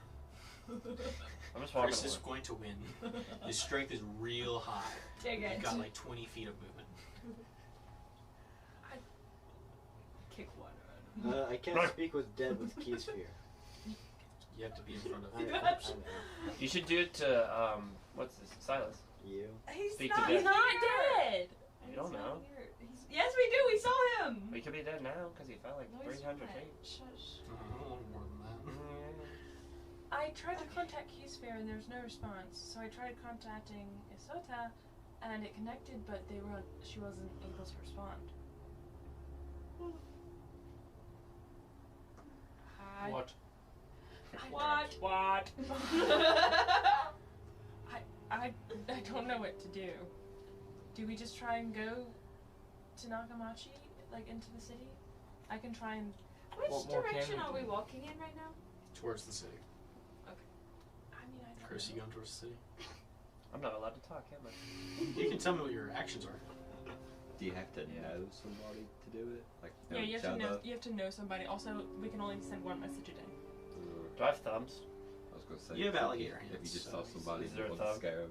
I'm just walking Chris is away. going to win. His strength is real high. Dig it. You've got like 20 feet of movement. Kick one. I can't speak with dead with Keysphere. You have to be in front of I him. know. You should do it to, what's this? Silas. You. He's Speak not, to he's death. not dead. You don't He's not know. here. Yes, we do. We saw him. He could be dead now because he fell like No, he's 300 not. feet. Shush. I don't want more than that. I tried to contact Keysphere and there was no response. So I tried contacting Isota and it connected, but she wasn't able to respond. What? What? I don't know what to do. Do we just try and go to Nakamachi, like into the city? I can try and. Which What more can direction we are do? we walking in right now? Towards the city. I mean, I don't Chris, know. you going towards the city? I'm not allowed to talk, am I? You can tell me what your actions are. Do you have to Yeah. know somebody to do it? Like know Yeah, you each have to know. other? You have to know somebody. Also, we can only send one message a day. Do I have thumbs? I was gonna say. You have if alligator If you hands, just so saw he's- somebody Is who there a wants to thumb? scare him.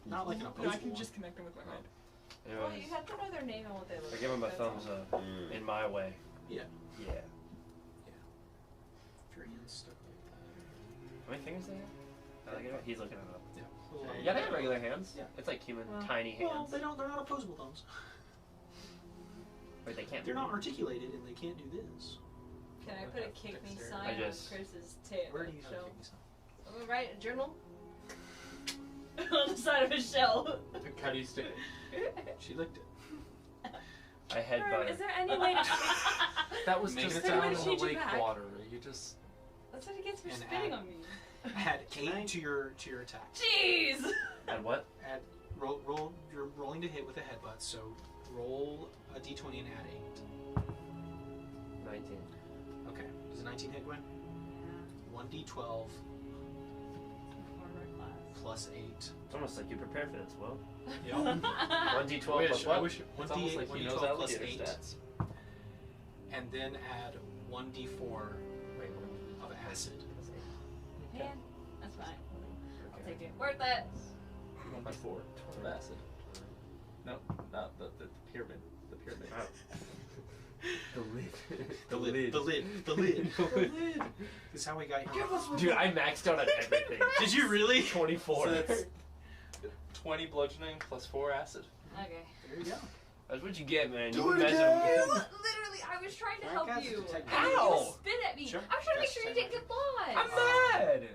Not like an No, opposable I can one. just connect them with my mind. Well, Anyways, you have to know their name and what they look I like. give him a that's thumbs all. up in my way. Yeah. Yeah. If your hand's stuck like that. How many fingers do they have? Alligator? He's looking it up. Yeah. Yeah, they have regular hands. Yeah. It's like human, Well- tiny hands. Well, they're not opposable thumbs. Wait, they can't. They're not articulated and they can't do this. Can I put a kick me Dexterity. sign I on just- Chris's tail? Where do you have shell? to kick yourself? I'm gonna write a journal on the side of his shell. How do you stick it? She licked it. I head Herb, butter. is there any way to? That was Make just it down in sound- the Shoot you lake back. water. You just. That's what he gets for And spitting add- on me. Add 8 to your attack. Jeez! And what? Add roll. You're rolling to hit with a headbutt, so roll a d20 and add 19. 8. Okay. Does a 19 hit, Gwen? 1d12 Armor class. plus 8. It's almost like you prepared for this, Will. Yeah. 1d12 plus what? It's almost 1d8, like he 1d12 knows plus alligator 8. stats. And then add 1d4 Wait, of acid. Man, that's fine. I'll take it. Worth it! 1 by 4 of acid. No, not the pyramid. The pyramid. Oh. The lid. The lid. The lid. The lid. This is how we got here. Dude, I maxed out on everything. Did you really? 24. So that's 20 bludgeoning plus 4 acid. Okay. There you go. That's what you get, man. Do You it measure again. Literally, I was trying to Right, help guys, you. detect- And you How? just spit at me. Sure. I was trying to make Just sure you detect didn't get lost. I'm mad.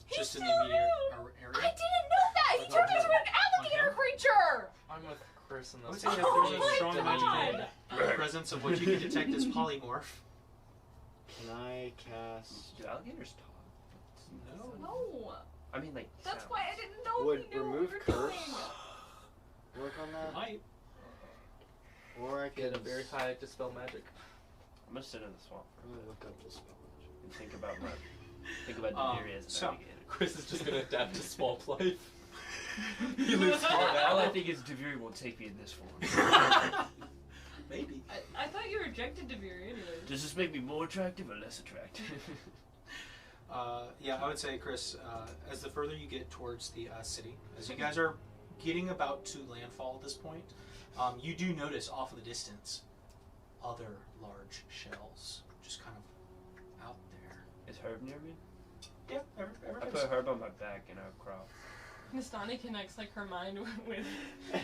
He's Just in the still immediate around. area. I didn't know that. He turned into an alligator creature. I'm with Chris in I would this. say that Oh there's my a strong God. magic in the presence of what you can detect as polymorph. Can I cast? Do alligators talk? No. No. I mean, like. That's sound. why I didn't know Would we knew what remove we were curse doing. work on that? Might. Or I Get could a very high dispel magic. I'm gonna sit in the swamp for a Really bit look up dispel magic. and think about my. Think about Demiri as an so- alligator. Chris is just gonna adapt to swamp life. He lives far All I out. think is Demiri won't take me in this form. Maybe. I thought you rejected Devere anyway. Does this make me more attractive or less attractive? Yeah, I would say, Chris, as the further you get towards the city, as you guys are getting about to landfall at this point, you do notice off in the distance other large shells just kind of out there. Is Herb near me? Yeah, I everybody's. put Herb on my back and I crawl. Nastani connects like her mind with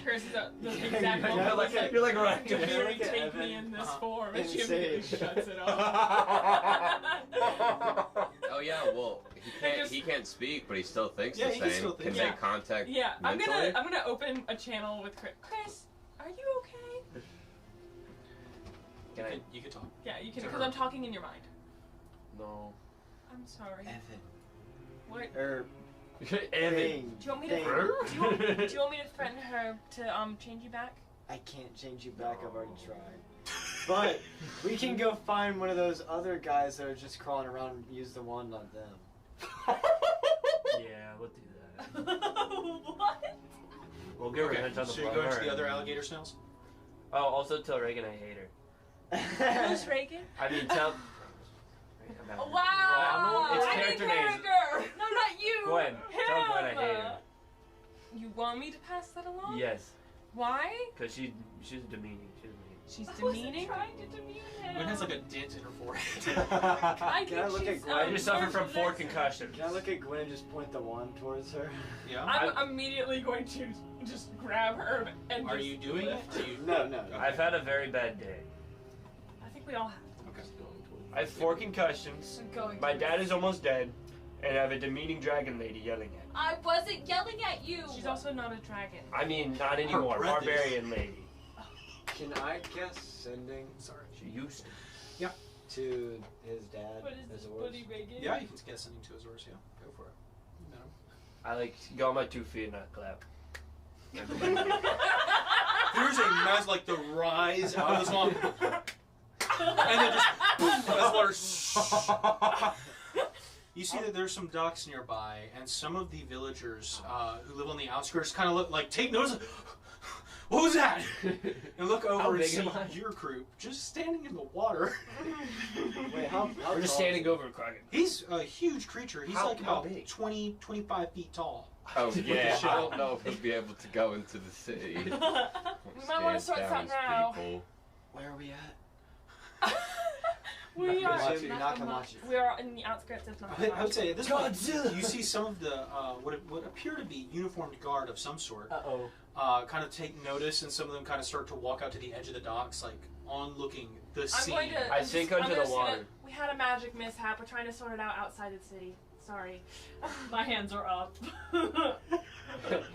Chris's the Yeah, exact yeah, moment. like Like, you're like right. you Yeah, really look at take me Evan. in this Uh-huh. form, and she Insane. immediately shuts it off. Oh yeah, well he can't speak, but he still thinks Yeah, the he can same. still think. Can Yeah. make contact. Yeah, I'm mentally? gonna open a channel with Chris. Chris, are you okay? Can I? You can talk. Yeah, you can, To because her. I'm talking in your mind. No. I'm sorry. Evan. What? Evan. Thing. Do you want me to? Thing. Do you want me to threaten her to change you back? I can't change you back. I've already tried. But we can go find one of those other guys that are just crawling around and use the wand on them. Yeah, we'll do that. What? We'll get Okay, revenge on the so you're going to the other alligator snails? Oh, also tell Reagan I hate her. Who's Reagan? I mean, tell. I'm out. Wow! It's I character need names. character. No, not you. Gwen. Tell Gwen I Him. hate her. You want me to pass that along? Yes, Why? because she's demeaning. She's mean. She's I wasn't demeaning. trying to demean him. Gwen has like a dent in her forehead. I Can I think look she's, at Gwen? I just suffered from 4 possessive. concussions. Can I look at Gwen and just point the wand towards her? Yeah? I'm immediately going to just grab her and Are just you doing it? lift Do her. you... No, no. Okay. I've had a very bad day. I think we all have. Okay. I have 4 concussions. I'm going My to. dad is almost dead, and I have a demeaning dragon lady yelling at me. I wasn't yelling at you. She's also not a dragon. I mean, not anymore. breath is- Barbarian lady. Can I guess sending Sorry. She used to. to his dad What is as this, a Buddy Reagan? Yeah, you can get something to Azores, yeah. Go for it. You met him. I like go on my 2 feet and I clap. There's a mass like the rise out of the swamp. And then just boom, as water. You see that there's some docks nearby, and some of the villagers who live on the outskirts kind of look like, take notice. What was that? And look How over and big see am I? your group just standing in the water. Wait, how We're just tall standing is he? over a Kraken. He's a huge creature. He's How- like how about big? 20, 25 feet tall. Oh yeah, I don't know if he'll be able to go into the city. We might want to sort this out Stand down now. as people. Where are we at? We are. Nakamachi, Nakamachi. We are in the outskirts of I would Nakamachi. say at this point, Godzilla! you see some of the what appear to be uniformed guard of some sort Uh-oh. kind of take notice, and some of them kind of start to walk out to the edge of the docks, like on looking the I'm scene. going to. I I'm sink just- under I'm the gonna say water. that We had a magic mishap. We're trying to sort it out outside of the city. Sorry. My hands are up.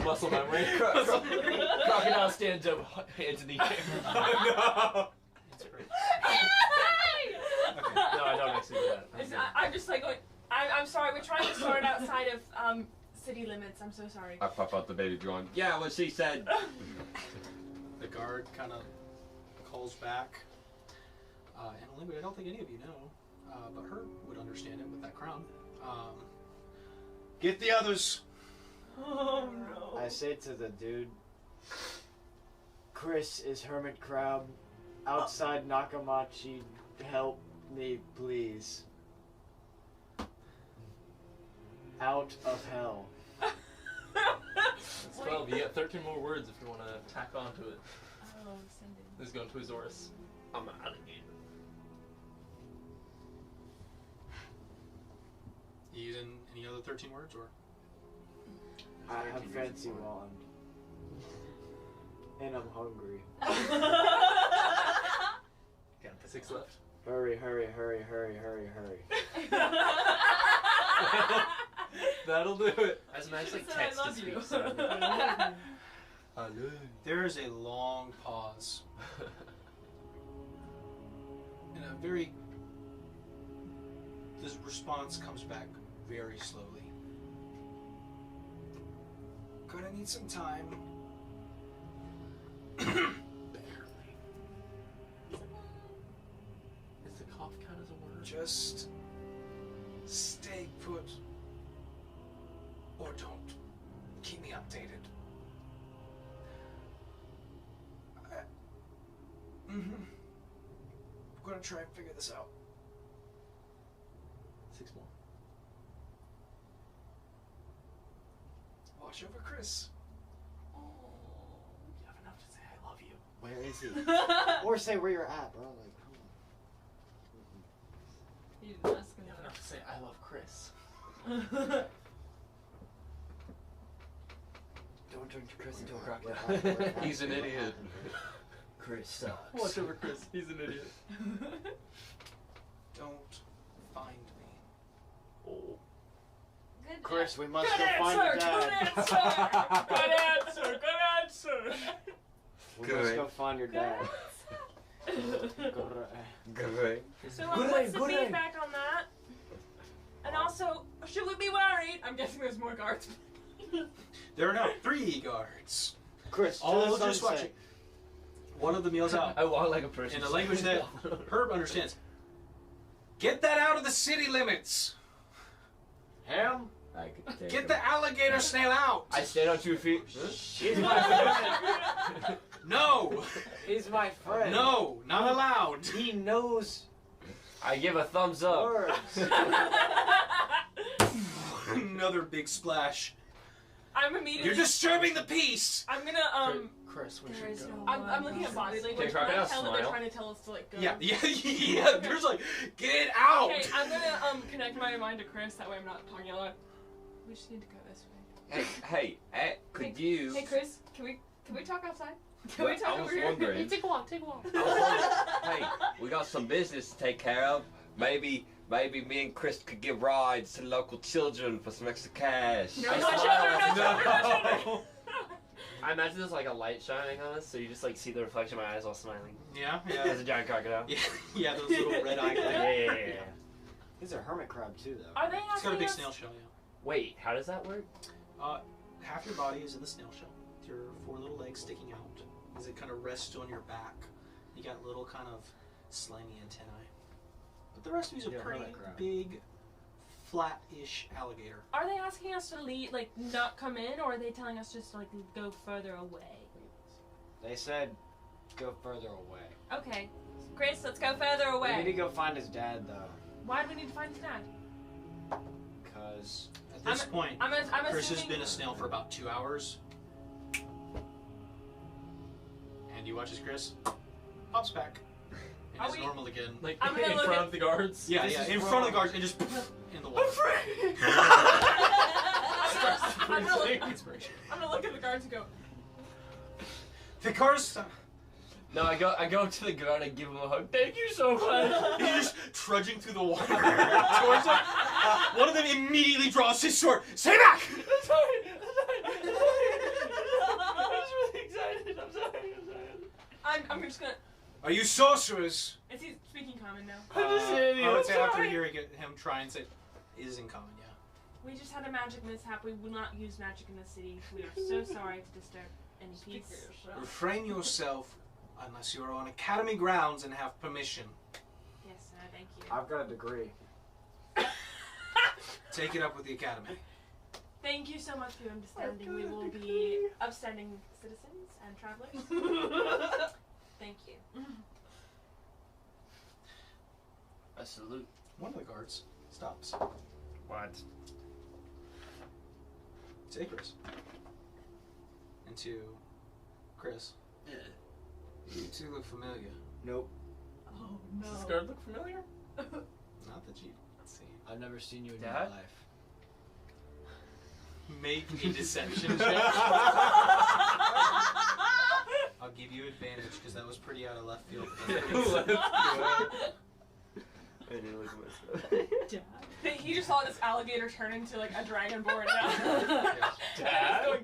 Muscle memory. Crocodile stands up, hands in the air. no. It's great. Hey! Okay. No, I don't actually do that. It's- I'm just like going. I'm sorry. We're trying to sort it outside of city limits. I'm so sorry. I pop out the baby drawing. Yeah, what she said. The guard kind of calls back. In a language I don't think any of you know, but her would understand it with that crown. Get the others. Oh no. I say to the dude, Chris is Hermit Crab outside Nakamachi. Help me, please. Out of hell. It's 12. You get 13 more words if you want to tack onto it. Oh, sending. This is going to Azores. I'm an alligator. You using any other 13 words or? I have fancy wand. And I'm hungry. 6 left. Hurry, hurry, hurry, hurry, hurry, hurry. That'll do it. That's a nice like She said, "I text to love speech you." sound. There is a long pause. And a very the response comes back very slowly. Gonna need some time. Is the cough count as a word? Just stay put. Or don't. Keep me updated. I'm gonna try and figure this out. 6 more. Watch over Chris. You have enough to say I love you. Where is he? Or say where you're at, bro. Like, come on. You didn't ask him You have enough to say I love Chris. Don't turn Chris into a We're crocodile. at- He's an idiot. Chris sucks. Watch over Chris. He's an idiot. Don't find me. Oh. Good Chris, we must Good go find your answer, dad. good answer. Good answer. We Good. must go find your dad. Great. So Good what's aim, the good aim. feedback on that? And also, should we be worried? I'm guessing there's more guards. There are now 3 guards. Chris, to All the just sunset. watching. One of them yells out I walk like a person. in a language that Herb understands. Get that out of the city limits. Him? I could take Get him. the alligator snail out. I stand on 2 feet. He's my friend. No. He's my friend. No. Not allowed. He knows I give a thumbs up. words. Another big splash. I'm immediately. You're disturbing the peace. I'm gonna Chris, we There should is go. no I'm looking at body language. Okay, crocodile I tell that they're smile. trying to tell us to like go. Yeah. There's like, get out. Okay, I'm gonna connect my mind to Chris. That way I'm not talking a lot. We just need to go this way. Hey, could you? Hey Chris, can we talk outside? Can Well, we talk I was over here? wondering- Take a walk. Take a walk. I was wondering, hey, we got some business to take care of. Maybe me and Chris could give rides to local children for some extra cash. No, I no smile. children, no children, no children. I imagine there's like a light shining on us, so you just like see the reflection of my eyes while smiling. Yeah. There's a giant crocodile. Yeah. Those little red eye. Yeah. He's a hermit crab too, though. Are they It's got a asking big us? snail shell. Yeah. Wait, how does that work? Half your body is in the snail shell. Your 4 little legs sticking out as it kind of rests on your back. You got little kind of slimy antennae. But the rest of you's a Yeah, pretty hermit crab. big, flat-ish alligator. Are they asking us to leave, like not come in, or are they telling us just to, like go further away? They said go further away. Okay, Chris, let's go further We need to away. go find his dad, though. Why do we need to find his dad? Because At this point, I'm Chris has assuming. been a snail for about 2 hours. And you watch as Chris pops back and Are is we- normal again. Like I'm gonna in look front at- of the guards. Yeah, This yeah, is in wrong. front of the guards and just in the water. I'm gonna look- Inspiration. I'm gonna look at the guards and go. The cars. No, I go up to the guard and give him a hug. Thank you so much. He's just trudging through the water towards them. One of them immediately draws his sword. Stay back! I'm sorry. I was really excited. I'm sorry. I'm just gonna. Are you sorcerers? Is he speaking common now? I'm just an idiot. I would say I'm after sorry. hearing him try and say, it is in common, yeah. We just had a magic mishap. We will not use magic in the city. We are so sorry to disturb any Speak peace. for yourself. Refrain yourself unless you are on academy grounds and have permission. Yes, sir. Thank you. I've got a degree. Take it up with the academy. Thank you so much for your understanding. We will be upstanding citizens and travelers. Thank you. A salute. One of the guards stops. What? To Icarus. And to Chris. You two look familiar. Nope. Oh Does this no. guard look familiar? Not that you see. I've never seen you in your Dad? life. Make a deception check. I'll give you advantage because that was pretty out of left field. I didn't look at myself. He just saw this alligator turn into like a dragonborn now. Dad?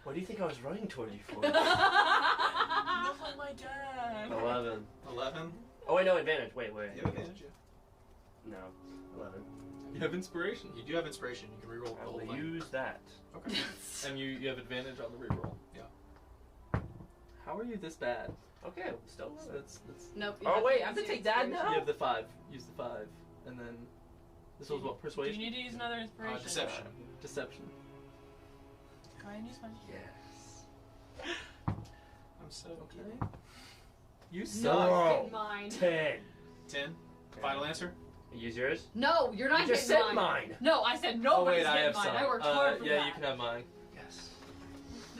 What do you think I was running toward you for? You look like my dad. 11. 11. Oh wait, no, advantage. Wait. You have advantage, yeah. No, 11. You have inspiration. You do have inspiration. You can reroll I the whole will thing. use that. Okay. And you have advantage on the reroll. Yeah. How are you this bad? Okay, still. That's Nope. Oh wait, I have to take that now. You have the 5. Use the 5. And then this was what, Do persuasion? you need to use another inspiration? Deception. Deception. Go ahead and use one. Yes. I'm so Okay. You Not suck. hit mine. 10. 10. Final answer. Use yours. No, you're not You just hitting said mine. mine. No, I said Oh nobody's wait, I hitting have mine. some. I worked hard for yeah, that. you can have mine. Yes.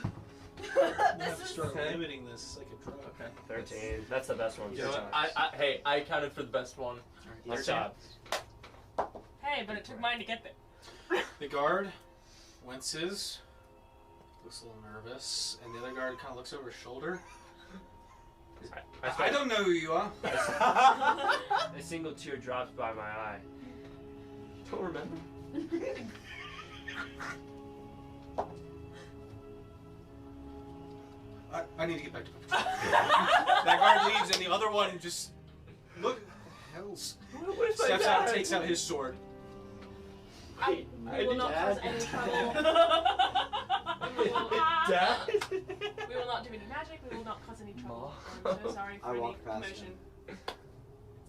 You have This to is start Okay. limiting this. It's like a drug. Okay. 13. That's the best one. You know what? Hey, I counted for the best one. Nice job. Hey, but it took mine to get there. The guard winces, looks a little nervous, and the other guard kind of looks over his shoulder. I don't know who you are. A single tear drops by my eye. Don't remember. I need to get back to patrol. That guard leaves, and the other one just look. Hell's Where's my steps out, bag? takes out his sword. We will not cause any trouble. We will Dad? We will not do any magic. We will not cause any trouble. I'm so sorry for I any walk past commotion.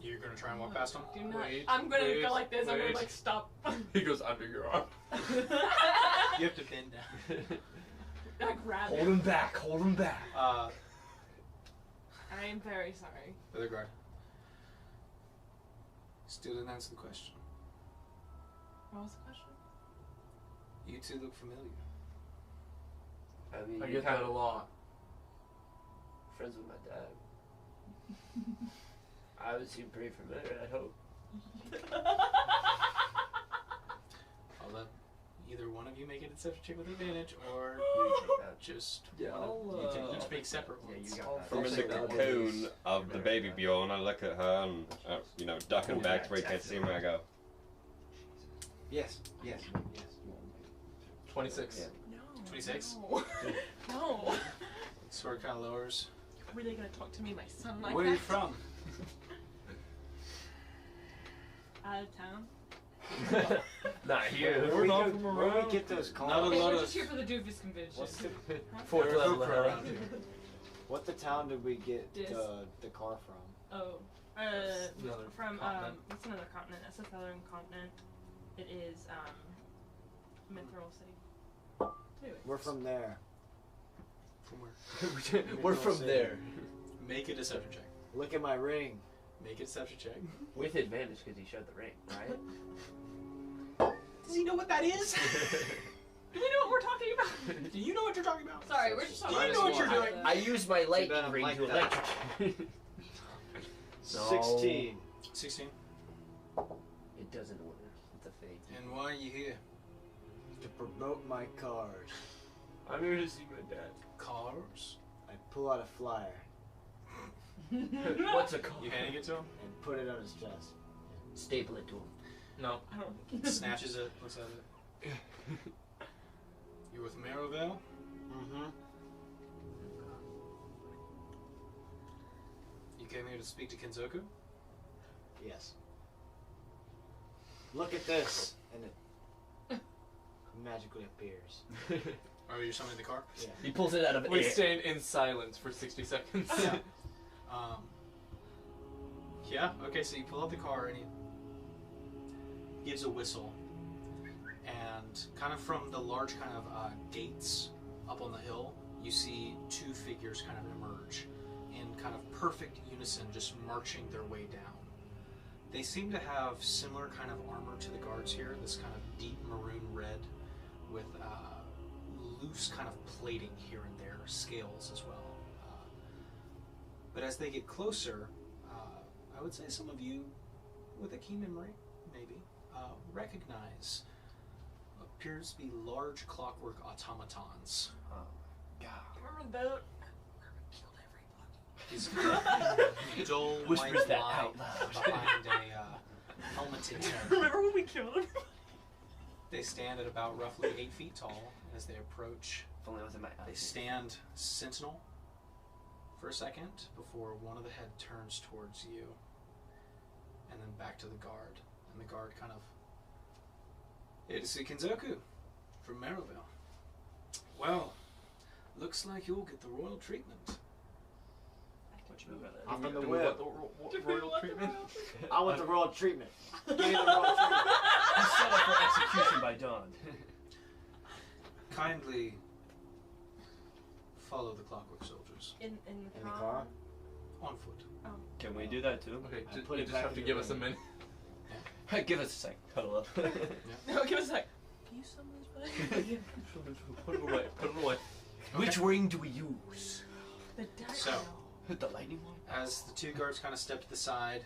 You're gonna try and walk past him. Do not. Wait, I'm gonna wait, go like this. I'm gonna wait. like stop. He goes under your arm. You have to bend down. I grab Hold him. him back. Hold him back. I am very sorry. The other guard still didn't answer the question. What was the question? You two look familiar. I mean, I you get kind that a of lot. friends with my dad. I would seem pretty familiar, I'd hope. I'll let either one of you make a deception check with advantage, or You take that. just Yeah, you can each make separate Yeah, ones. you I'll got From that. in the take that. cocoon of the baby Bjorn, I look at her and, ducking back to where you can't see me, I go, Yes, yes, yes. 26. No. 26? No. No. Sword kind of lowers. You're really gonna talk to me, my son, like Where are that? you from? Out of town. Not here. We're not Where from we around. get those calls? Not a Hey, lot we're of- just here for the Doofus convention. What's the, Fourth There are level folk hell. around here. what the town did we get Dis. the car from? Oh. Another From continent. what's another continent? That's a southern continent. It is Mithril City. Anyway. We're from there. From where? We're from there. Make a deception check. Look at my ring. Make a deception check. With advantage because he showed the ring, right? Does he know what that is? Do we know what we're talking about? Do you know what you're talking about? Sorry, we're just Do talking you about know what you're the- doing? I used my lightning bad I'm ring like to that. electrocute. No. 16. 16. It doesn't work. It's a fake. And why are you here? To promote my cars. I'm here to see my dad. Cars? I pull out a flyer What's a car? You handing it to him? and put it on his chest. Staple it to him. No. I don't. Snatches it, looks at it. You're with Marovale? Mm-hmm. You came here to speak to Kenzoku? Yes. Look at this. And it magically appears. Or you're summoning the car? Yeah. He pulls it out of We air. stand in silence for 60 seconds. Yeah. Yeah, okay, so you pull out the car and he gives a whistle. And kind of from the large kind of gates up on the hill, you see two figures kind of emerge in kind of perfect unison, just marching their way down. They seem to have similar kind of armor to the guards here, this kind of deep maroon red with loose kind of plating here and there, scales as well. But as they get closer, I would say some of you, with a keen memory, maybe, recognize what appears to be large clockwork automatons. Oh my god. Remember the boat? These dull Whispers white that light out loud. behind a helmeted head. Remember when we killed him? They stand at about roughly 8 feet tall. As they approach, If only it was in my they eyes. stand sentinel for a second before one of the head turns towards you and then back to the guard. And the guard kind of It's Kinzoku from Merrillville. Well, looks like you'll get the royal treatment. What you mean by that? I'm from the Do whip. royal treatment. I want the royal treatment. Give me the royal treatment. You set up for execution by dawn. Kindly follow the clockwork soldiers In In the the car. car? on foot. Can we do that too? Okay, I put you it just back have in to the give us a ring. minute. Hey, give us a sec. Cuddle up. No, give us a sec. Can you summon this back? Put it away. Put it away. Which ring do we use? The dark So- now. The lightning one? As the two guards kind of step to the side,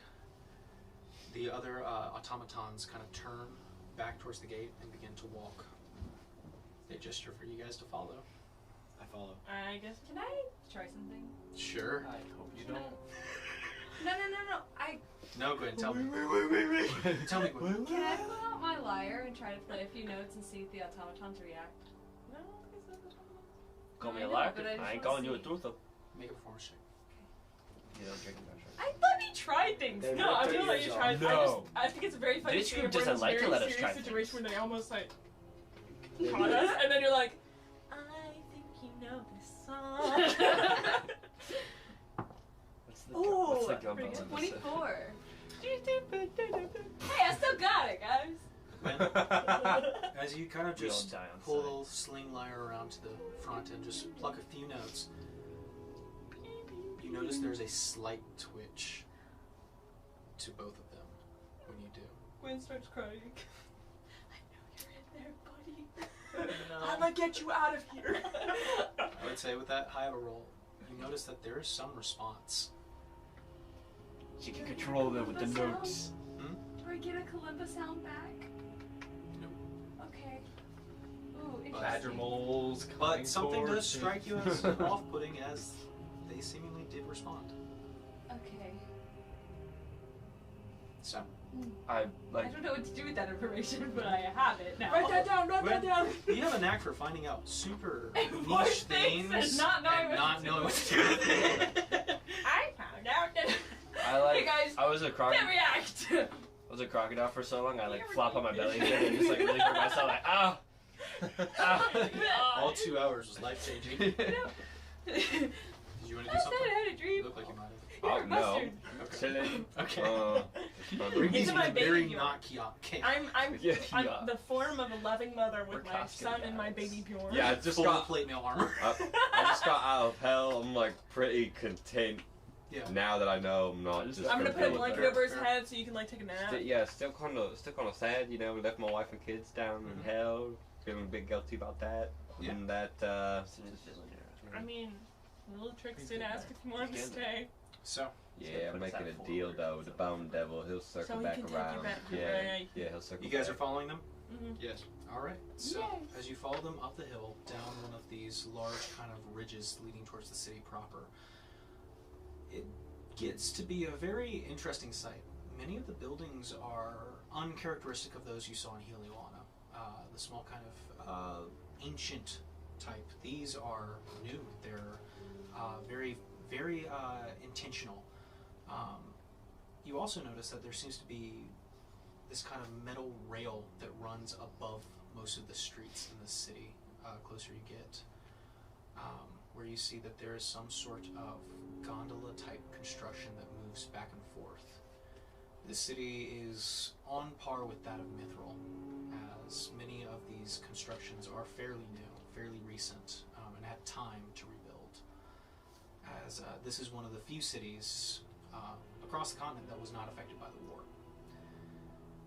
the other automatons kind of turn back towards the gate and begin to walk. They gesture for you guys to follow. I follow. I guess. Can I try something? Sure. I hope you don't. No. No, go ahead and tell me. Tell me, Gwen. Can I pull out my lyre and try to play a few notes and see if the automatons react? No, I guess Call me I a know, liar. but I just I ain't wanna calling you a see. truth though. Make a performance check. You don't drink that shit. let me try things. They No, ripped I'm their gonna let ears you off. try. No. I think it's a very funny This scene group where doesn't it's like to very let us serious try situation things. where they almost like caught us, and then you're like, I think you know this song. What's the Ooh, what's the that's gumbo? pretty good. 24. hey, Hey, I still got it, guys. As you kind of We all just die on pull sight. a little sling lyre around to the front and just pluck a few notes, you notice there's a slight twitch to both of them when you do. Gwen starts crying. I know you're in there, buddy. I'm gonna get you out of here. I would say with that high of a roll, you notice that there is some response. She can control them with the notes. Do I get a kalimba sound back? Nope. Okay. Ooh, interesting. Badger moles. But something does towards strike you as off-putting as they seemingly did respond. Okay. So, I I like. don't know what to do with that information, but I have it now. Write that down. Write that down. you have a knack for finding out super Important niche things things and not knowing what to do with it. I found out that. I like. Hey guys, I was a crocodile. can't react. I was a crocodile for so long. I like flop on my belly and just like really hurt myself. Like ah. All 2 hours was life-changing. Did you want to do Last night something? I had a You dream. look like you might have. Oh no. Mustard. Silly. Okay. Bring It's He's my baby very Bjorn. not chaotic. I'm Yeah. the form of a loving mother with We're my Costco son and my guys. baby Bjorn. Yeah, I just full got. plate mail armor. I just got out of hell. I'm like pretty content Yeah. now that I know I'm not just. I'm gonna put a be blanket there. over his head so you can like take a nap. Still kind of sad. You know, we left my wife and kids down in hell. Feeling a bit guilty about that. Yeah. And that. I mean, little Trix did ask if you wanted to stay. So, Yeah, I'm put us making at a full deal order. though with the Bone Devil. He'll circle So he back can take you around. back to Yeah, where yeah, he'll circle. you guys are back. following them? Mm-hmm. Yes. All right. So, Yes. as you follow them up the hill, down one of these large kind of ridges leading towards the city proper, it gets to be a very interesting sight. Many of the buildings are uncharacteristic of those you saw in Heliwana. The small kind of ancient type. These are new. They're very, very intentional. You also notice that there seems to be this kind of metal rail that runs above most of the streets in the city, closer you get, where you see that there is some sort of gondola type construction that moves back and forth. The city is on par with that of Mithril, as many of these constructions are fairly new, fairly recent, and had time to rebuild, as this is one of the few cities across the continent that was not affected by the war.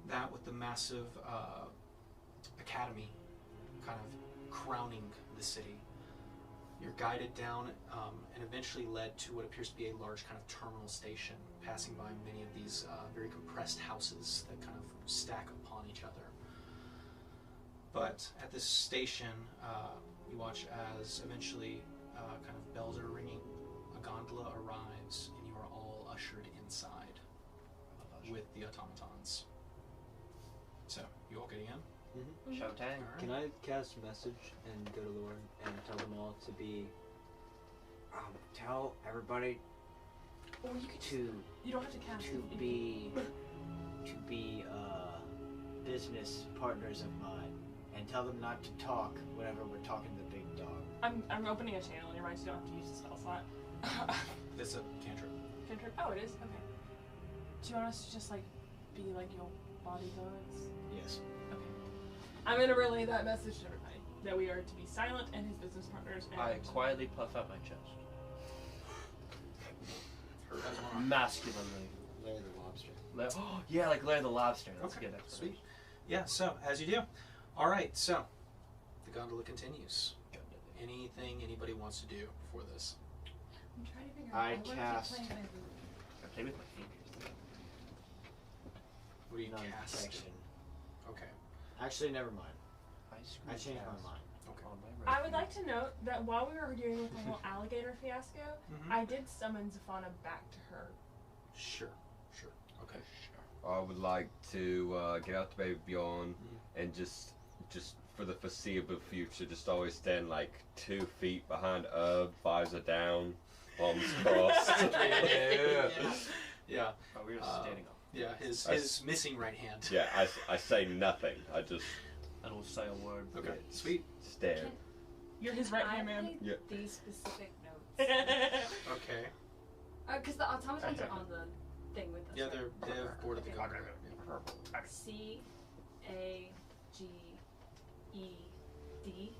That with the massive academy kind of crowning the city. You're guided down and eventually led to what appears to be a large kind of terminal station, passing by many of these very compressed houses that kind of stack upon each other. But at this station, you watch as eventually kind of bells are ringing, a gondola arrives, and you are all ushered inside with the automatons. So, you all getting in? Showtime. Can I cast a message and go to Lord and tell them all to be, tell everybody Or you could to you don't have to cast to it. be business partners of mine and tell them not to talk whenever we're talking to the big dog. I'm opening a channel in your mind, so you don't have to use the spell slot. It's a cantrip. Cantrip? Oh, it is? Okay. Do you want us to just, like, be, like, your bodyguards? Yes. Okay. I'm gonna relay that message to everybody. That we are to be silent and his business partners. And I quietly puff out my chest. Masculinely. Larry the Lobster. Yeah, like Larry the Lobster. That's Okay, a good explanation. sweet. Yeah, so, as you do. Alright, so, the gondola continues. Anything anybody wants to do before this? I'm trying to figure out. I wanna keep cast- playing my lute. I play with my fingers. What do you cast? Non-detection. Okay. Actually, never mind. I changed my mind. I would like to note that while we were dealing with the whole alligator fiasco, I did summon Zafana back to her. Sure. Okay. I would like to get out to Baby Bjorn and just for the foreseeable future, just always stand like 2 feet behind Herb, visor down, arms crossed. Yeah. Oh, we were standing up. Yeah, his missing right hand. Yeah, I say nothing. I just I don't say a word. Okay, sweet. stare. You're his right hand man. I Yeah. these specific notes. Okay. Because the automatons are on the thing with us. Yeah, right? they've boarded the gondola. C-A-G-E-D.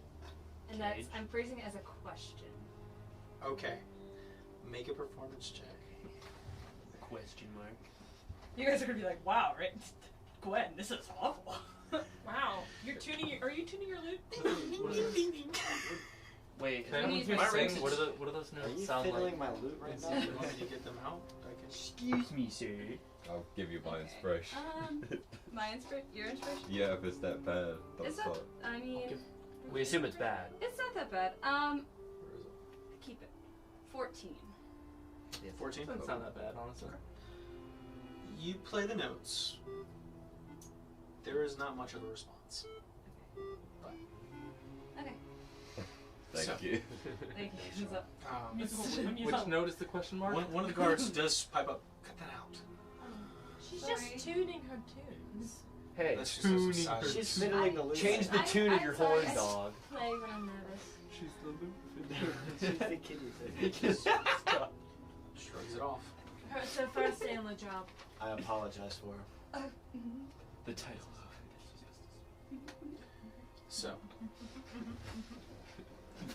And that's, Cage. I'm phrasing it as a question. Okay. Make a performance check. Question mark. You guys are gonna be like, wow, right? Gwen, this is awful. Wow. Are you tuning your lute? Wait. Can anyone These here are sing? rings. What do those Are notes you sound fiddling like? my lute right now? You want me to get them out? Excuse me, sir. I'll give you my Okay. inspiration. Your inspiration? Yeah, if it's that bad, Is that's that, all. I mean, We assume it's bad. it's not that bad. Where is Keep it. 14. it? 14? Doesn't sound that bad, honestly. You play the notes. There is not much of a response. Okay. Thank So- you. Thank you. So, Which note is the question mark? One of the guards does pipe up. Cut that out. She's Sorry. just tuning her tunes. Hey, That's just a silence. She's fiddling the lute. change the I- tune of I'm your sorry, horn, I just dog. play when I'm nervous. She's the lute. She's the kitty thing. Shrugs it off. It's her first day on the job. I apologize for her. The title. So,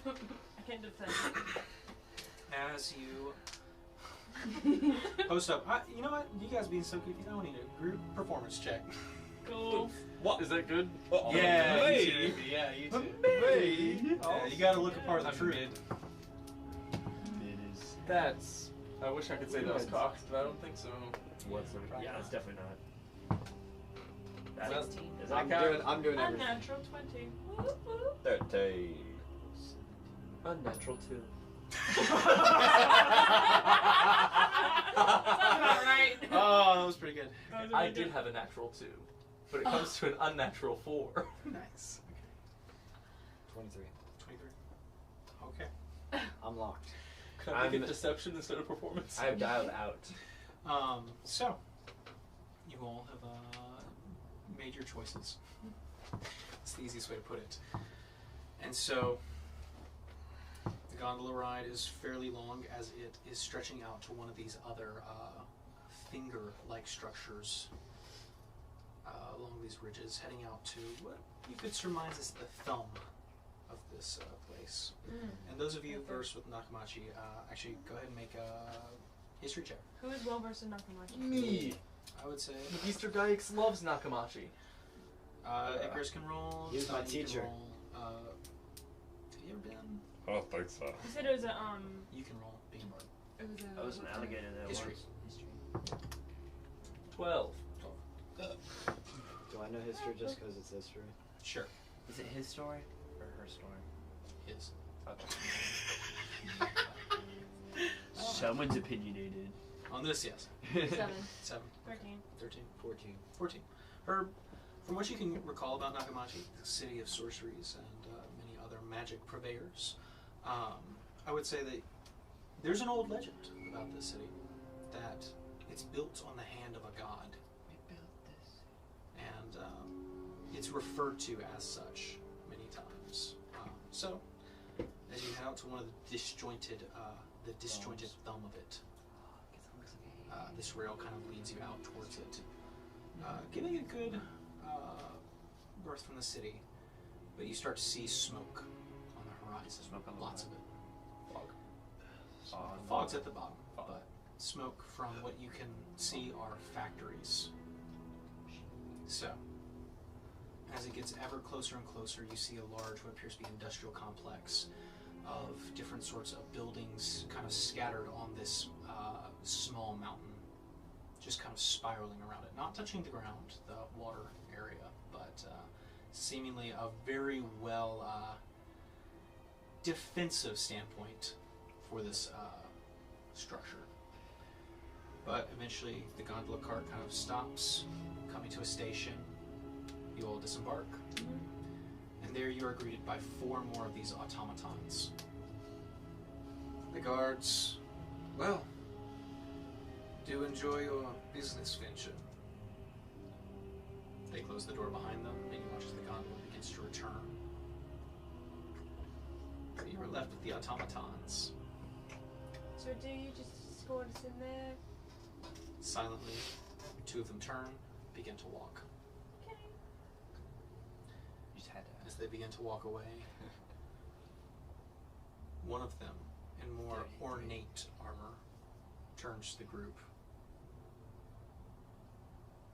I can't defend as you post up, you know what? You guys being so confused, I don't need a group performance check. it. Cool. What? Is that good? Yeah, Hey. you too. Yeah, you too. Hey. Yeah, you gotta look apart the I'm truth. mid. It is. That's. I wish I could say that was cocked, but I don't think so. What's the? Yeah, it's definitely not. Well, That's, 16. is that I'm doing everything. Unnatural 20. Whoop, whoop. 13. unnatural too? Sounds about right. Oh, that was pretty good. That was I really did good. have a natural 2, but it comes to an unnatural 4. Nice. 23. 23. Okay. I'm locked. Can I make I'm- it deception instead of performance? I've dialed out. So, you all have made your choices. That's the easiest way to put it. And so, the gondola ride is fairly long as it is stretching out to one of these other finger-like structures along these ridges, heading out to what you could surmise is the thumb of this place. And those of you versed with Nakamachi, actually go ahead and make a history check. Who is well versed in Nakamachi? Me! I would say Mr. Gaix loves Nakamachi. Icarus can roll. He was my Stein, you can teacher. roll. Have you ever been? I don't think so. You said it was a You can roll. Being bard. It was a. I was an alligator there History. History. 12. Do I know history just because it's history? Sure. Is it his story or her story? His. Okay. Someone's opinionated. On this, yes. 7. 7, 13. 13, 14. 14. Herb, from what you can recall about Nakamachi, the city of sorceries and many other magic purveyors, I would say that there's an old legend about this city that it's built on the hand of a god. We built this. And it's referred to as such many times. So, as you head out to one of the disjointed thumb of it, this rail kind of leads you out towards it, getting a good berth from the city. But you start to see smoke on the horizon. Lots of it. Fog. Fog's at the bottom, but smoke from what you can see are factories. So, as it gets ever closer and closer, you see a large, what appears to be industrial complex of different sorts of buildings kind of scattered on this small mountain, just kind of spiraling around it. Not touching the ground, the water area, but seemingly a very well defensive standpoint for this structure. But eventually the gondola cart kind of stops, coming to a station. You all disembark. And there you are greeted by 4 more of these automatons. The guards, well, do enjoy your business venture. They close the door behind them, and you watch as the gondola begins to return. You are left with the automatons. So do you just escort us in there? Silently, 2 of them turn, begin to walk. Okay. You just had to. As they begin to walk away, one of them, in more ornate armor, turns to the group.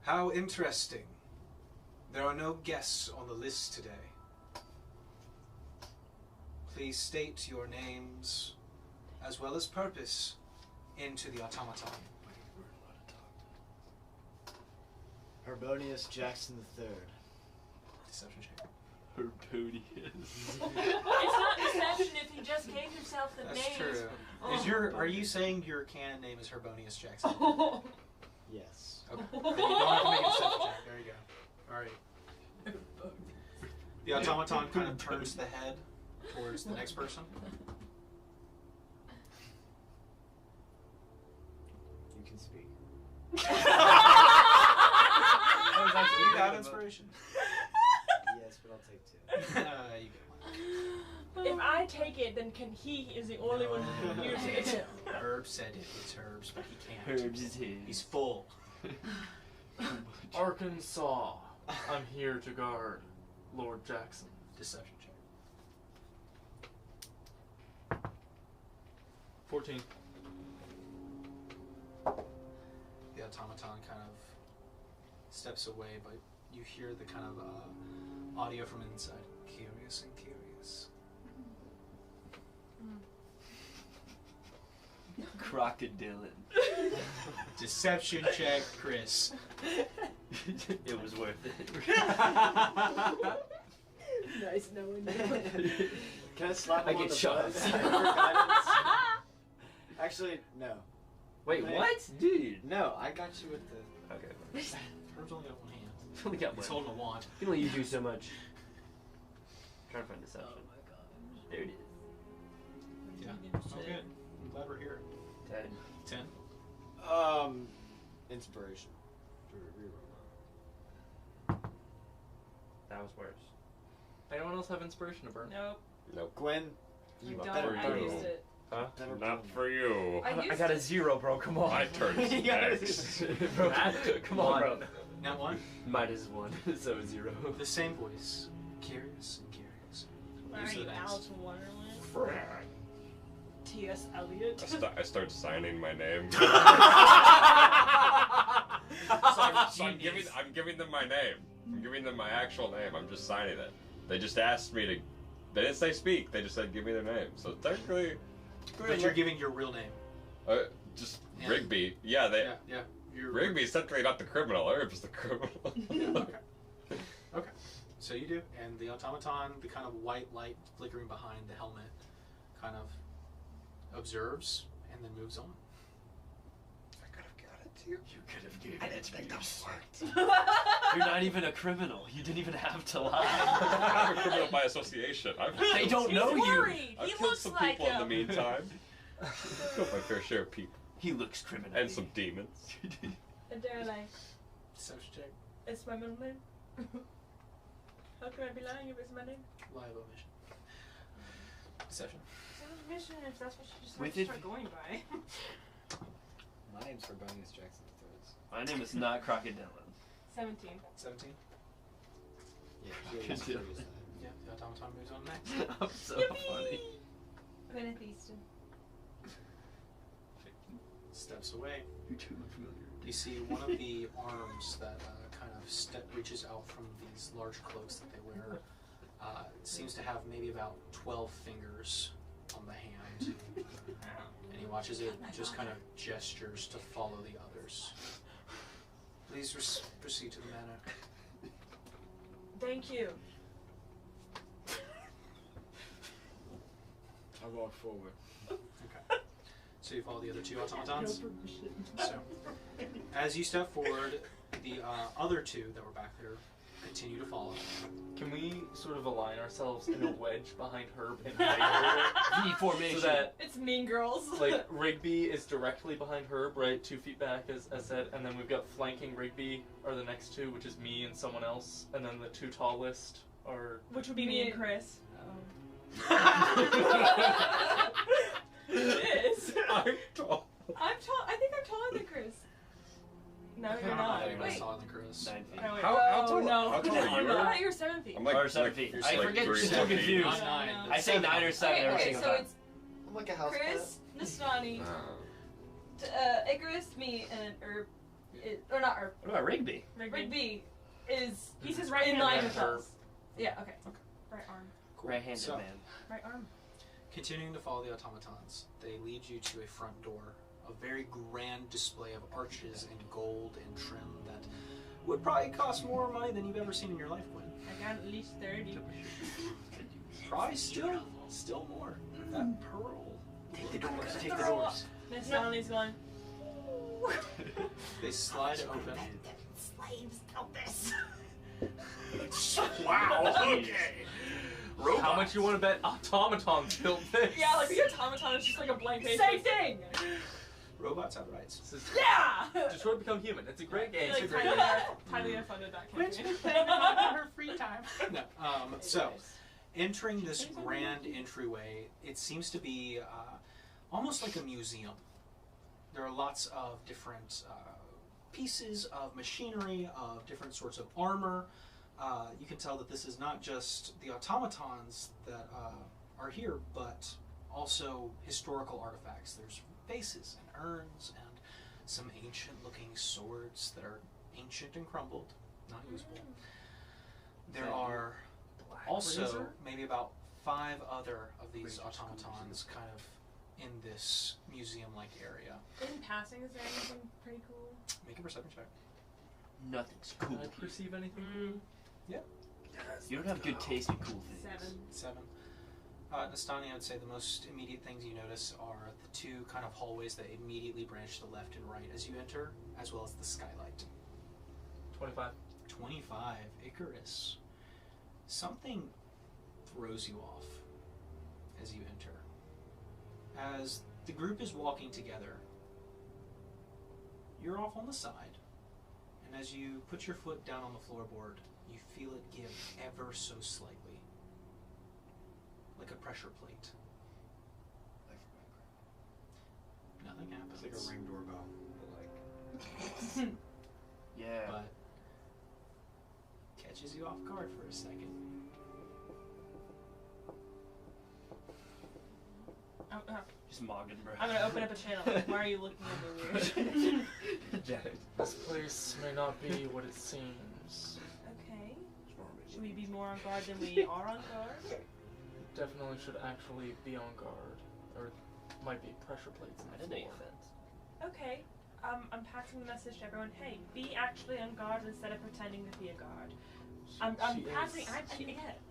How interesting. There are no guests on the list today. Please state your names as well as purpose into the automaton. Herbonius Jackson III. Deception check. Herbonius. It's not deception if you just gave yourself the That's names. true. Are you saying your canon name is Herbonius Jackson? Yes. Okay. Then you don't have to make a deception check. There you go. Alright. The automaton kind of turns the head towards the next person. You can speak. Do you have inspiration? Yes, but I'll take 2. You get 1. If I take it, then he is the only one who can use it. Herb said it. It's Herb's, but he can't. Herbs is his. He's full. Arkansas, I'm here to guard Lord Jackson. Deception check. 14. The automaton kind of steps away, but you hear the kind of audio from inside. Curious and curious. Crocodile. Deception check, Chris. It was worth it. Nice knowing you. Can I slap him I on get the shots. butt for guidance? Actually, no. Wait, Man. what? Dude. No, I got you with the... Okay. Herb's only got 1 hand. Only got He's one. holding a wand. You can only use you so much. Trying to find deception. Oh my god. There it is. Yeah. Oh, good. I'm glad we're here. 10. 10. Inspiration. That was worse. Anyone else have inspiration to burn? Nope. Nope. Gwen, You Not don't. for I you. used it. Huh? never Not burned. for you. I I got a used 0, bro. Come on. My turn is You gotta- next. Bro, come on, bro. Now 1. Mine is 1, so 0. The same voice. Curious and curious. Are Use you the dice. Alice in Wonderland? Frag. T.S. Eliot? I start signing my name. So I'm giving them my name. I'm giving them my actual name. I'm just signing it. They just asked me to. They didn't say speak. They just said give me their name. So technically, But you're giving your real name. just Yeah. Rigby. Yeah, they. Yeah. You're Rigby's technically not the criminal. Herb's the criminal. Okay. So you do, and the automaton, the kind of white light flickering behind the helmet, kind of observes and then moves on. I could have got it to you. You could have given I it didn't to think me. that worked. You're not even a criminal. You didn't even have to lie. I'm a criminal by association. They don't know He's you. worried. I've He killed looks some like people in the him. meantime. I've killed my fair share of people. He looks criminal. And some demons. And they're like, Deception check. it's my middle name. How can I be lying if it's my name? Live omission. Deception. It's a mission if that's what you just We have to did- start going by. My name's for bonus Jackson throws. My name is not Crocodile. 17. 17. Yeah, Good curious deal. time. Yeah, the automaton moves on next. I'm so funny. Gwyneth Easton. Steps away. You're too familiar. You see one of the arms that kind of reaches out from these large cloaks that they wear. Seems to have maybe about 12 fingers on the hand. And he watches it just kind of gestures to follow the others. Please proceed to the manor. Thank you. I walk forward. Okay. So you follow the other two automatons? So, as you step forward, the other two that were back there continue to follow. Can we sort of align ourselves in a wedge behind Herb and Wayward? formation. So that, It's Mean Girls. like, Rigby is directly behind Herb, right? 2 feet back, as said. And then we've got flanking Rigby are the next two, which is me and someone else. And then the 2 tallest are... Which would be me and Chris. It is. I'm tall. I'm tall. I think I'm taller than Chris. No, you're I don't know not. if anyone's Wait. taller than Chris. 9 feet. No, wait. How tall? no. How tall are you? I thought you were 7 feet. I'm like, Or 7 like, feet. you're I like forget. 3 Still feet. confused. Not 9. No. I say 9 or 7 every Okay, single so time. it's I'm like a house Chris, Nastani, Oh. Icarus, me, and Herb. Or not Herb. What about Rigby? Rigby is He's his right in hand line man. with us. Yeah, okay. Right arm. Cool. Right-handed So, man. Right arm. continuing to follow the automatons, they lead you to a front door. A very grand display of arches and gold and trim that would probably cost more money than you've ever seen in your life, Quinn. I got at least 30. Probably still more. That pearl. Take the doors. Take Take the the doors. Miss Donnelly's going. They slide open. Slaves built this. Wow. Okay. How much you want to bet automatons built this? Yeah, like the automaton is just like a blank page. Same thing! Robots have rights. This is Yeah! Detroit Become Human. It's a great game. Like It's a great Tyler game. funded that Quinn's campaign. been playing on her free time. No. So, entering this grand entryway, it seems to be almost like a museum. There are lots of different pieces of machinery, of different sorts of armor. You can tell that this is not just the automatons that are here, but also historical artifacts. There's vases and urns and some ancient-looking swords that are ancient and crumbled, not usable. There are also Razor? maybe about 5 other of these automatons kind of in this museum-like area. In passing, is there anything pretty cool? Make a perception check. Nothing's cool. Can I perceive anything? You don't have good taste in cool things. 7. 7. Nastani, I would say the most immediate things you notice are the 2 kind of hallways that immediately branch to the left and right as you enter, as well as the skylight. 25. 25. Icarus. Something throws you off as you enter. As the group is walking together, you're off on the side, and as you put your foot down on the floorboard, you feel it give ever so slightly, like a pressure plate. Nothing happens. It's like a ring doorbell, but like Yeah. But catches you off guard for a second. Just Morgan, bro. I'm gonna open up a channel. Why are you looking at me weird? This place may not be what it seems. Okay. Should we be more on guard than we are on guard? Definitely should actually be on guard. Or might be pressure plates in I the didn't floor. Okay. I'm passing the message to everyone. Hey, be actually on guard instead of pretending to be a guard. I'm She passing. is-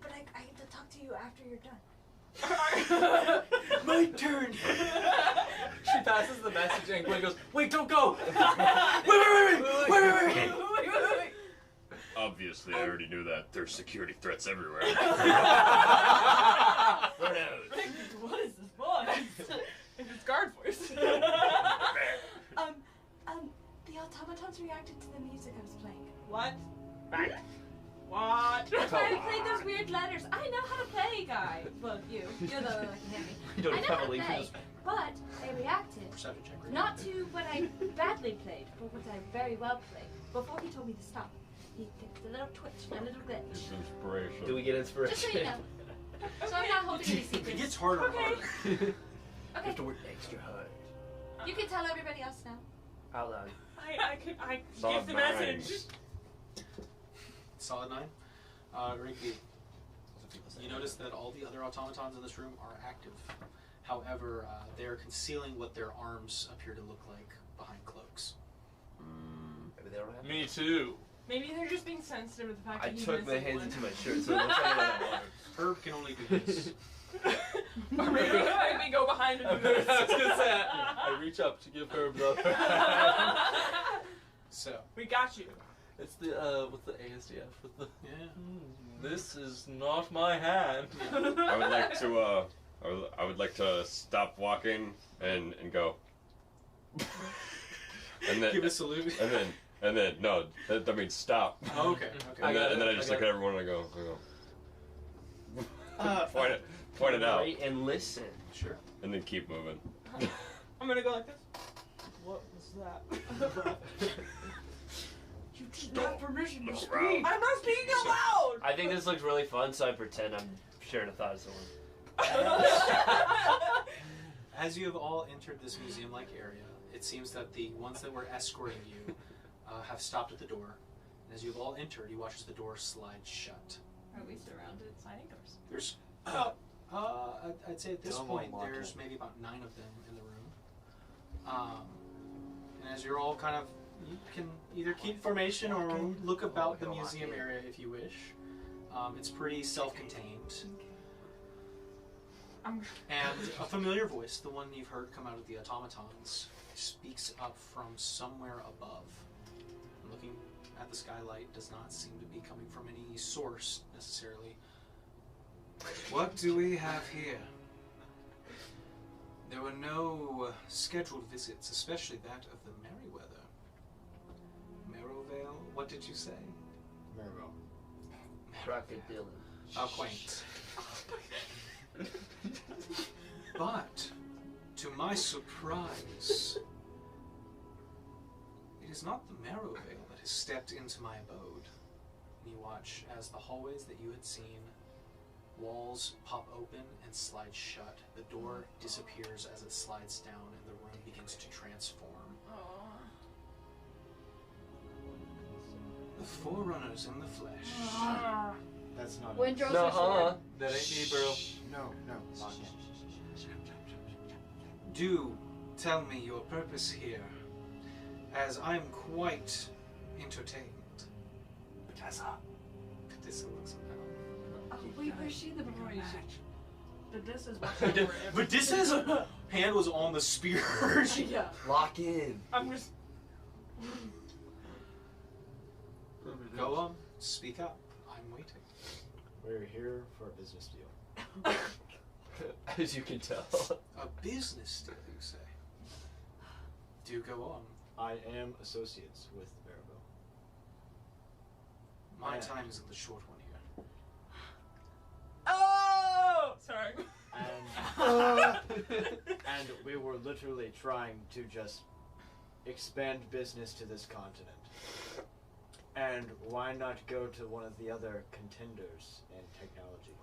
But I get to talk to you after you're done. My turn! She passes the message and Gwen goes, "Wait, don't go!" Wait. Obviously, I already knew that. There's security threats everywhere. What is this voice? It's guard voice. The automatons reacted to the music I was playing. What? What? That's why I played those weird letters. I know how to play, guy. Well, you're the one that can hit me. You don't I know have how a to link play, this. but I reacted. Perception check. Right? Not to what I badly played, but what I very well played. Before he told me to stop, he fixed a little twitch and a little glitch. It's inspiration. Do we get inspiration? Just so you know. So I'm not holding any It secrets. gets harder. and Okay. harder. You Okay, have to work extra hard. you can tell everybody else now. Out loud. I Solid give the 9. message. Solid 9. Rinky, you notice that all the other automatons in this room are active. However, they are concealing what their arms appear to look like behind cloaks. Maybe they don't have. Me too. Maybe they're just being sensitive to the fact I that he's took my missing hands one. into my shirt, so it looks like I don't have Herb can only do this. Or maybe we go behind and do I this. was gonna say, I reach up to give her the. So, We got you. It's the with the ASDF with the. yeah. This is not my hand. I would like to I would like to stop walking and go. and then Give a salute. and then no, that means stop. Oh, okay. And then I I just got look at everyone and I go. Point it out, Wait and listen. Sure. and then keep moving. I'm gonna go like this. What was that? You did not permission to speak. Round. I'm not speaking out loud. I think this looks really fun, so I pretend I'm sharing a thought with someone. As you have all entered this museum-like area, it seems that the ones that were escorting you have stopped at the door. And as you have all entered, you watch as the door slides shut. Are we surrounded? Sliding doors. There's, I'd say at this Don't point, lock there's it. maybe about 9 of them in the room. And as you're all kind of, you can either keep formation or look about the museum area if you wish. It's pretty self-contained. And a familiar voice, the one you've heard come out of the automatons, speaks up from somewhere above. Looking at the skylight does not seem to be coming from any source necessarily. What do we have here? There were no scheduled visits, especially that of the Merryweather. Merrowvale, what did you say? Maribel. Crocodile. How quaint. But, to my surprise, it is not the Merrowvale that has stepped into my abode. And you watch as the hallways that you had seen, walls pop open and slide shut. The door disappears as it slides down and the room begins to transform. The Forerunners in the flesh. That's not Windrose No, or sword? That ain't me, bro. No, lock in. Do tell me your purpose here, as I am quite entertained. Patessa. This looks Oh, wait, where's she in the memory? But this is what's over But this is hand was on the spear. Yeah. Lock in. I'm just. Go on, speak up. I'm waiting. We're here for a business deal. As you can tell. A business deal, you say? Do go on. I am associates with Maribel. My Yeah. time is the short one here. Oh! Sorry. And we were literally trying to just expand business to this continent. And why not go to one of the other contenders in technology?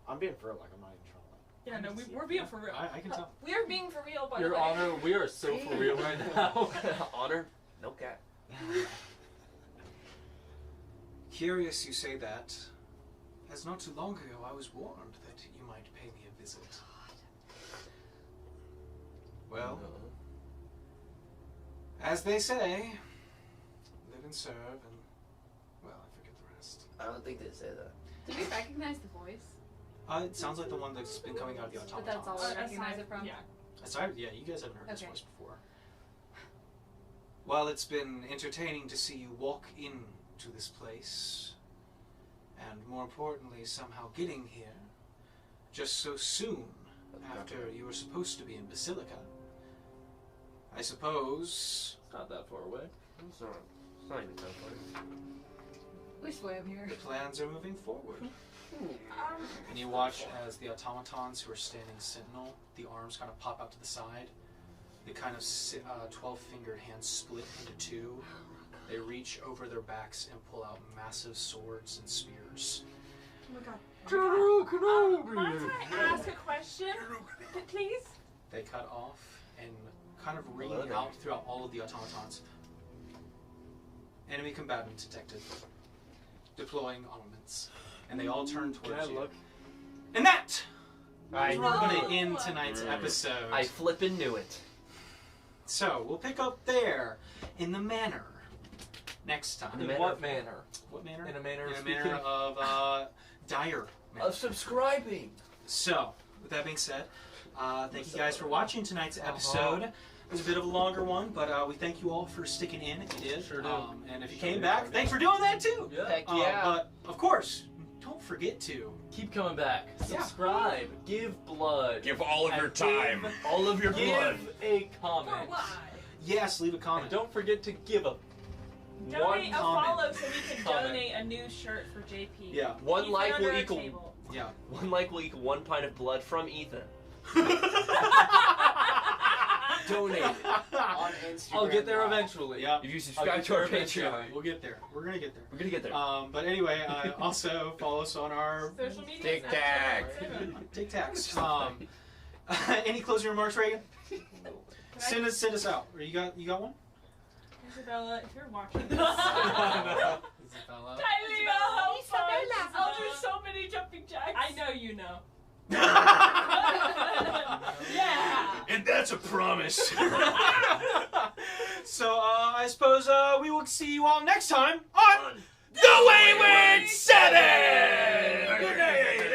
I'm being for real, like I'm not even trying to Yeah, no, we're being for real. I can tell. We are being for real, by the Your way. Honor, we are so for real right now. Honor? No cat. Curious you say that, as not too long ago I was warned that you might pay me a visit. Well, as they say, live and serve, and, well, I forget the rest. I don't think they say that. Did we recognize the voice? It sounds like the one that's been coming out of the automatons. But that's all I recognize it from? Yeah. Aside, yeah, you guys haven't heard this Okay. voice before. Well, it's been entertaining to see you walk into this place, and more importantly, somehow getting here just so soon after you were supposed to be in Basilica. I suppose It's not that far away. I'm sorry. It's not even so funny. We swam here. The plans are moving forward. And you watch as the automatons who are standing sentinel, the arms kind of pop out to the side. The kind of 12-fingered hands split into two. They reach over their backs and pull out massive swords and spears. Oh my god. General Kenobi! Might I ask a question, please? They cut off and kind of ring out throughout all of the automatons. Enemy combatant detected. Deploying armaments. And they all turn towards you. Look? And that! I We're going to end tonight's episode. I flippin' knew it. So, we'll pick up there in the manor next time. In what manner? What manner? In a manner In of a manner speaking. of dire manner. Of subscribing. So, with that being said, thank you guys for watching tonight's episode. It was a bit of a longer one, but we thank you all for sticking in if you did. Sure do. And if you came back, thanks for doing that too. Yeah. Heck yeah. But, of course, don't forget to Keep coming back. Subscribe. Give blood. Give all of And your time. give- All of your blood. Give a comment. yes, leave a And comment. don't forget to give a Donate one a comment. follow so we can Comment. donate a new shirt for JP. Yeah. One Ethan like under will our equal table. Yeah. 1 like will equal 1 pint of blood from Ethan. Donate it. On Instagram. I'll get there Live. eventually. Yeah. If you I'll subscribe get to our there eventually. Patreon, We'll get there. We're gonna get there. we're gonna get there. But anyway, also follow us on our Social media. Tic Tac. Tic Tacs. Any closing remarks, Reagan? Send us out. Or you got one? Isabella, if you're watching this. Isabella. Kylie, help us. I'll do so many jumping jacks. I know you know. Yeah. And that's a promise. So I suppose we will see you all next time on The Wayward 7! Good night.